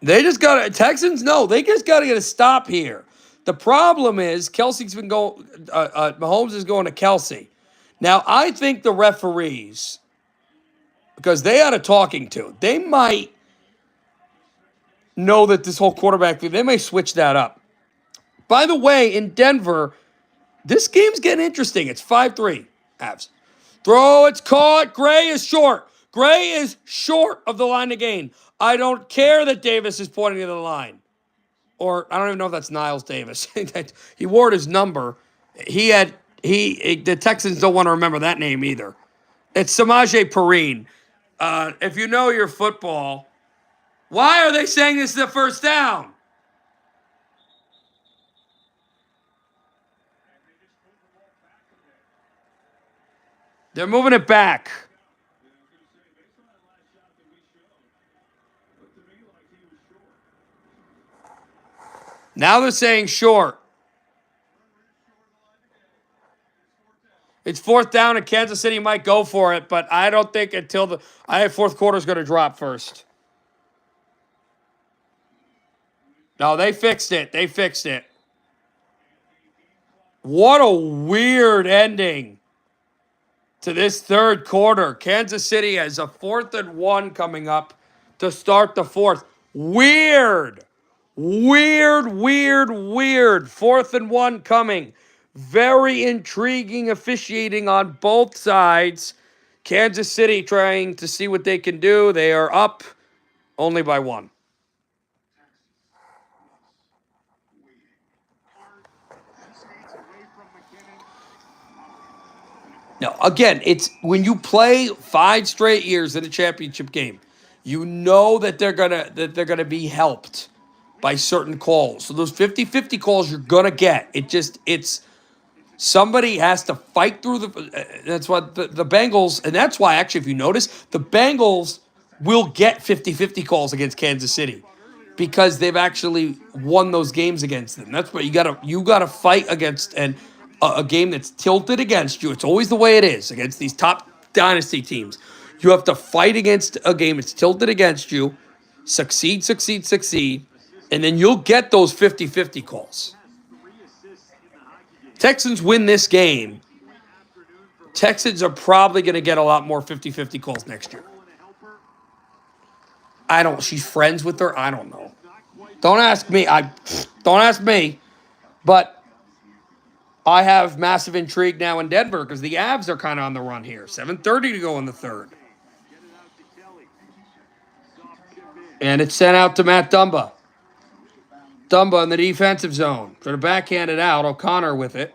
They just got to, Texans, no, they just got to get a stop here. The problem is Kelsey's been going, Mahomes is going to Kelsey. Now, I think the referees, because they had a talking to, they might know that this whole quarterback thing, they may switch that up. By the way, in Denver, this game's getting interesting. It's 5-3, Avs. Throw, it's caught. Gray is short. Gray is short of the line to gain. I don't care that Davis is pointing to the line. Or I don't even know if that's Niles Davis. He wore his number. The Texans don't want to remember that name either. It's Samaje Perine. If you know your football, why are they saying this is the first down? They're moving it back. Now they're saying short. It's 4th down, and Kansas City might go for it, but I don't think until I have 4th quarter is going to drop first. No, they fixed it. They fixed it. What a weird ending to this 3rd quarter. Kansas City has a 4th and 1 coming up to start the 4th. Weird. 4th and 1 coming. Very intriguing officiating on both sides. Kansas City trying to see what they can do. They are up only by 1. Now, again, it's when you play 5 straight years in a championship game, you know that they're gonna be helped by certain calls. So those 50-50 calls you're gonna get. It's somebody has to fight through that's what the Bengals, and that's why actually if you notice, the Bengals will get 50-50 calls against Kansas City because they've actually won those games against them. That's what you gotta fight against a game that's tilted against you. It's always the way it is against these top dynasty teams. You have to fight against a game that's tilted against you, succeed, and then you'll get those 50-50 calls. Texans win this game. Texans are probably going to get a lot more 50-50 calls next year. She's friends with her. I don't know. Don't ask me. Don't ask me. But I have massive intrigue now in Denver because the Avs are kind of on the run here. 7:30 to go in the 3rd. And it's sent out to Matt Dumba. Dumba in the defensive zone. Trying to backhand it out. O'Connor with it.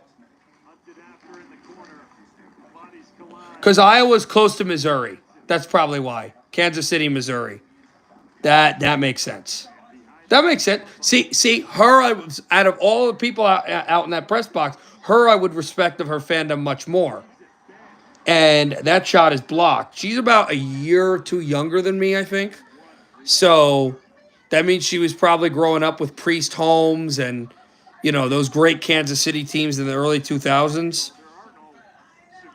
Because Iowa's close to Missouri. That's probably why. Kansas City, Missouri. That makes sense. That makes sense. See, her, out of all the people out in that press box, her I would respect of her fandom much more. And that shot is blocked. She's about a year or 2 younger than me, I think. So that means she was probably growing up with Priest Holmes and, those great Kansas City teams in the early 2000s.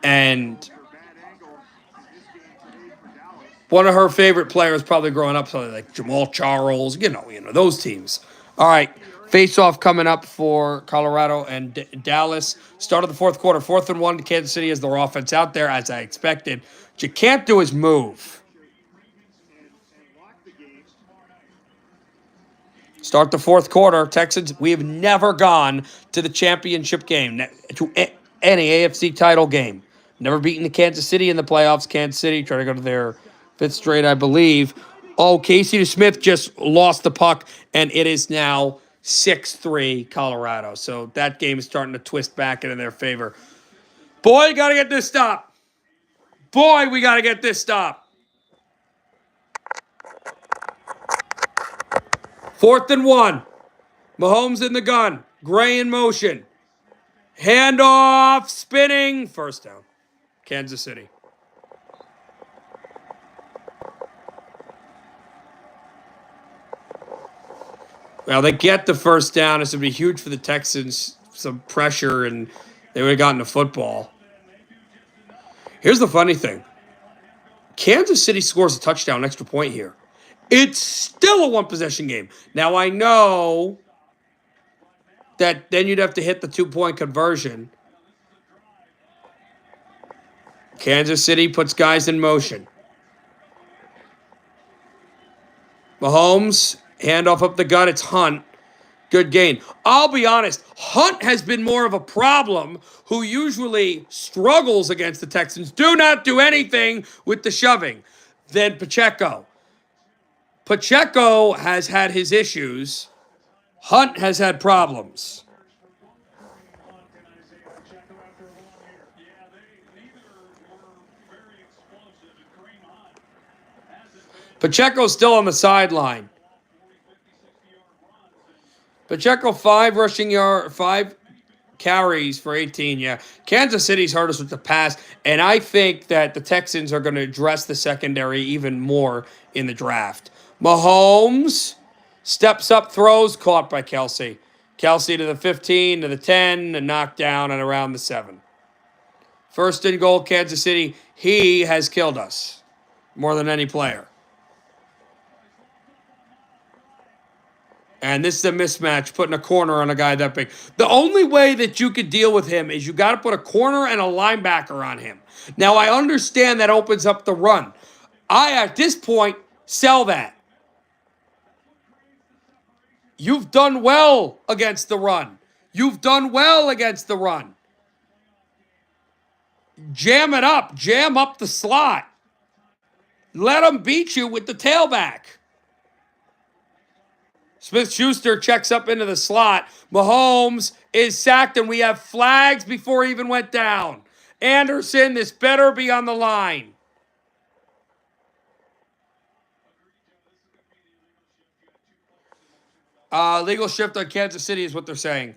And one of her favorite players probably growing up, something like Jamal Charles, those teams. All right, face-off coming up for Colorado and Dallas. Start of the 4th quarter, 4th and 1 to Kansas City as their offense out there, as I expected. What you can't do is move. Start the 4th quarter. Texans, we have never gone to the championship game, to any AFC title game. Never beaten the Kansas City in the playoffs. Kansas City trying to go to their 5th straight, I believe. Oh, Casey Smith just lost the puck, and it is now 6-3 Colorado. So that game is starting to twist back into their favor. Boy, got to get this stop. Boy, we got to get this stop. 4th and 1. Mahomes in the gun. Gray in motion. Handoff, spinning. First down. Kansas City. Well, they get the first down. This would be huge for the Texans. Some pressure, and they would have gotten the football. Here's the funny thing. Kansas City scores a touchdown, extra point here. It's still a one-possession game. Now, I know that then you'd have to hit the 2-point conversion. Kansas City puts guys in motion. Mahomes, handoff up the gut. It's Hunt. Good gain. I'll be honest, Hunt has been more of a problem who usually struggles against the Texans. Do not do anything with the shoving than Pacheco. Pacheco has had his issues. Hunt has had problems. Pacheco's still on the sideline. Pacheco 5 carries for 18. Yeah, Kansas City's hurt us with the pass, and I think that the Texans are going to address the secondary even more in the draft. Mahomes steps up, throws, caught by Kelsey. Kelsey to the 15, to the 10, and knocked down and around the 7. First and goal, Kansas City. He has killed us more than any player. And this is a mismatch, putting a corner on a guy that big. The only way that you could deal with him is you got to put a corner and a linebacker on him. Now, I understand that opens up the run. I, at this point, sell that. You've done well against the run. You've done well against the run. Jam it up. Jam up the slot. Let them beat you with the tailback. Smith-Schuster checks up into the slot. Mahomes is sacked, and we have flags before he even went down. Anderson, this better be on the line. Legal shift on Kansas City is what they're saying.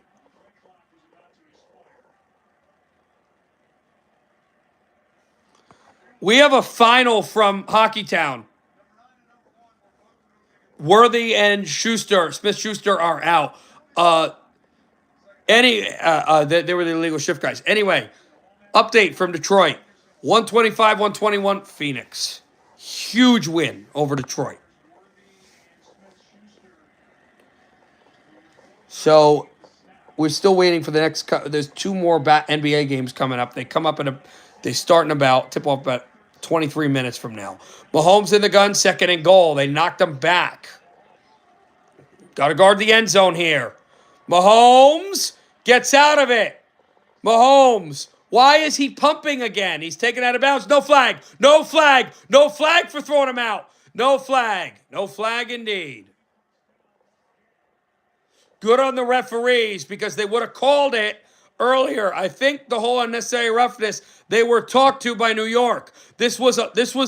We have a final from Hockeytown. Worthy and Schuster, Smith-Schuster are out. They were the illegal shift guys. Anyway, update from Detroit. 125-121 Phoenix. Huge win over Detroit. So we're still waiting for the next. There's 2 more NBA games coming up. They come up they start in about, tip off about 23 minutes from now. Mahomes in the gun, 2nd and goal. They knocked him back. Got to guard the end zone here. Mahomes gets out of it. Mahomes. Why is he pumping again? He's taken out of bounds. No flag. No flag. No flag for throwing him out. No flag. No flag indeed. Good on the referees because they would have called it earlier. I think the whole unnecessary roughness, they were talked to by New York. This was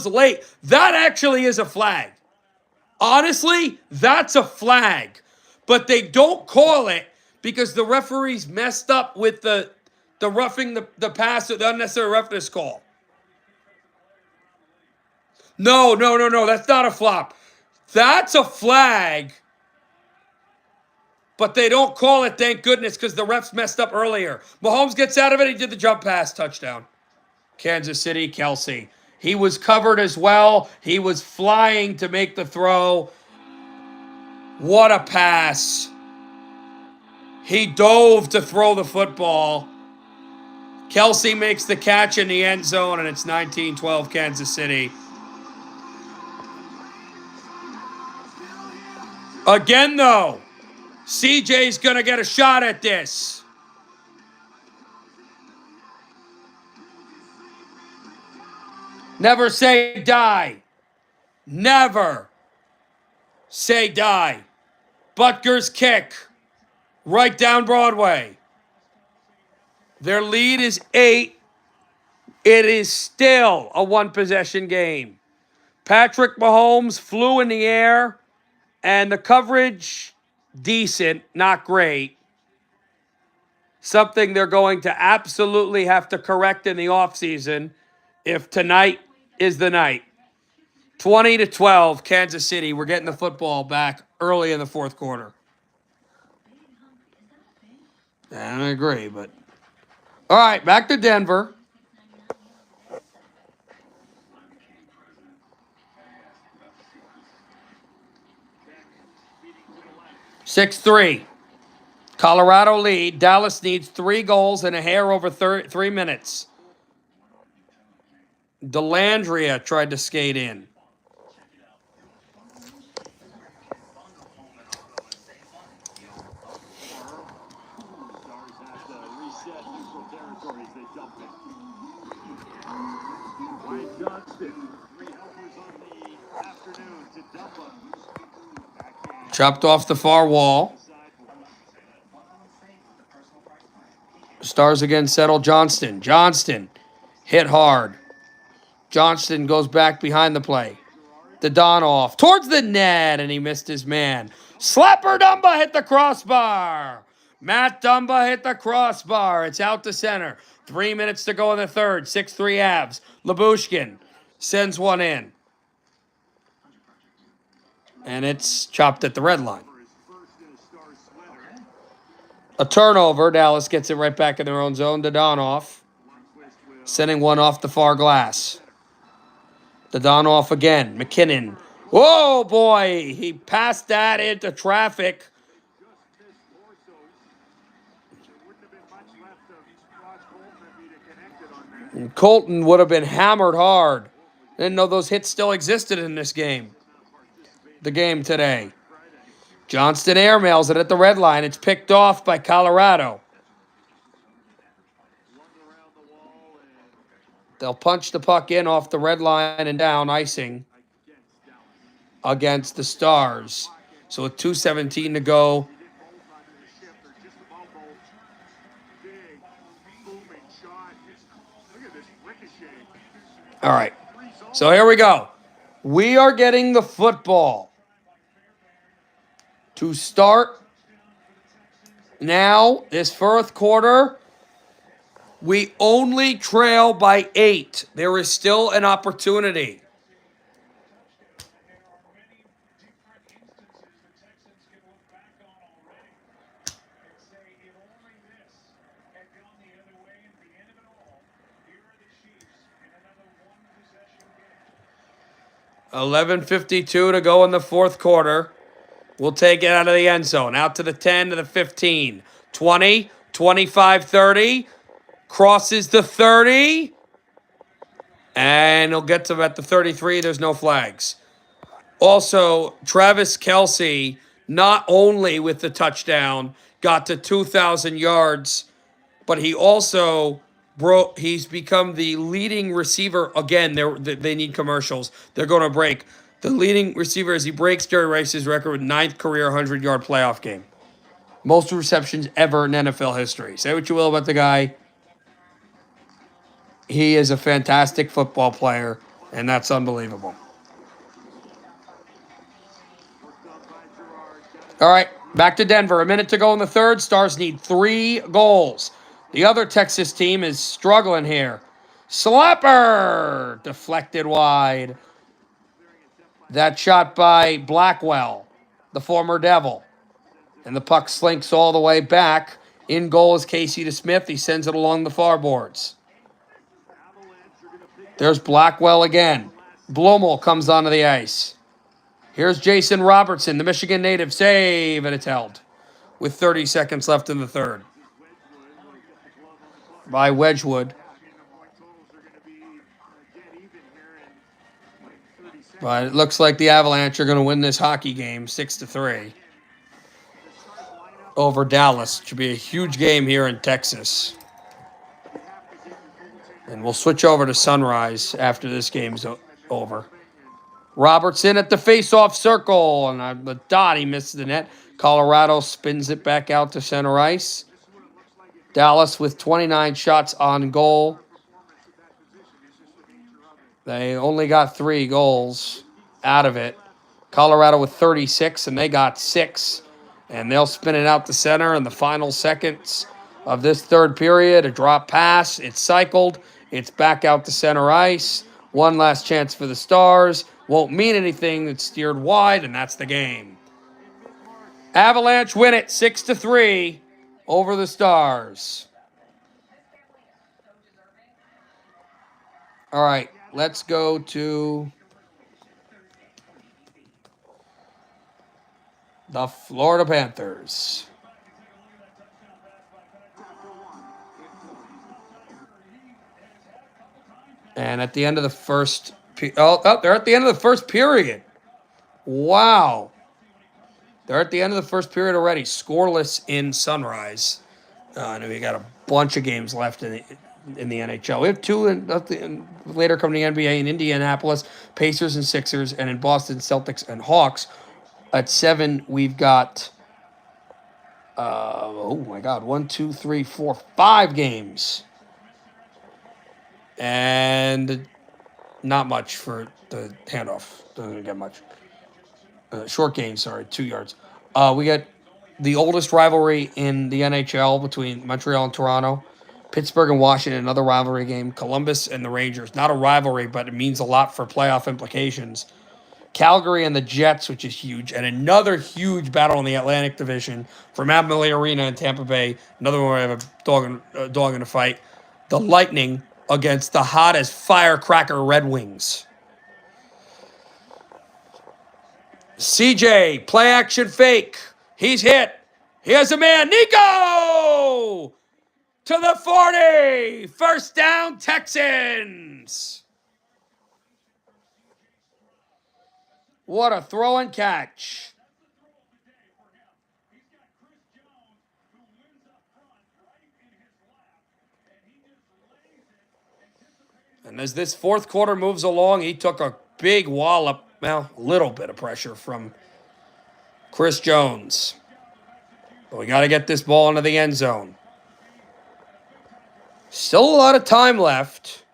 late. That actually is a flag. Honestly, that's a flag. But they don't call it because the referees messed up with the roughing the pass, the unnecessary roughness call. No. That's not a flop. That's a flag. But they don't call it, thank goodness, because the refs messed up earlier. Mahomes gets out of it. He did the jump pass. Touchdown. Kansas City, Kelsey. He was covered as well. He was flying to make the throw. What a pass. He dove to throw the football. Kelsey makes the catch in the end zone, and it's 19-12 Kansas City. Again, though, CJ's going to get a shot at this. Never say die. Never say die. Butker's kick. Right down Broadway. Their lead is 8. It is still a one-possession game. Patrick Mahomes flew in the air. And the coverage, decent, not great. Something they're going to absolutely have to correct in the offseason if tonight is the night. 20-12, Kansas City. We're getting the football back early in the fourth quarter. And I agree, but... All right, back to Denver. 6-3. Colorado lead. Dallas needs 3 goals and a hair over 3 minutes. Delandria tried to skate in. Stars have to reset neutral territory as they dump it. Wyatt Johnston, 3 helpers on the afternoon to dump him. Chopped off the far wall. Stars again settle Johnston. Johnston hit hard. Johnston goes back behind the play. The Donoff towards the net, and he missed his man. Slapper Dumba hit the crossbar. Matt Dumba hit the crossbar. It's out to center. 3 minutes to go in the third. 6-3 Avs. Labushkin sends one in. And it's chopped at the red line. A turnover. Dallas gets it right back in their own zone. Donoff sending one off the far glass. Donoff again. McKinnon. Whoa, boy. He passed that into traffic. And Colton would have been hammered hard. Didn't know those hits still existed in this game. The game today. Johnston airmails it at the red line. It's picked off by Colorado. They'll punch the puck in off the red line and down, icing against the Stars. So with 2:17 to go. All right. So here we go. We are getting the football to start now, this fourth quarter. We only trail by 8. There is still an opportunity. There are many different instances the Texans can look back on already and say, if only this had gone the other way at the end of it all, here are the Chiefs in another one-possession game. 11:52 to go in the fourth quarter. We'll take it out of the end zone. Out to the 10, to the 15. 20, 25, 30. Crosses the 30. And he'll get to at the 33. There's no flags. Also, Travis Kelce, not only with the touchdown, got to 2,000 yards, but he also he's become the leading receiver. Again, they need commercials. They're going to break. The leading receiver as he breaks Jerry Rice's record with 9th career 100-yard playoff game. Most receptions ever in NFL history. Say what you will about the guy. He is a fantastic football player, and that's unbelievable. All right, back to Denver. A minute to go in the third. Stars need 3 goals. The other Texas team is struggling here. Slapper! Deflected wide. That shot by Blackwell, the former Devil. And the puck slinks all the way back. In goal is Casey DeSmith. He sends it along the far boards. There's Blackwell again. Blumel comes onto the ice. Here's Jason Robertson, the Michigan native. Save, and it's held with 30 seconds left in the third. By Wedgwood. But it looks like the Avalanche are going to win this hockey game 6-3 over Dallas. Should be a huge game here in Texas. And we'll switch over to Sunrise after this game's over. Robertson at the face-off circle, and the dot, he misses the net. Colorado spins it back out to center ice. Dallas with 29 shots on goal. They only got 3 goals out of it. Colorado with 36, and they got 6. And they'll spin it out the center in the final seconds of this third period. A drop pass. It's cycled. It's back out to center ice. One last chance for the Stars. Won't mean anything. It's steered wide, and that's the game. Avalanche win it 6-3 over the Stars. All right, let's go to the Florida Panthers. And at the end of the first, they're at the end of the first period. Wow. They're at the end of the first period already, scoreless in Sunrise. And we got a bunch of games left in the NHL. We have 2 later coming to the NBA in Indianapolis, Pacers and Sixers, and in Boston, Celtics and Hawks. At 7, we've got, oh my God, 1, 2, 3, 4, 5 games. And not much for the handoff. Doesn't get much. Short gain, 2 yards. We got the oldest rivalry in the NHL between Montreal and Toronto. Pittsburgh and Washington, another rivalry game. Columbus and the Rangers. Not a rivalry, but it means a lot for playoff implications. Calgary and the Jets, which is huge. And another huge battle in the Atlantic Division from Amalie Arena in Tampa Bay. Another one where I have a dog in the fight. The Lightning against the hot as firecracker Red Wings. CJ, play action fake. He's hit. Here's a man. Nico! To the 40. First down, Texans. What a throw and catch. And as this fourth quarter moves along, he took a big wallop, well, a little bit of pressure from Chris Jones. But we got to get this ball into the end zone. Still a lot of time left.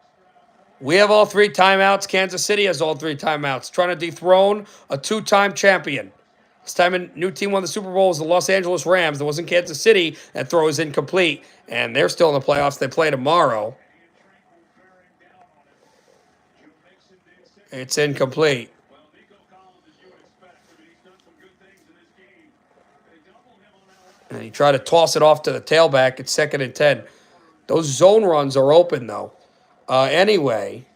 We have all 3 timeouts. Kansas City has all 3 timeouts. Trying to dethrone a 2-time champion. This time a new team won the Super Bowl was the Los Angeles Rams. That wasn't Kansas City. That throw is incomplete. And they're still in the playoffs. They play tomorrow. It's incomplete. And he tried to toss it off to the tailback. It's 2nd and 10. Those zone runs are open, though. Anyway,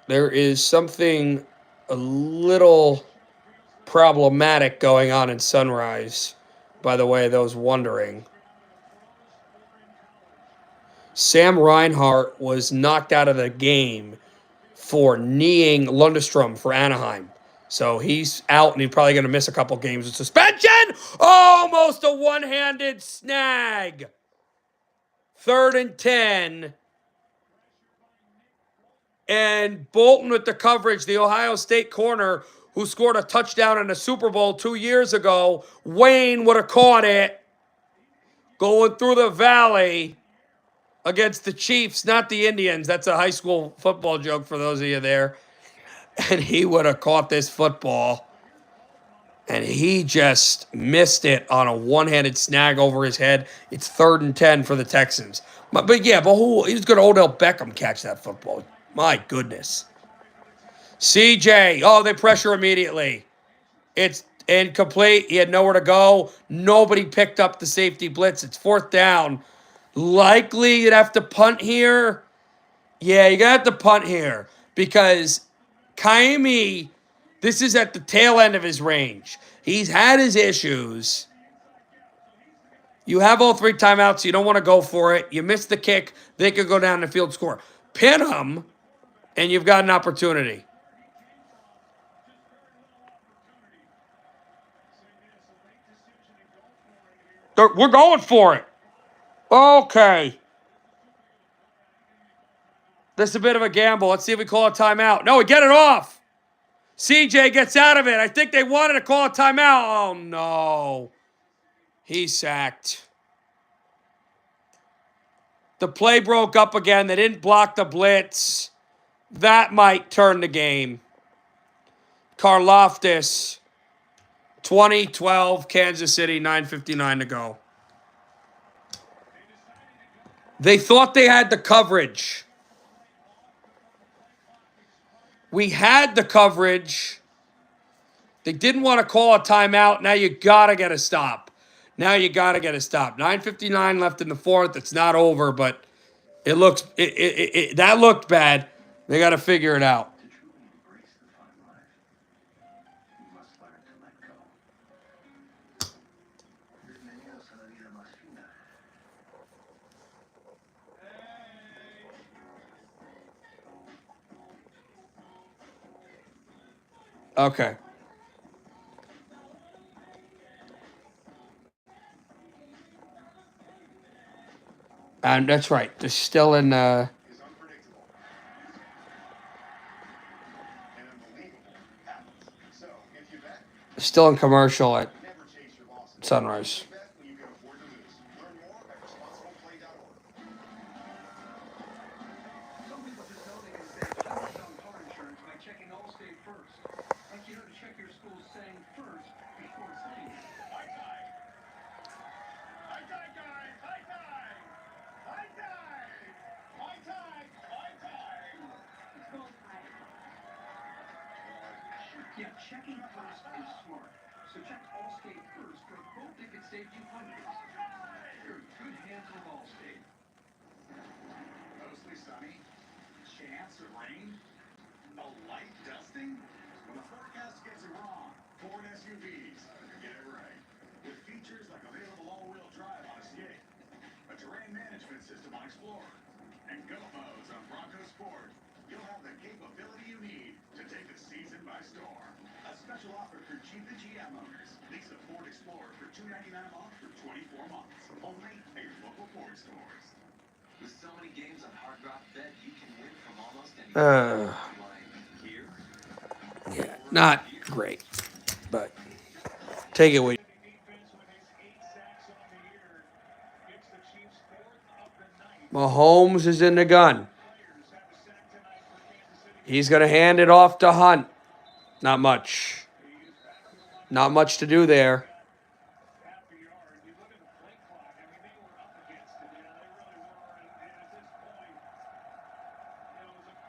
there is something a little problematic going on in Sunrise, by the way, those wondering. Sam Reinhart was knocked out of the game for kneeing Lundestrom for Anaheim. So he's out, and he's probably going to miss a couple games with suspension. Almost a one-handed snag. 3rd and 10. And Bolton with the coverage, the Ohio State corner, who scored a touchdown in the Super Bowl 2 years ago. Wayne would have caught it. Going through the valley against the Chiefs, not the Indians. That's a high school football joke for those of you there. And he would have caught this football. And he just missed it on a one-handed snag over his head. It's 3rd and 10 for the Texans. But who, he was going to Odell Beckham catch that football. My goodness. CJ, they pressure immediately. It's incomplete. He had nowhere to go. Nobody picked up the safety blitz. It's 4th down. Likely you'd have to punt here. Yeah, you're going to have to punt here because Kaimi, this is at the tail end of his range. He's had his issues. You have all 3 timeouts. So you don't want to go for it. You miss the kick. They could go down the field score. Pin him, and you've got an opportunity. We're going for it. Okay. This is a bit of a gamble. Let's see if we call a timeout. No, we get it off. CJ gets out of it. I think they wanted to call a timeout. Oh, no. He's sacked. The play broke up again. They didn't block the blitz. That might turn the game. Karlaftis. 2012, Kansas City, 9:59 to go. They thought they had the coverage. We had the coverage. They didn't want to call a timeout. Now you got to get a stop. 9:59 left in the fourth. It's not over, but it looks that looked bad. They got to figure it out. To truly embrace the fun life, you must learn to let go. Bienvenidos a la vida más fina. Okay. And that's right. They're still in Is unpredictable and unbelievable happens. So, if you bet, commercial at never chase your losses. Sunrise. Bet when you can afford to lose. Learn more at responsibleplay.org. Some people just know they can save tons on car insurance by checking Allstate first. Like you know to check your school's saying first before saying it. High tide. High tide, guys. High tide. High tide. High tide. High tide. Yeah, checking first is smart. So check Allstate first for a quote that could save you hundreds. You're in good hands with Allstate. Mostly sunny. Chance of rain. A light dusting. When the forecast gets it wrong, Ford SUVs get it right. With features like available all-wheel drive on Escape, a terrain management system on Explorer, and go modes on Bronco Sport, you'll have the capability you need to take the season by storm. A special offer for Jeep and GM owners. Lease a Ford Explorer for $299 a month for 24 months. Only at your local Ford stores. With so many games on Hard Rock Bet, you can win from almost any Uh, like here. yeah, not great, but take it with. Defense with his 8 sacks on the year. It's the Chiefs' 4th of the night. Mahomes is in the gun. Players have a sack tonight for Kansas City. He's gonna hand it off to Hunt. Not much. He is back to the line. Not much to do there. Half a yard. You look at the play clock. I mean, they were up against it. Yeah, they really were. And at this point,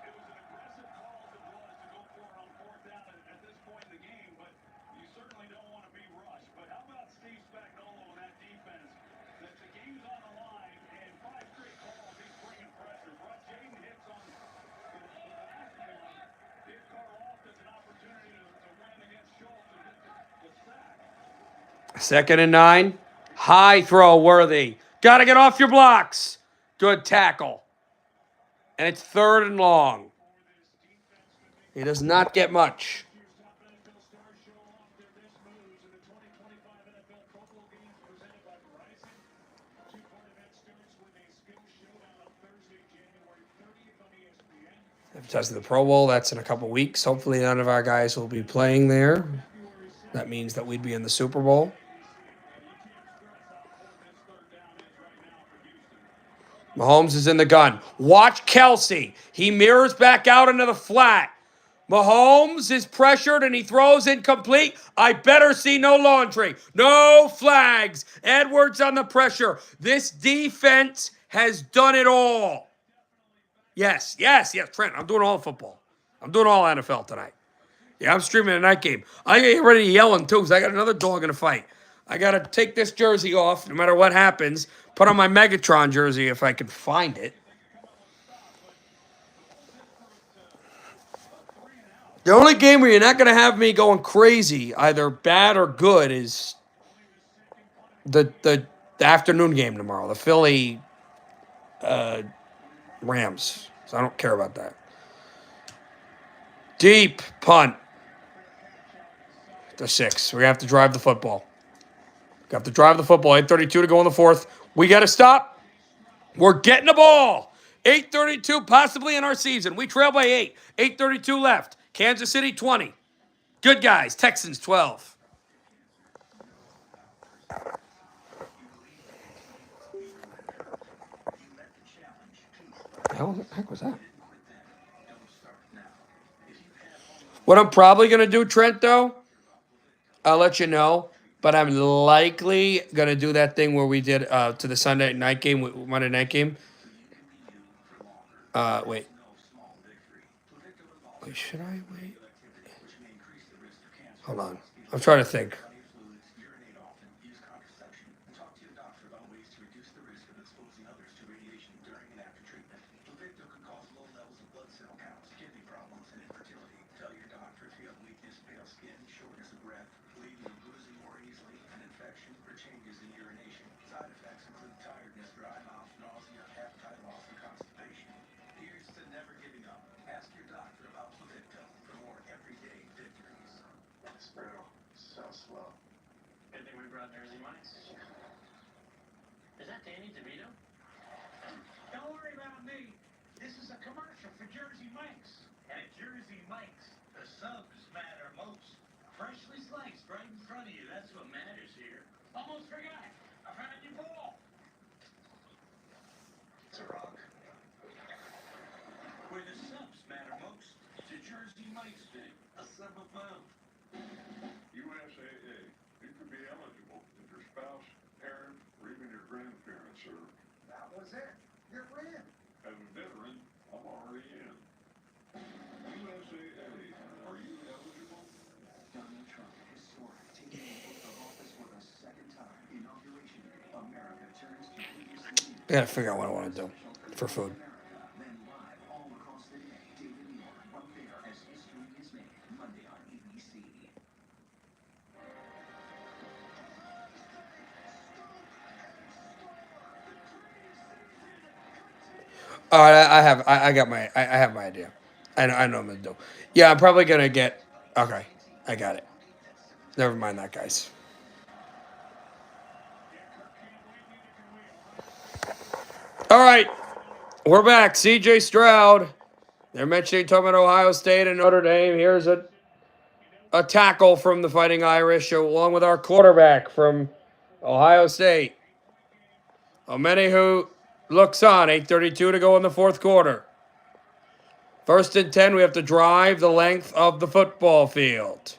it was an aggressive call as it was to go for it on 4th down at this point in the game. But you certainly don't want to be rushed. But how about Steve Spagnuolo and that defense? The game's on the line, and 5 straight calls. He's bringing pressure. Jaden hits on the last one. Dave Karlaftis an opportunity to win against Schultz and get the sack. 2nd and 9. High throw, Worthy. Got to get off your blocks. Good tackle. And it's 3rd and long. He does not get much. Top NFL stars show off their best moves in the 2025 NFL Pro Bowl games presented by Verizon. Two-part event starts with a skill showdown on Thursday, January 30th on ESPN. Because of the Pro Bowl, that's in a couple weeks. Hopefully, none of our guys will be playing there. That means that we'd be in the Super Bowl. Mahomes is in the gun. Watch Kelsey. He mirrors back out into the flat. Mahomes is pressured and he throws incomplete. I better see no laundry. No flags. Edwards on the pressure. This defense has done it all. Yes. Trent, I'm doing all football. I'm doing all NFL tonight. Yeah, I'm streaming a night game. I get ready to yelling too because I got another dog in a fight. I got to take this jersey off no matter what happens. Put on my Megatron jersey if I can find it. The only game where you're not going to have me going crazy, either bad or good, is the afternoon game tomorrow, the Philly Rams. So I don't care about that. Deep punt. To 6. We have to drive the football. 8:32 to go in the 4th. We got to stop. We're getting the ball. 8:32 possibly in our season. We trail by 8. 8:32 left. Kansas City 20. Good guys. Texans 12. The heck was that? What I'm probably gonna do, Trent, though, I'll let you know. But I'm likely gonna do that thing where we did to the Sunday night game, Monday night game. Wait. Wait, should I wait? Hold on. I'm trying to think. Is that Danny DeVito? Don't worry about me. This is a commercial for Jersey Mike's. And at Jersey Mike's, the subs matter most. Freshly sliced right in front of you. That's what matters here. Almost forgot. I found your ball. It's a rock. Where the subs matter most. To Jersey Mike's Day. A sub a pound. USAA. You could be eligible if your spouse, parent, or even your grandparents are. That was it. You're in. As a veteran, I'm already in. USAA. Are you eligible? Donald Trump, historic, taking the oath of office for the second time. Inauguration Day. America turns to previously. I gotta figure out what I want to do for food. Then live all across the day. David Muir, up there as history is made. Monday on ABC. All right, I have my idea. I know what I'm gonna do. Yeah, I'm probably gonna get. Okay, I got it. Never mind that, guys. All right, we're back. C.J. Stroud. They're talking about Ohio State and Notre Dame. Here's a tackle from the Fighting Irish, along with our quarterback from Ohio State. Omenihu looks on. 8:32 to go in the fourth quarter. 1st and 10. We have to drive the length of the football field.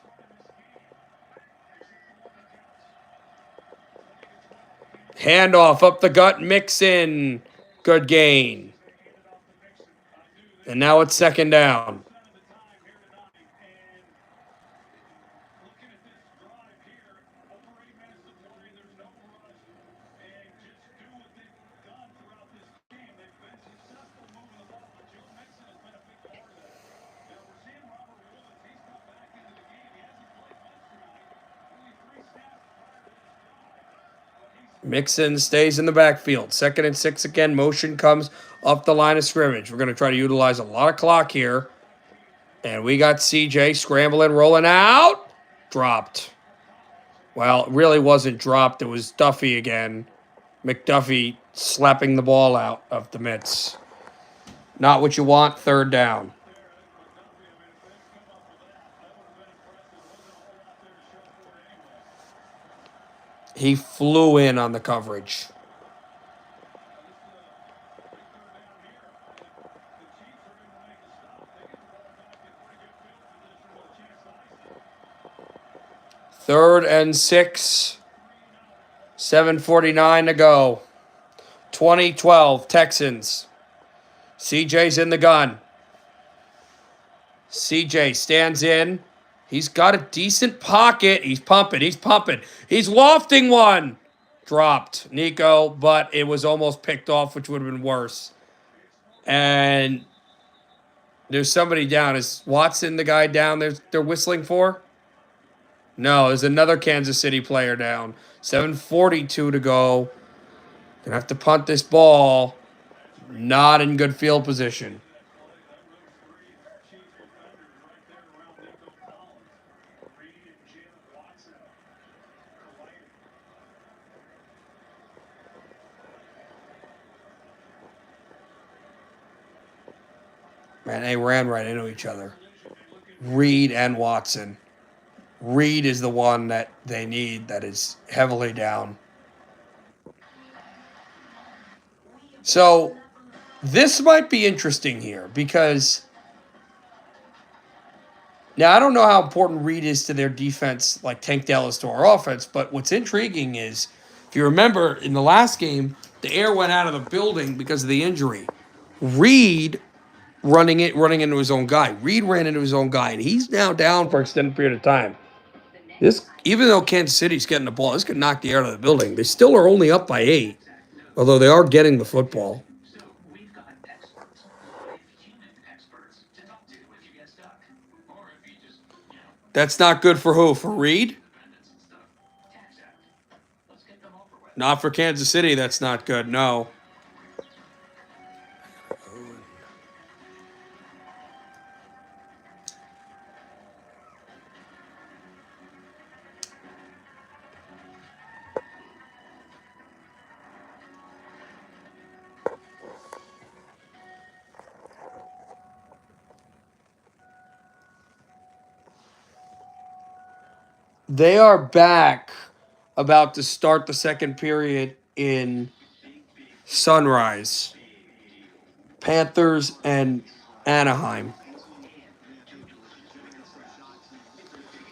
Handoff up the gut. Mixon. Good gain. And now it's 2nd down. Mixon stays in the backfield. 2nd and 6 again. Motion comes up the line of scrimmage. We're going to try to utilize a lot of clock here. And we got CJ scrambling, rolling out. Dropped. Well, it really wasn't dropped. It was Duffy again. McDuffie slapping the ball out of the mitts. Not what you want. 3rd down. He flew in on the coverage. Third and 6. 7:49 to go. 2012 Texans. CJ's in the gun. CJ stands in. He's got a decent pocket. He's pumping. He's lofting one. Dropped. Nico, but it was almost picked off, which would have been worse. And there's somebody down. Is Watson the guy down they're whistling for? No, there's another Kansas City player down. 7:42 to go. Gonna have to punt this ball. Not in good field position. Man, they ran right into each other. Reed and Watson. Reed is the one that they need that is heavily down. So this might be interesting here because Now, I don't know how important Reed is to their defense, like Tank Dell is to our offense, but what's intriguing is, if you remember, in the last game, the air went out of the building because of the injury. Reed running into his own guy. Reed ran into his own guy, and he's now down for an extended period of time. This, even though Kansas City's getting the ball, this could knock the air out of the building. They still are only up by 8, although they are getting the football. So we've got experts, live human experts, to talk to if you get stuck. Or if you just, That's not good for who? For Reed? independence and stuff. Tax Act. Let's get them over with. Not for Kansas City. That's not good. No. They are back, about to start the second period in Sunrise. Panthers and Anaheim.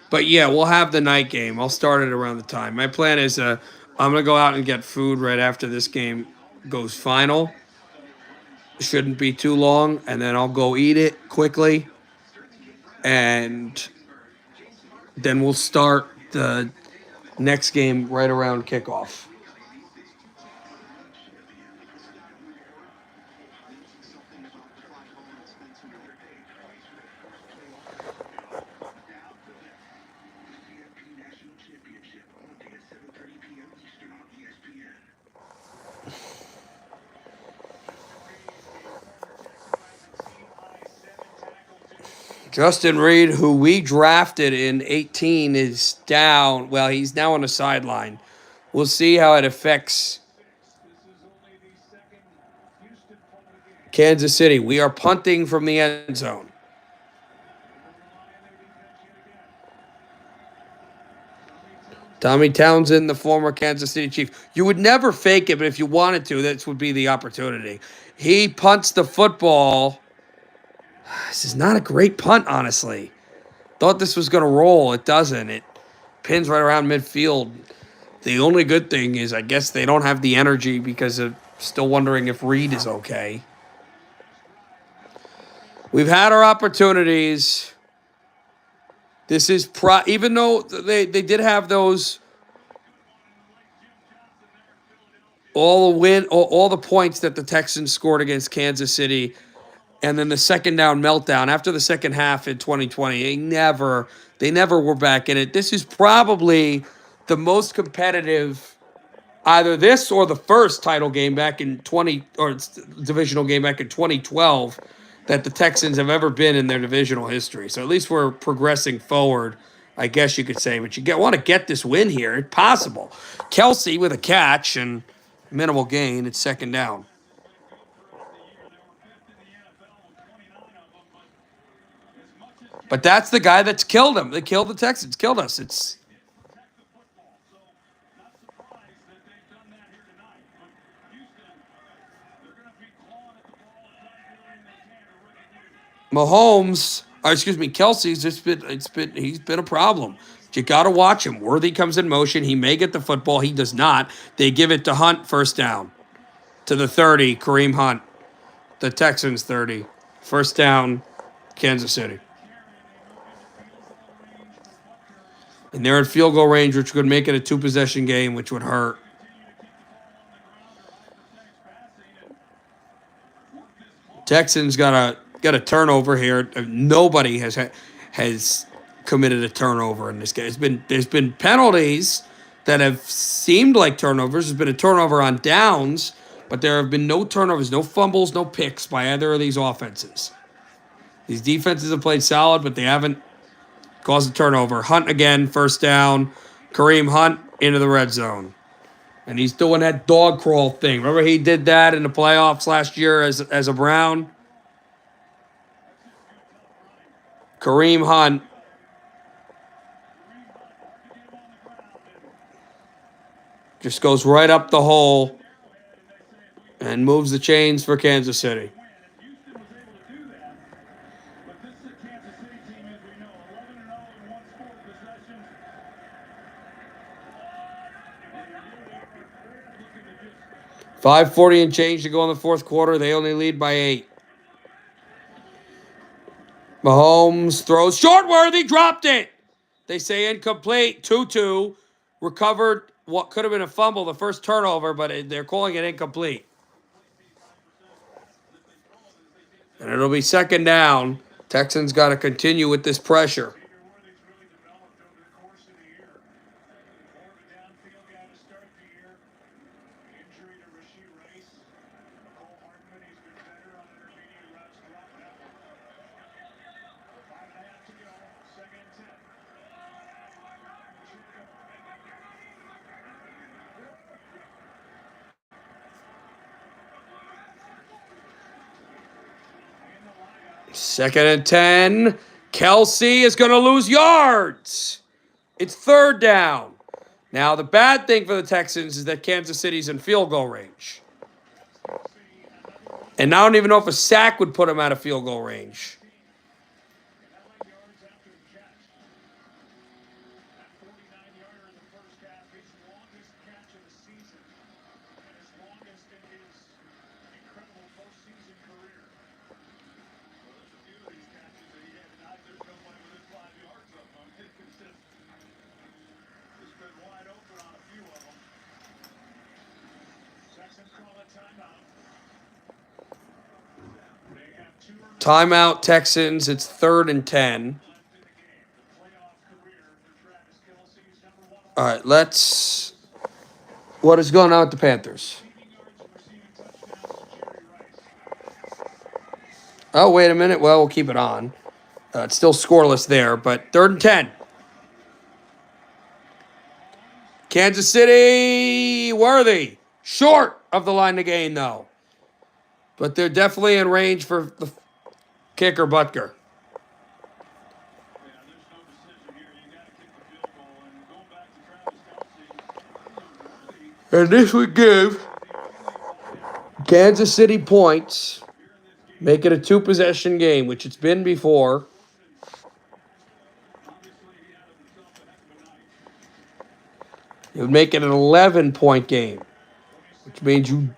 But yeah, we'll have the night game. I'll start it around the time. My plan is I'm going to go out and get food right after this game goes final. Shouldn't be too long, and then I'll go eat it quickly. And then we'll start the next game right around kickoff. Justin Reed, who we drafted in 18, is down. Well, he's now on the sideline. We'll see how it affects Kansas City. We are punting from the end zone. Tommy Townsend, the former Kansas City Chief. You would never fake it, but if you wanted to, this would be the opportunity. He punts the football. This is not a great punt, honestly. Thought this was going to roll. It doesn't. It pins right around midfield. The only good thing is, I guess they don't have the energy because of still wondering if Reed is okay. We've had our opportunities. This is even though they did have those all the points that the Texans scored against Kansas City, and then the second down meltdown after the second half in 2020. They never were back in it. This is probably the most competitive, either this or the first title game back in divisional game back in 2012 that the Texans have ever been in their divisional history. So at least we're progressing forward, I guess you could say. But you want to get this win here. It's possible. Kelsey with a catch and minimal gain. It's second down. But that's the guy that's killed him. They killed the Texans. Killed us. It's Mahomes, Kelsey's he's been a problem. You got to watch him. Worthy comes in motion. He may get the football. He does not. They give it to Hunt, first down. To the 30, Kareem Hunt. The Texans 30. First down, Kansas City. And they're in field goal range, which would make it a 2-possession game, which would hurt. Texans got a turnover here. Nobody has committed a turnover in this game. There's been penalties that have seemed like turnovers. There's been a turnover on downs, but there have been no turnovers, no fumbles, no picks by either of these offenses. These defenses have played solid, but they haven't caused a turnover. Hunt again, first down. Kareem Hunt into the red zone. And he's doing that dog crawl thing. Remember he did that in the playoffs last year as a Brown? Kareem Hunt. Just goes right up the hole and moves the chains for Kansas City. Houston was able to do that, but this is a Kansas City team, as we know, a 5:40 and change to go in the fourth quarter. They only lead by 8. Mahomes throws short. Worthy dropped it. They say incomplete. 2-2. Recovered what could have been a fumble, the first turnover, but they're calling it incomplete. And it'll be second down. Texans got to continue with this pressure. Worthy's really developed over the course of the year. More of a downfield guy to start the year. Injury to Rashee Rice. Cole Hartman, he's been better on intermediate routes. Dropped that one. 5.5 to go. Second and 10. Second and 10. Kelsey is going to lose yards. It's third down. Now, the bad thing for the Texans is that Kansas City's in field goal range. And I don't even know if a sack would put him out of field goal range. Yards after the catch. That 49-yarder in the first half, his longest catch of the season. And his longest in his incredible postseason career. Well, there's a few of these catches that he had not. There's nobody within 5 yards of him. It's just been wide open on a few of them. Texans call a timeout. They have 2 remaining. Timeout, Texans. It's third and 10. All right, let's... What is going on with the Panthers? Oh, wait a minute. Well, we'll keep it on. It's still scoreless there, but third and 10. Kansas City, Worthy. Short of the line to gain, though. But they're definitely in range for the kicker, Butker. Yeah, there's no decision here. You got to kick the field goal. And going back to Travis Kelce, And this would give Kansas City points, make it a 2-possession game, which it's been before. It would make it an 11-point game, which means you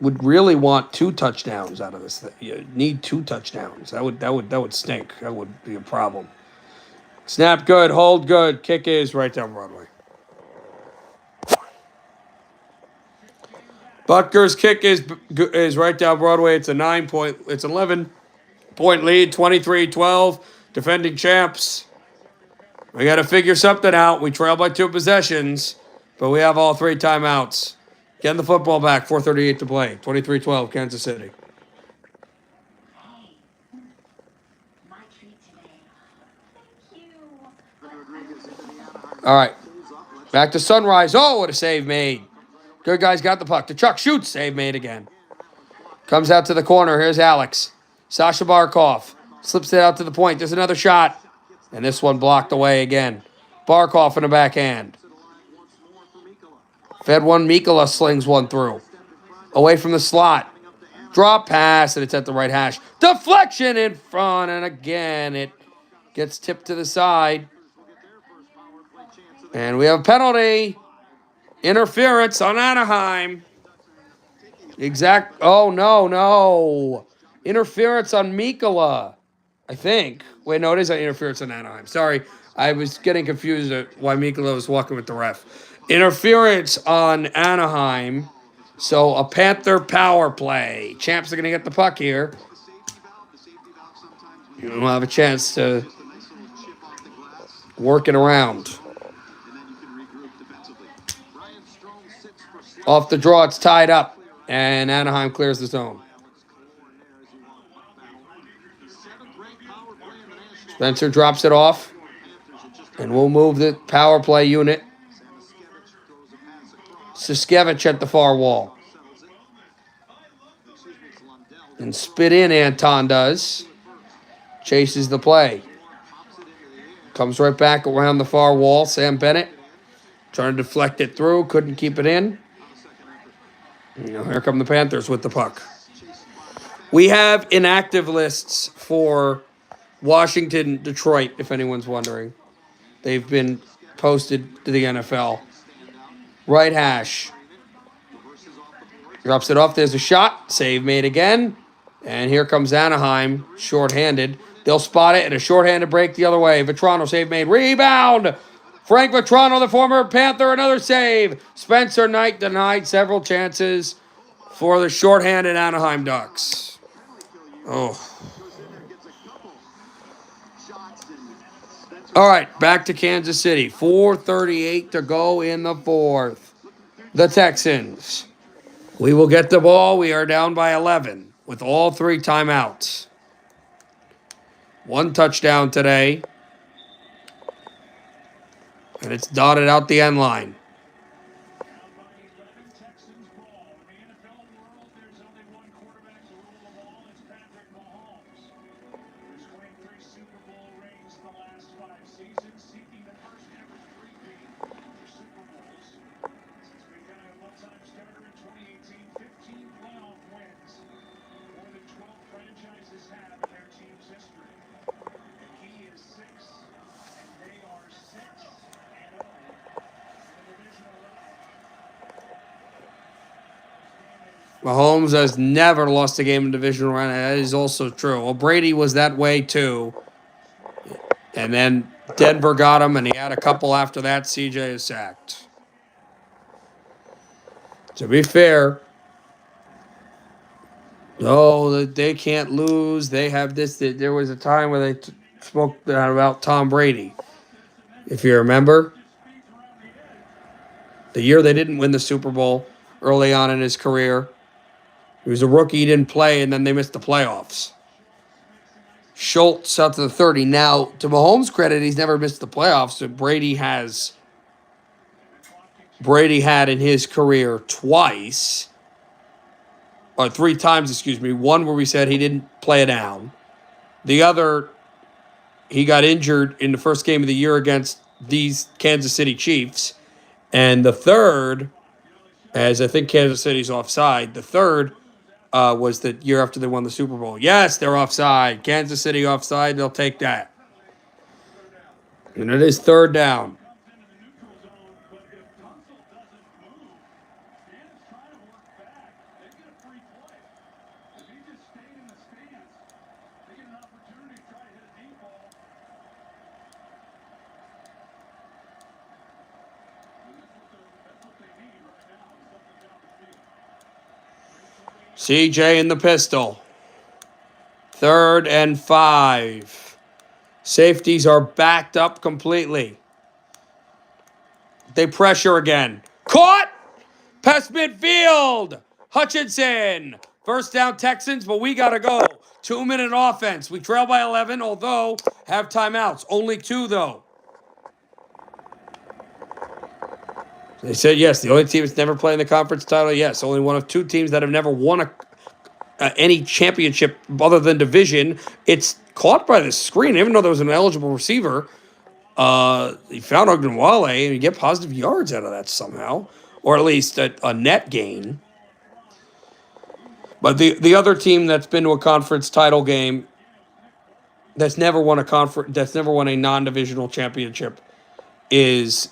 would really want 2 touchdowns out of this thing. You need 2 touchdowns. That would stink. That would be a problem. Snap good, hold good, kick is right down Broadway. Butker's kick is right down Broadway. It's a 11-point lead, 23-12. Defending champs. We got to figure something out. We trail by 2 possessions, but we have all 3 timeouts. Getting the football back, 4:38 to play. 23-12, Kansas City. My treat today. Thank you. All right. Back to Sunrise. Oh, what a save made. Good guy's got the puck. To Chuck shoots. Save made again. Comes out to the corner. Here's Alex. Sasha Barkov. Slips it out to the point. There's another shot. And this one blocked away again. Barkov in the backhand. Fed one. Mikola slings one through. Away from the slot. Drop pass, and it's at the right hash. Deflection in front, and again it gets tipped to the side. And we have a penalty. Interference on Anaheim. Oh, no. Interference on Mikola, I think. Wait, no, it is an interference on Anaheim. Sorry, I was getting confused at why Mikola was walking with the ref. Interference on Anaheim. So a Panther power play. Champs are going to get the puck here. You don't have a chance to work it around. Off the draw, it's tied up, and Anaheim clears the zone. Spencer drops it off, and we'll move the power play unit. Siskevich at the far wall. And spit in, Anton does. Chases the play. Comes right back around the far wall. Sam Bennett trying to deflect it through. Couldn't keep it in. Here come the Panthers with the puck. We have inactive lists for Washington, Detroit, if anyone's wondering. They've been posted to the NFL. Right hash. Drops it off. There's a shot. Save made again. And here comes Anaheim, shorthanded. They'll spot it, and a shorthanded break the other way. Vetrano, save made. Rebound! Frank Vetrano, the former Panther, another save. Spencer Knight denied several chances for the shorthanded Anaheim Ducks. Oh. All right, back to Kansas City. 4:38 to go in the fourth. The Texans. We will get the ball. We are down by 11 with all 3 timeouts. 1 touchdown today. And it's dotted out the end line. Texans ball. In the NFL world, there's only one quarterback to rule them all. It's Patrick Mahomes. There's 23 Super Bowl rings in the last 5 seasons, seeking the first ever three-peat for Super Bowls. Since becoming a one-time starter in 2018, 15 playoff wins. More than 12 franchises have in their team's history. And he is 6, and they are 6-0 in the divisional round. Mahomes has never lost a game in divisional round. That is also true. Well, Brady was that way too. And then Denver got him, and he had a couple after that. CJ is sacked. To be fair, no, they can't lose. They have this. There was a time where they spoke about Tom Brady. If you remember, the year they didn't win the Super Bowl early on in his career. He was a rookie, he didn't play, and then they missed the playoffs. Schultz out to the 30. Now, to Mahomes' credit, he's never missed the playoffs. So Brady had in his career twice, or 3 times, excuse me. One where we said he didn't play it down. The other, he got injured in the first game of the year against these Kansas City Chiefs. And the third, as I think Kansas City's offside, the third was the year after they won the Super Bowl. Yes, they're offside. Kansas City offside. They'll take that. And it is 3rd down. CJ in the pistol. 3rd and 5. Safeties are backed up completely. They pressure again. Caught! Past midfield! Hutchinson! First down Texans, but we got to go. 2-minute offense. We trail by 11, although have timeouts. Only 2, though. They said, yes, the only team that's never played in the conference title, yes. Only one of 2 teams that have never won any championship other than division. It's caught by the screen, even though there was an eligible receiver. He found Ogunwale, and you get positive yards out of that somehow, or at least a net gain. But the other team that's been to a conference title game that's never won a non-divisional championship is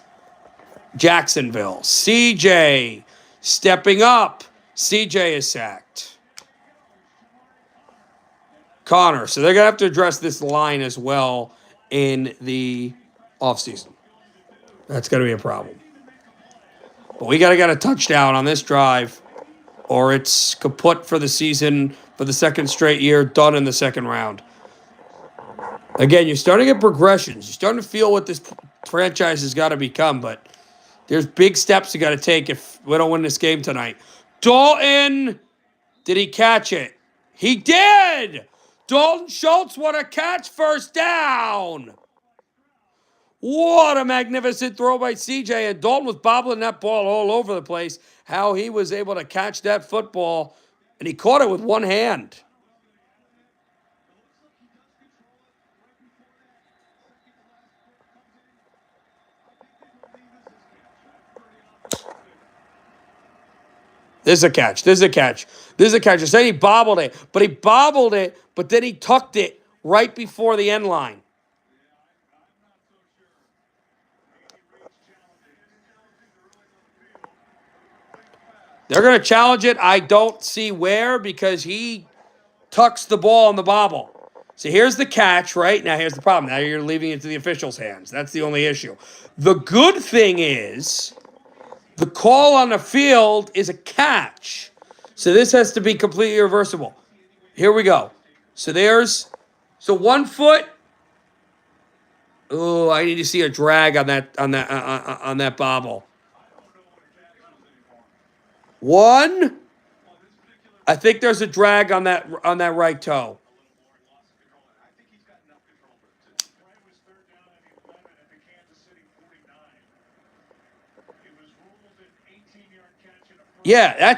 Jacksonville. CJ stepping up. CJ is sacked. Connor. So they're going to have to address this line as well in the offseason. That's going to be a problem. But we got to get a touchdown on this drive, or it's kaput for the season for the 2nd straight year, done in the 2nd round. Again, you're starting at progressions. You're starting to feel what this franchise has got to become, but there's big steps you got to take if we don't win this game tonight. Dalton, did he catch it? He did! Dalton Schultz, what a catch, 1st down! What a magnificent throw by CJ, and Dalton was bobbling that ball all over the place. How he was able to catch that football, and he caught it with one hand. This is a catch. I said he bobbled it, but then he tucked it right before the end line. They're going to challenge it. I don't see where because he tucks the ball in the bobble. So here's the catch, right? Now here's the problem. Now you're leaving it to the officials' hands. That's the only issue. The good thing is the call on the field is a catch. So this has to be completely reversible. Here we go. So 1 foot. Oh, I need to see a drag on that bobble. One. I think there's a drag on that right toe. Yeah,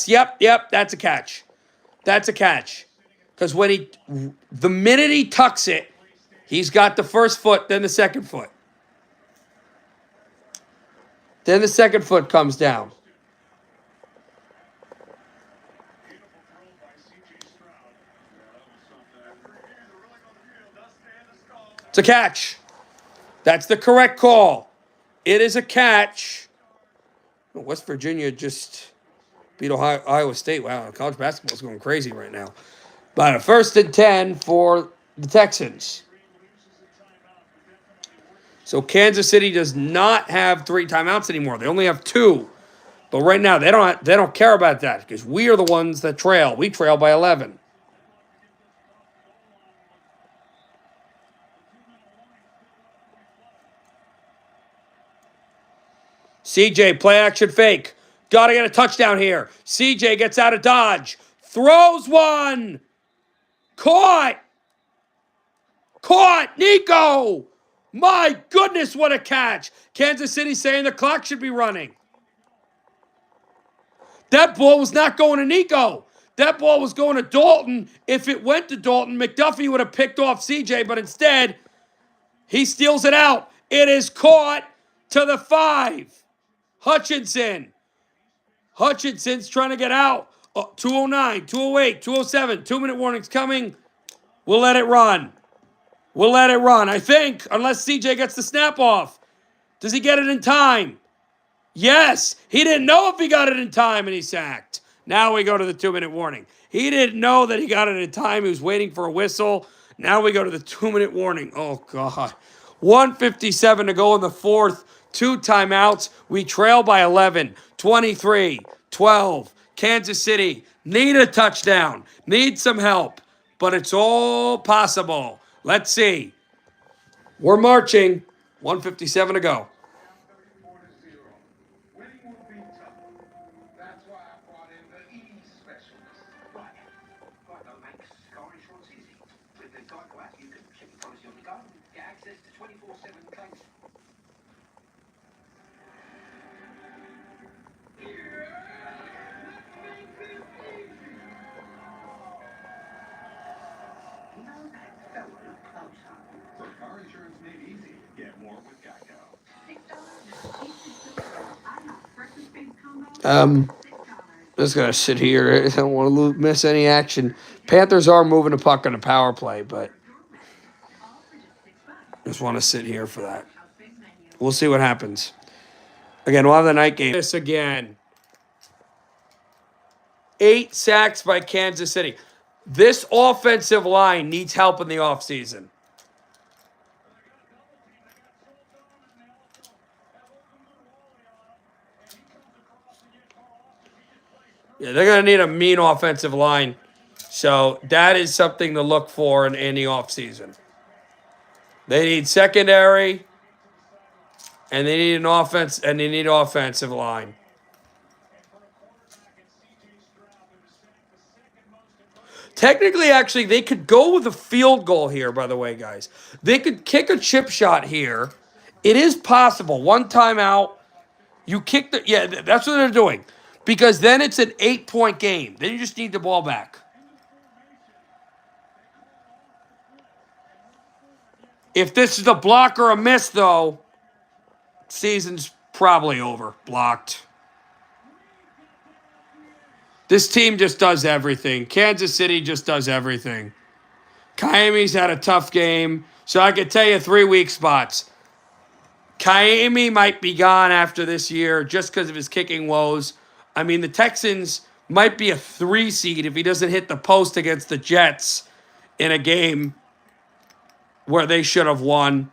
yep, that's a catch. That's a catch. Because the minute he tucks it, he's got the first foot, then the second foot. Then the second foot comes down. It's a catch. That's the correct call. It is a catch. West Virginia just beat Iowa State. Wow, college basketball is going crazy right now. But a 1st and 10 for the Texans. So Kansas City does not have 3 timeouts anymore. They only have 2. But right now they don't care about that because we are the ones that trail. We trail by 11. CJ, play action fake. Got to get a touchdown here. CJ gets out of dodge. Throws one. Caught. Nico. My goodness, what a catch. Kansas City saying the clock should be running. That ball was not going to Nico. That ball was going to Dalton. If it went to Dalton, McDuffie would have picked off CJ, but instead, he steals it out. It is caught to the 5. Hutchinson's trying to get out. 209, 208, 207. 2-minute warning's coming. We'll let it run. I think, unless CJ gets the snap off. Does he get it in time? Yes. He didn't know if he got it in time, and he sacked. Now we go to the 2-minute warning. He didn't know that he got it in time. He was waiting for a whistle. Now we go to the 2-minute warning. Oh, God. 1:57 to go in the 4th. 2 timeouts. We trail by 11. 23-12. Kansas City need a touchdown. Need some help. But it's all possible. Let's see. We're marching. 1:57 to go. Winning will be tough. That's why I brought in the E specialist. Right. Geico makes car insurance easy. With the Geico app, you can check your policy on the go, get access to 24/7 claims. You know that fellow closer. So car insurance made easy. Get more with Geico. Just gonna sit here. I don't want to miss any action. Panthers are moving the puck on the power play, but just want to sit here for that. We'll see what happens. Again, we'll have the night game. This again. 8 sacks by Kansas City. This offensive line needs help in the offseason. Yeah, they're going to need a mean offensive line. So that is something to look for in the offseason. They need secondary, and they need an offense, and they need offensive line. Technically, actually, they could go with a field goal here, by the way, guys. They could kick a chip shot here. It is possible. 1 timeout. You kick the... Yeah, that's what they're doing. Because then it's an 8-point game. Then you just need the ball back. If this is a block or a miss, though, season's probably over. Blocked. This team just does everything. Kansas City just does everything. Miami's had a tough game. So I can tell you 3 weak spots. Miami might be gone after this year just because of his kicking woes. I mean, the Texans might be a 3 seed if he doesn't hit the post against the Jets in a game where they should have won.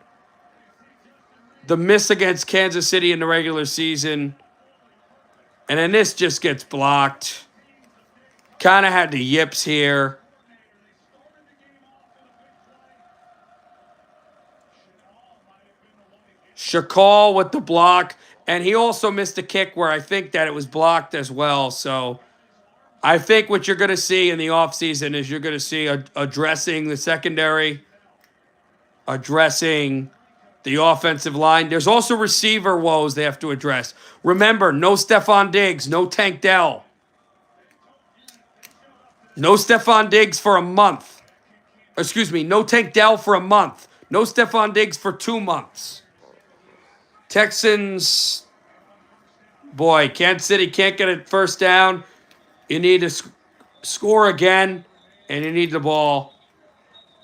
The miss against Kansas City in the regular season. And then this just gets blocked. Kind of had the yips here. Shakal with the block. And he also missed a kick where I think that it was blocked as well. So I think what you're going to see in the offseason is you're going to see addressing the secondary, addressing the offensive line. There's also receiver woes they have to address. Remember, no Stephon Diggs, no Tank Dell. No Stephon Diggs for a month. Excuse me, no Tank Dell for a month. No Stephon Diggs for 2 months. Texans, boy, Kansas City can't get a first down. You need to score again, and you need the ball.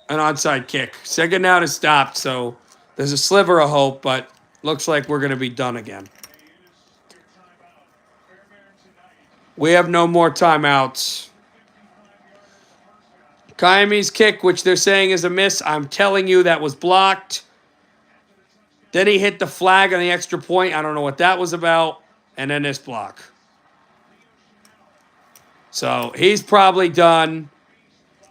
An onside kick. Second down is stopped, so there's a sliver of hope, but looks like we're going to be done again. We have no more timeouts. Kayami's kick, which they're saying is a miss. I'm telling you that was blocked. Then he hit the flag on the extra point. I don't know what that was about. And then this block. So he's probably done.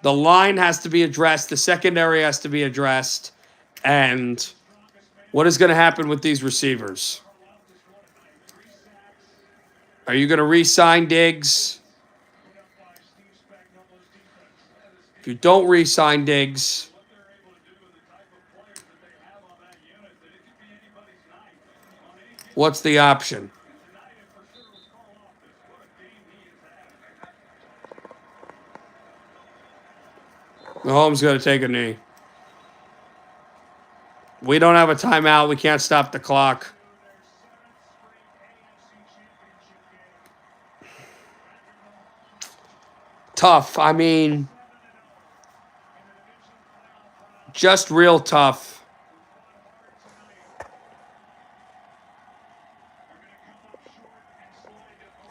The line has to be addressed. The secondary has to be addressed. And what is going to happen with these receivers? Are you going to re-sign Diggs? If you don't re-sign Diggs, what's the option? Mahomes going to take a knee. We don't have a timeout. We can't stop the clock. Tough. I mean, just real tough.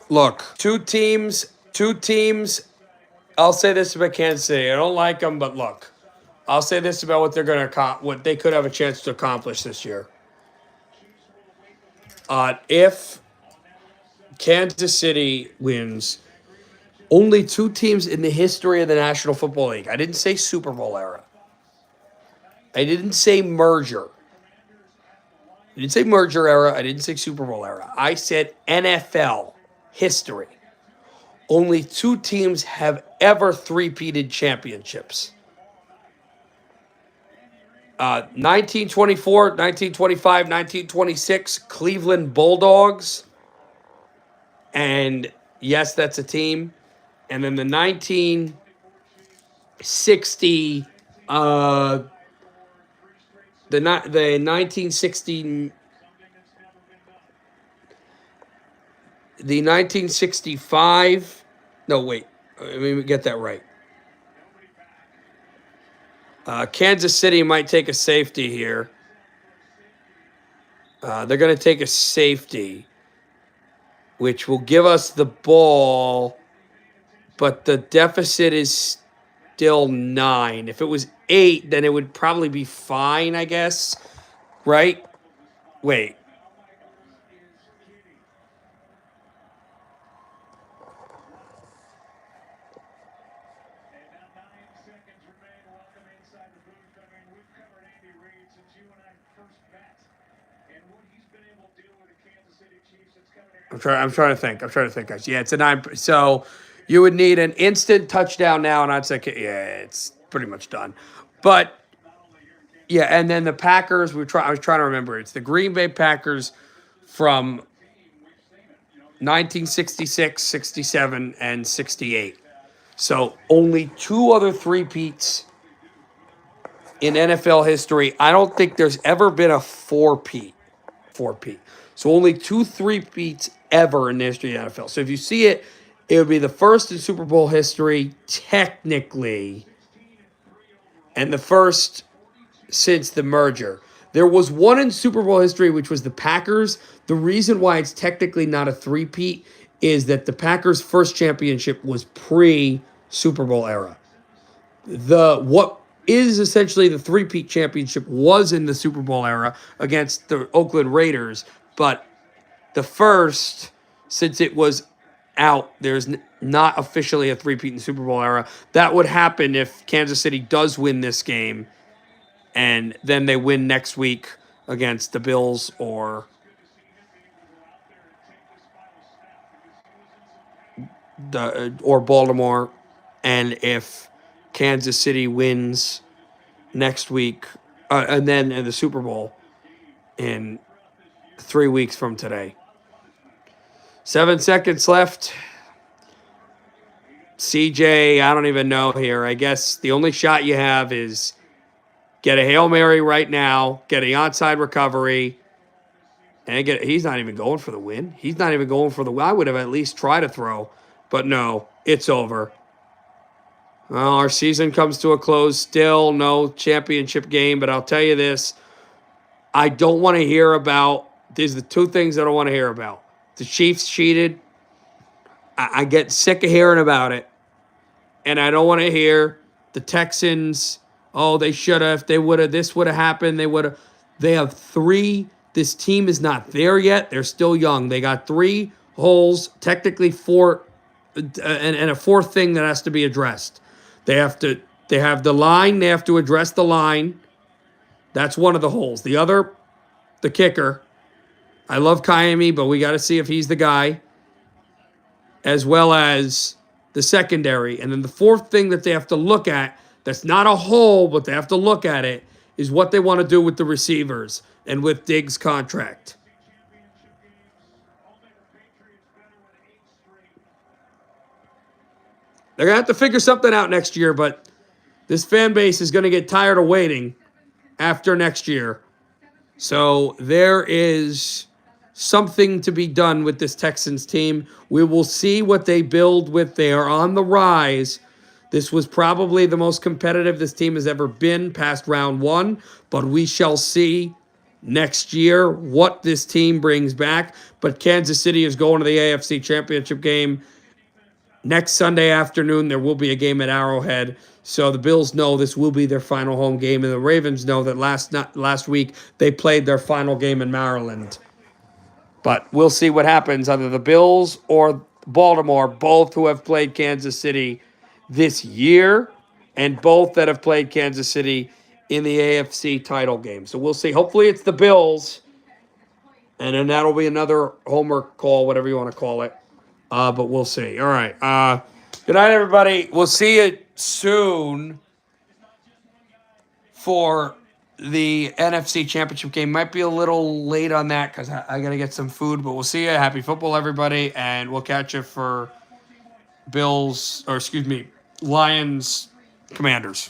Look, two teams. I'll say this about Kansas City. I don't like them, but look. I'll say this about what they're going to what they could have a chance to accomplish this year. If Kansas City wins, only 2 teams in the history of the National Football League. I didn't say Super Bowl era. I didn't say merger. I didn't say merger era. I didn't say Super Bowl era. I said NFL history. Only 2 teams have ever three-peated championships. 1924, 1925, 1926, Cleveland Bulldogs. And yes, that's a team. And then the 1960, the 1965. No, wait. Let me get that right. Kansas City might take a safety here. They're going to take a safety, which will give us the ball, but the deficit is still 9. If it was 8, then it would probably be fine, I guess. Right? Wait. I'm trying to think, guys. Yeah, it's a 9. So you would need an instant touchdown now, and I'd say, yeah, it's pretty much done. But yeah, and then the Packers. I was trying to remember. It's the Green Bay Packers from 1966, 67, and 68. So only 2 other three-peats in NFL history. I don't think there's ever been a 4-peat. So only 2 three-peats ever in the history of the NFL. So if you see it, it would be the first in Super Bowl history, technically, and the first since the merger. There was one in Super Bowl history, which was the Packers. The reason why it's technically not a three-peat is that the Packers' first championship was pre-Super Bowl era. What is essentially the three-peat championship was in the Super Bowl era against the Oakland Raiders, but the first, since it was out, there's not officially a three-peat in the Super Bowl era. That would happen if Kansas City does win this game, and then they win next week against the Bills or Baltimore, and if Kansas City wins next week, and then in the Super Bowl in 3 weeks from today. 7 seconds left. CJ, I don't even know here. I guess the only shot you have is get a Hail Mary right now, get a onside recovery, and he's not even going for the win. He's not even going for the win. I would have at least tried to throw, but no, it's over. Well, our season comes to a close. Still no championship game, but I'll tell you this. I don't want to hear about, these are the two things I don't want to hear about. The Chiefs cheated. I get sick of hearing about it. And I don't want to hear the Texans, oh, they should have, they would have, this would have happened, they would have. They have three. This team is not there yet. They're still young. They got 3 holes, technically 4, and a fourth thing that has to be addressed. They have the line. They have to address the line. That's one of the holes. The other, the kicker. I love Kaimi, but we got to see if he's the guy. As well as the secondary. And then the fourth thing that they have to look at, that's not a hole, but they have to look at it, is what they want to do with the receivers and with Diggs' contract. They're going to have to figure something out next year, but this fan base is going to get tired of waiting after next year. So there is something to be done with this Texans team. We will see what they build with. They are on the rise. This was probably the most competitive this team has ever been past round 1, but we shall see next year what this team brings back. But Kansas City is going to the AFC Championship game next Sunday afternoon. There will be a game at Arrowhead. So the Bills know this will be their final home game, and the Ravens know that last week they played their final game in Maryland. But we'll see what happens. Either the Bills or Baltimore, both who have played Kansas City this year, and both that have played Kansas City in the AFC title game. So we'll see. Hopefully it's the Bills, and then that'll be another homework call, whatever you want to call it. But we'll see. All right. Good night, everybody. We'll see you soon for the NFC Championship game. Might be a little late on that because I got to get some food, but we'll see you. Happy football, everybody, and we'll catch you for Lions, Commanders.